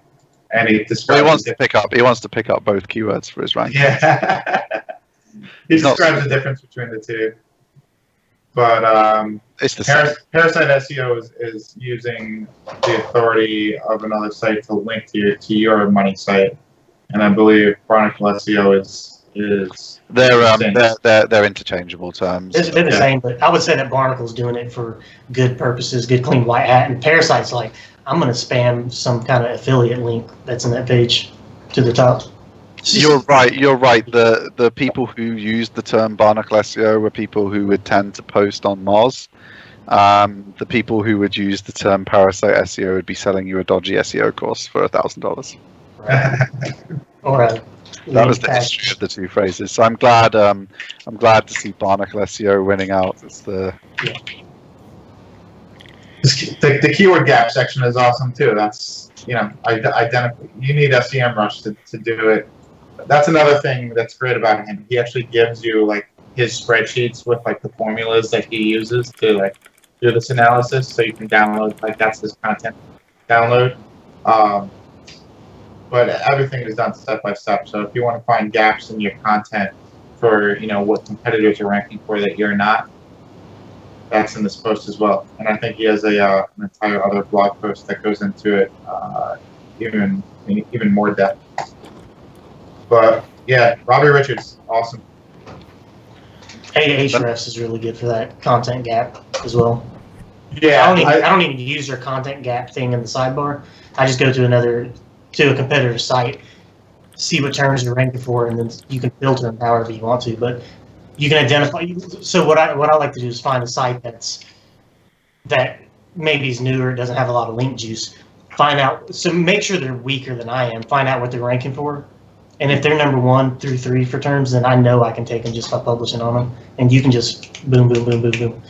[SPEAKER 2] And he describes...
[SPEAKER 3] he wants to pick up both keywords for his rank.
[SPEAKER 2] Yeah. He describes the difference between the two. But
[SPEAKER 3] it's the same.
[SPEAKER 2] Parasite SEO is using the authority of another site to link to your money site, and I believe Barnacle SEO is
[SPEAKER 3] they're interchangeable terms.
[SPEAKER 4] They're the same, but I would say that Barnacle's doing it for good purposes, good clean white hat, and Parasite's like, I'm going to spam some kind of affiliate link that's in that page to the top.
[SPEAKER 3] You're right. The people who use the term Barnacle SEO were people who would tend to post on Moz. The people who would use the term Parasite SEO would be selling you a dodgy SEO course for $1,000.
[SPEAKER 4] Right.
[SPEAKER 3] That was the history of the two phrases. So I'm glad to see Barnacle SEO winning out. It's the
[SPEAKER 2] keyword gap section is awesome too. That's identical. You need SEMrush to do it. That's another thing that's great about him. He actually gives you like his spreadsheets with like the formulas that he uses to like do this analysis, so you can download, like that's his content download. But everything is done step by step. So if you want to find gaps in your content for what competitors are ranking for that you're not, that's in this post as well. And I think he has an entire other blog post that goes into it even more depth. But yeah, Robbie Richards, awesome.
[SPEAKER 4] Ahrefs is really good for that content gap as well.
[SPEAKER 2] Yeah,
[SPEAKER 4] I don't even use their content gap thing in the sidebar. I just go to a competitor site, see what terms you're ranking for, and then you can filter them however you want to. But you can identify. So what I like to do is find a site that maybe is newer, doesn't have a lot of link juice. Find out. So make sure they're weaker than I am. Find out what they're ranking for. And if they're number 1 through 3 for terms, then I know I can take them just by publishing on them. And you can just boom, boom, boom, boom, boom,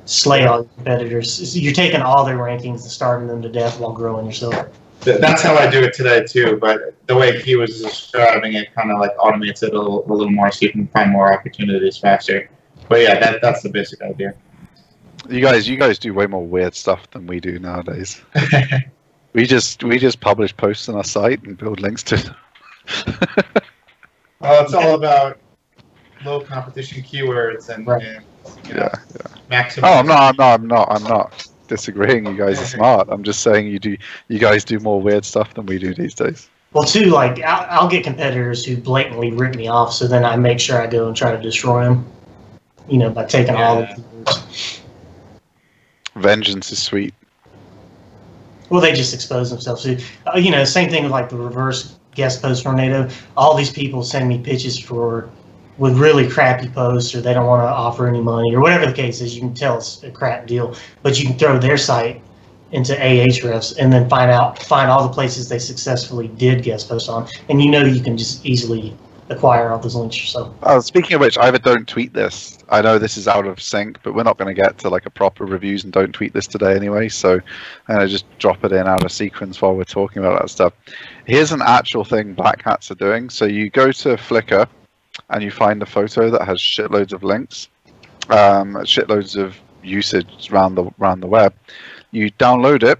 [SPEAKER 4] slay all your competitors. You're taking all their rankings and starving them to death while growing yourself.
[SPEAKER 2] That's how I do it today too. But the way he was describing it, kind of like automates it a little more, so you can find more opportunities faster. But yeah, that's the basic idea.
[SPEAKER 3] You guys do way more weird stuff than we do nowadays. we just publish posts on our site and build links to them.
[SPEAKER 2] Well, it's all about low competition keywords and, maximum.
[SPEAKER 3] Oh, I'm not disagreeing. You guys are smart. I'm just saying you guys do more weird stuff than we do these days.
[SPEAKER 4] Well, too, like I'll get competitors who blatantly rip me off, so then I make sure I go and try to destroy them. By taking all the keywords.
[SPEAKER 3] Vengeance is sweet.
[SPEAKER 4] Well, they just expose themselves to. Same thing with like the reverse guest post tornado. All these people send me pitches with really crappy posts, or they don't want to offer any money, or whatever the case is. You can tell it's a crap deal, but you can throw their site into Ahrefs and then find all the places they successfully did guest post on, and you can just easily acquire all those links yourself.
[SPEAKER 3] Speaking of which, either don't tweet this. I know this is out of sync, but we're not going to get to like a proper reviews and don't tweet this today anyway, so I'm going to just drop it in out of sequence while we're talking about that stuff. Here's an actual thing Black Hats are doing. So you go to Flickr and you find a photo that has shitloads of links, shitloads of usage around the web. You download it.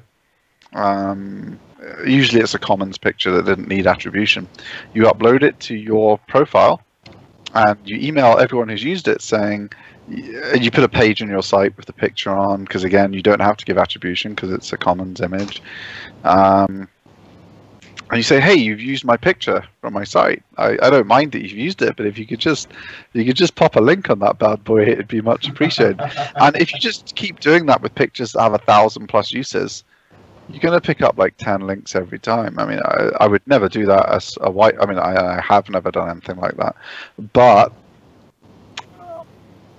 [SPEAKER 3] Usually it's a commons picture that didn't need attribution. You upload it to your profile and you email everyone who's used it saying, you put a page on your site with the picture on, because again, you don't have to give attribution because it's a commons image. And you say, hey, you've used my picture from my site. I don't mind that you've used it, but if you could just pop a link on that bad boy, it'd be much appreciated. And if you just keep doing that with pictures that have 1,000+ uses, you're going to pick up like 10 links every time. I mean, I would never do that as a white. I mean, I have never done anything like that, but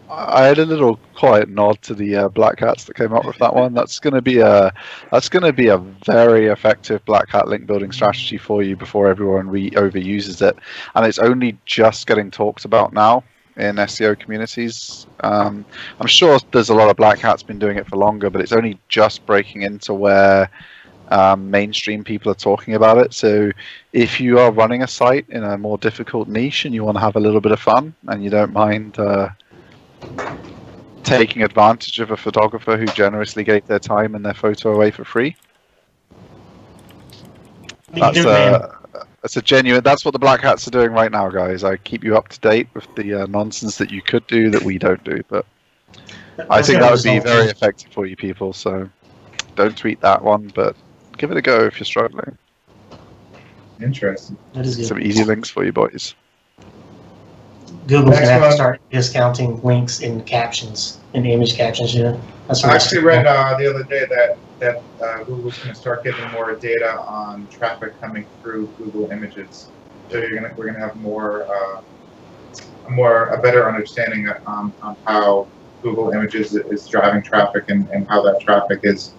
[SPEAKER 3] I had a little quiet nod to the black hats that came up with that one. That's going to be a very effective black hat link building strategy for you before everyone overuses it, and it's only just getting talked about now in SEO communities. I'm sure there's a lot of black hats been doing it for longer, but it's only just breaking into where mainstream people are talking about it. So if you are running a site in a more difficult niche and you want to have a little bit of fun and you don't mind taking advantage of a photographer who generously gave their time and their photo away for free, that's a genuine. That's what the black hats are doing right now, guys. I keep you up to date with the nonsense that you could do that we don't do, but I think that would be very effective for you people. So don't tweet that one, but give it a go if you're struggling.
[SPEAKER 2] Interesting.
[SPEAKER 4] That is good.
[SPEAKER 3] Some easy links for you boys.
[SPEAKER 4] Google's going to have to start discounting links in captions, in image captions, you know? That's what
[SPEAKER 2] I actually read the other day that Google's going to start getting more data on traffic coming through Google Images. So we're gonna have a better understanding on how Google Images is driving traffic and how that traffic is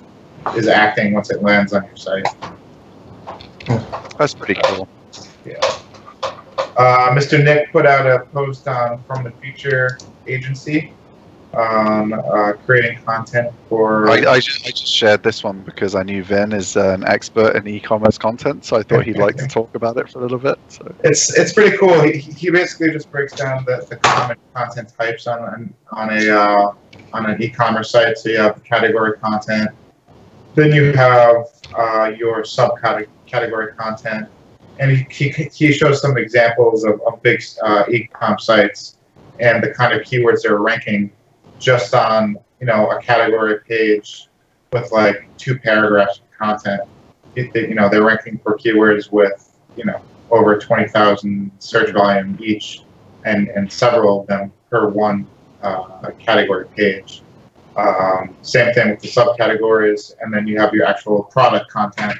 [SPEAKER 2] acting once it lands on your site.
[SPEAKER 3] That's pretty cool.
[SPEAKER 2] Yeah. Mr. Nick put out a post on From the Future Agency on creating content for...
[SPEAKER 3] I just shared this one because I knew Vin is an expert in e-commerce content, so I thought he'd like to talk about it for a little bit. So.
[SPEAKER 2] It's pretty cool. He basically just breaks down the common content types on an e-commerce site. So you have category content, then you have your subcategory content. And he shows some examples of big e-com sites and the kind of keywords they're ranking just on a category page with like 2 paragraphs of content. They're ranking for keywords with over 20,000 search volume each, and several of them per one category page. Same thing with the subcategories, and then you have your actual product content,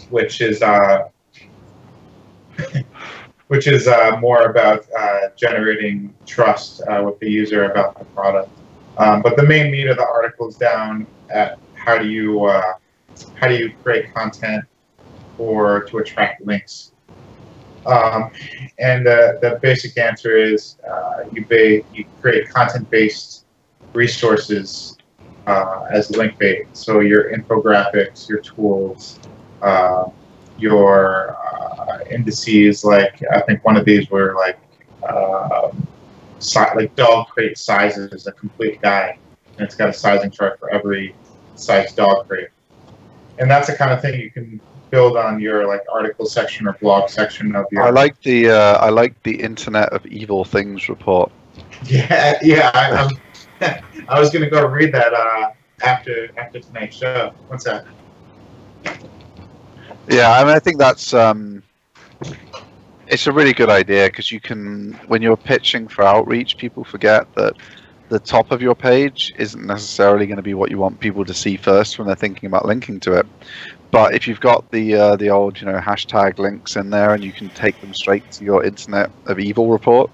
[SPEAKER 2] which is more about generating trust with the user about the product. But the main meat of the article is down at how do you create content to attract links. And the basic answer is you create content-based resources as link bait. So your infographics, your tools, your indices, like I think one of these were like dog crate sizes, a complete guide, and it's got a sizing chart for every size dog crate. And that's the kind of thing you can build on your article section or blog section of your.
[SPEAKER 3] I like the Internet of Evil Things report.
[SPEAKER 2] Yeah. I was gonna go read that after tonight's show. What's that?
[SPEAKER 3] Yeah, I mean, I think that's it's a really good idea because you can, when you're pitching for outreach, people forget that the top of your page isn't necessarily going to be what you want people to see first when they're thinking about linking to it. But if you've got the old hashtag links in there and you can take them straight to your Internet of Evil report,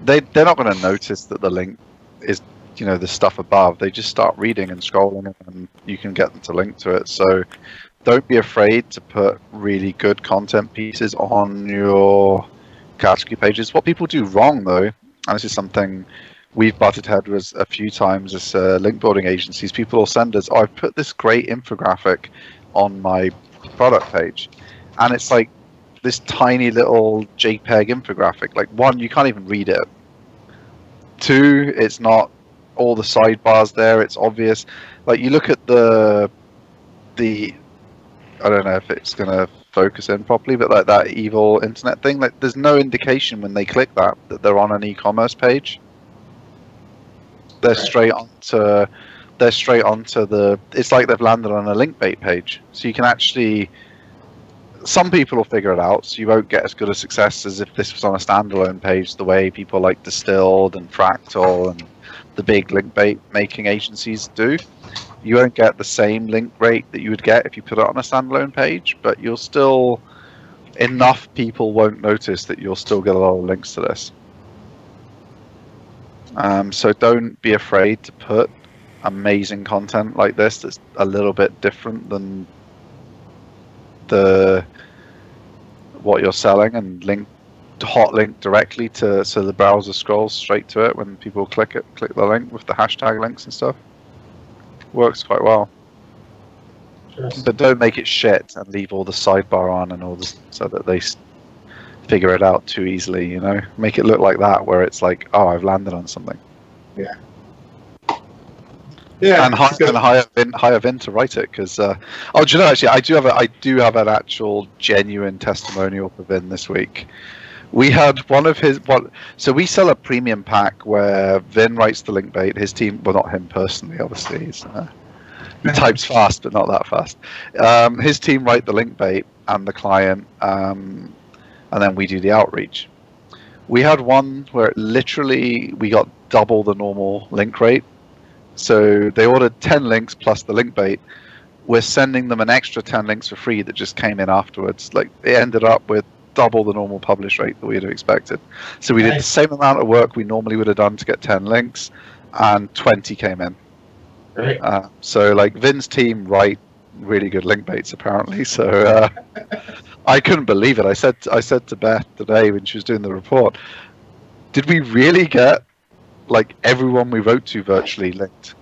[SPEAKER 3] they're not going to notice that the link is the stuff above. They just start reading and scrolling, and you can get them to link to it. So don't be afraid to put really good content pieces on your category pages. What people do wrong, though, and this is something we've butted heads with a few times as link building agencies, people will send us, I've put this great infographic on my product page, and it's like this tiny little JPEG infographic. Like, 1, you can't even read it. 2, it's not all the sidebars there, it's obvious. Like, you look at the I don't know if it's going to focus in properly, but like that evil internet thing, like there's no indication when they click that they're on an e-commerce page. They're straight onto the. It's like they've landed on a link bait page, so you can actually. Some people will figure it out, so you won't get as good a success as if this was on a standalone page, the way people like Distilled and Fractal and the big link bait making agencies do. You won't get the same link rate that you would get if you put it on a standalone page, but you'll still, enough people won't notice that you'll still get a lot of links to this. So don't be afraid to put amazing content like this that's a little bit different than what you're selling, and hot link directly to, so the browser scrolls straight to it when people click the link with the hashtag links and stuff. Works quite well. But don't make it shit and leave all the sidebar on and all this so that they figure it out too easily, you know? Make it look like that, where it's like, oh, I've landed on something.
[SPEAKER 2] Yeah. Yeah.
[SPEAKER 3] And hire Vin to write it, because do you know, actually, I do have an actual genuine testimonial for Vin this week. We had one of his so we sell a premium pack where Vin writes the link bait. His team, well, not him personally, obviously. He types fast, but not that fast. His team write the link bait and the client, and then we do the outreach. We had one where literally we got double the normal link rate. So they ordered 10 links plus the link bait. We're sending them an extra 10 links for free that just came in afterwards. Like, it ended up with double the normal publish rate that we would have expected. So we did the same amount of work we normally would have done to get 10 links, and 20 came in.
[SPEAKER 2] Right.
[SPEAKER 3] So like Vin's team write really good link baits apparently. So I couldn't believe it. I said to Beth today when she was doing the report, did we really get like everyone we wrote to virtually linked?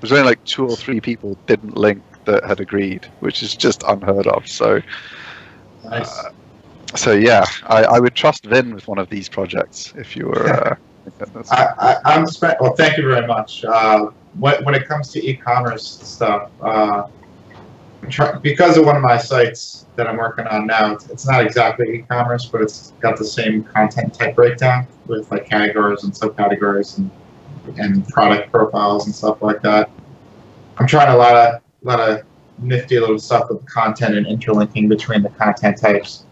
[SPEAKER 3] There's only like 2 or 3 people didn't link that had agreed, which is just unheard of. So
[SPEAKER 2] Nice.
[SPEAKER 3] So yeah, I would trust Vin with one of these projects if you were.
[SPEAKER 2] Well, thank you very much. When it comes to e-commerce stuff, because of one of my sites that I'm working on now, it's not exactly e-commerce, but it's got the same content type breakdown with like categories and subcategories and product profiles and stuff like that. I'm trying a lot of nifty little stuff with content and interlinking between the content types.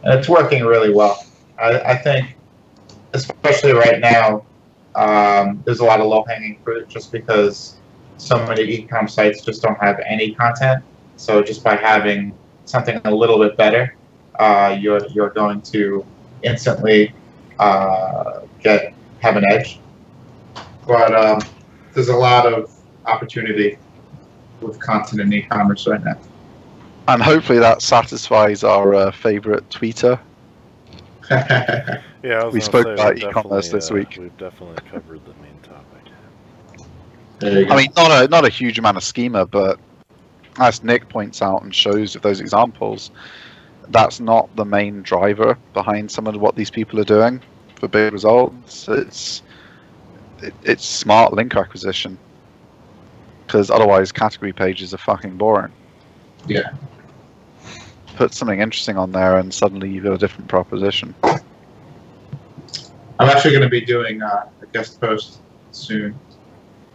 [SPEAKER 2] And it's working really well. I think, especially right now, there's a lot of low-hanging fruit just because so many e-com sites just don't have any content. So just by having something a little bit better, you're going to instantly have an edge. But there's a lot of opportunity with content in e-commerce right now.
[SPEAKER 3] And hopefully that satisfies our favorite tweeter.
[SPEAKER 1] Yeah,
[SPEAKER 3] we spoke about e-commerce this week.
[SPEAKER 1] We've definitely covered the main topic.
[SPEAKER 3] I mean, not a huge amount of schema, but as Nick points out and shows with those examples, that's not the main driver behind some of what these people are doing for big results. It's smart link acquisition, because otherwise category pages are fucking boring.
[SPEAKER 2] Yeah.
[SPEAKER 3] Put something interesting on there and suddenly you've got a different proposition.
[SPEAKER 2] I'm actually going to be doing a guest post soon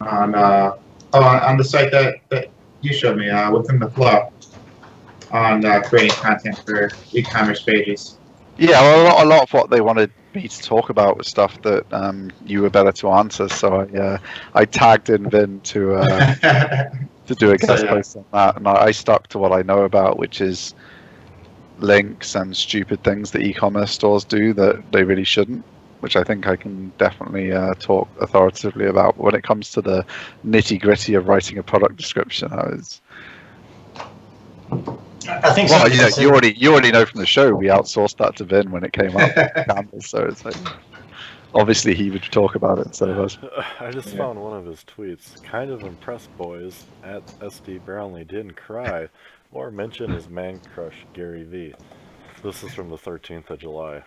[SPEAKER 2] on the site that you showed me, Within the Flow, on creating content for e-commerce pages.
[SPEAKER 3] Yeah, well, a lot of what they wanted me to talk about was stuff that you were better to answer, so I tagged in Vin to do a guest post on that, and I stuck to what I know about, which is links and stupid things that e-commerce stores do that they really shouldn't, which I think I can definitely talk authoritatively about. When it comes to the nitty-gritty of writing a product description, I think you already know from the show we outsourced that to Vin when it came up on campus, so it's like obviously he would talk about it instead of us.
[SPEAKER 1] I just found one of his tweets. Kind of impressed, boys. At SD Brownlee didn't cry or mention his man crush Gary V. This is from the 13th of July.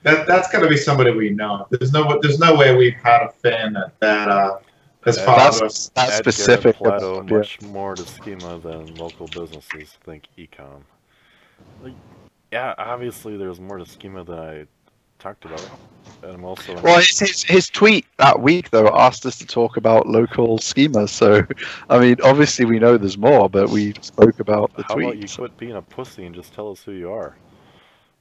[SPEAKER 2] That's got to be somebody we know. There's no way we've had a fan that has followed us.
[SPEAKER 3] That's specific.
[SPEAKER 1] Plateau, much more to schema than local businesses think ecom. Like, yeah, obviously there's more to schema than I talked about. And I'm also
[SPEAKER 3] Well, his tweet that week though asked us to talk about local schemas. So, I mean, obviously we know there's more, but we spoke about the
[SPEAKER 1] how
[SPEAKER 3] tweet.
[SPEAKER 1] about you quit being a pussy and just tell us who you are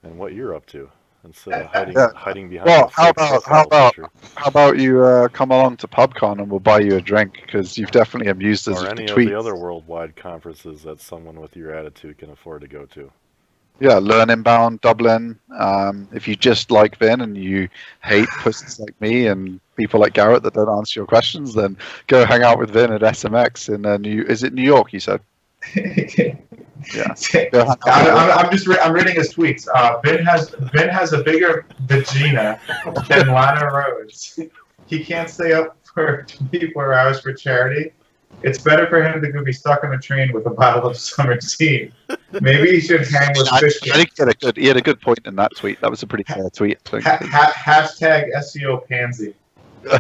[SPEAKER 1] and what you're up to instead of hiding behind.
[SPEAKER 3] Well,
[SPEAKER 1] picture.
[SPEAKER 3] how about you come along to PubCon and we'll buy you a drink because you've definitely amused us.
[SPEAKER 1] Or
[SPEAKER 3] with
[SPEAKER 1] any
[SPEAKER 3] the
[SPEAKER 1] of the
[SPEAKER 3] tweets.
[SPEAKER 1] other worldwide conferences that someone with your attitude can afford to go to.
[SPEAKER 3] Yeah, Learn Inbound, Dublin. If you just like Vin and you hate pussies like me and people like Garrett that don't answer your questions, then go hang out with Vin at SMX in is it New York? You said. Yeah.
[SPEAKER 2] I'm reading his tweets. Vin has a bigger vagina than Lana Rhodes. He can't stay up for 24 hours for charity. It's better for him to go be stuck on a train with a bottle of summer tea. Maybe he should hang with Fishkin.
[SPEAKER 3] I think he had a good point in that tweet. That was a pretty fair tweet. I think.
[SPEAKER 2] Hashtag SEO pansy.
[SPEAKER 3] I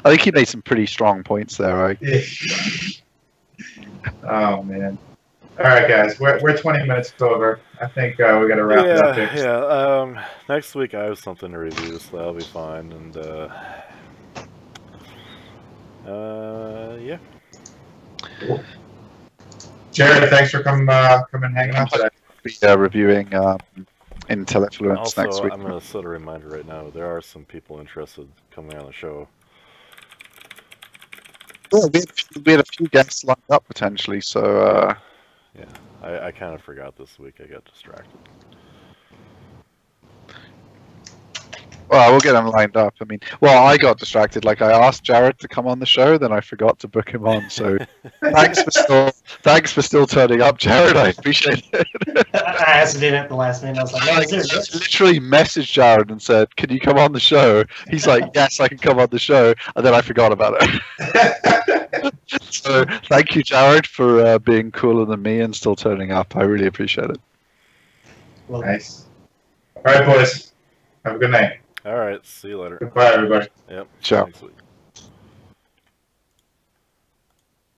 [SPEAKER 3] think he made some pretty strong points there, right?
[SPEAKER 2] Oh man! All right, guys, we're 20 minutes over. I think we got to wrap it up here.
[SPEAKER 1] Yeah. Next week I have something to review, so that'll be fine. And yeah.
[SPEAKER 2] Cool. Jared, thanks for coming hanging out today.
[SPEAKER 3] Be reviewing Intellectual
[SPEAKER 1] Also,
[SPEAKER 3] next week.
[SPEAKER 1] I'm going to set a reminder right now. There are some people interested coming on the show.
[SPEAKER 3] Well, we had a few guests lined up potentially, so
[SPEAKER 1] yeah, I kind of forgot this week. I got distracted.
[SPEAKER 3] well, we'll get them lined up. I mean, well, I got distracted. Like I asked Jared to come on the show, then I forgot to book him on. So thanks for still turning up, Jared. I appreciate it.
[SPEAKER 4] I asked it at the last minute. I was like, no,
[SPEAKER 3] I literally messaged Jared and said, "Can you come on the show?" He's like, "Yes, I can come on the show," and then I forgot about it. So thank you, Jared, for being cooler than me and still turning up. I really appreciate it.
[SPEAKER 4] Well,
[SPEAKER 2] Nice. All right, boys. Have a good night.
[SPEAKER 1] All right. See you later.
[SPEAKER 2] Goodbye, everybody.
[SPEAKER 1] Yep.
[SPEAKER 3] Ciao.
[SPEAKER 1] Next week.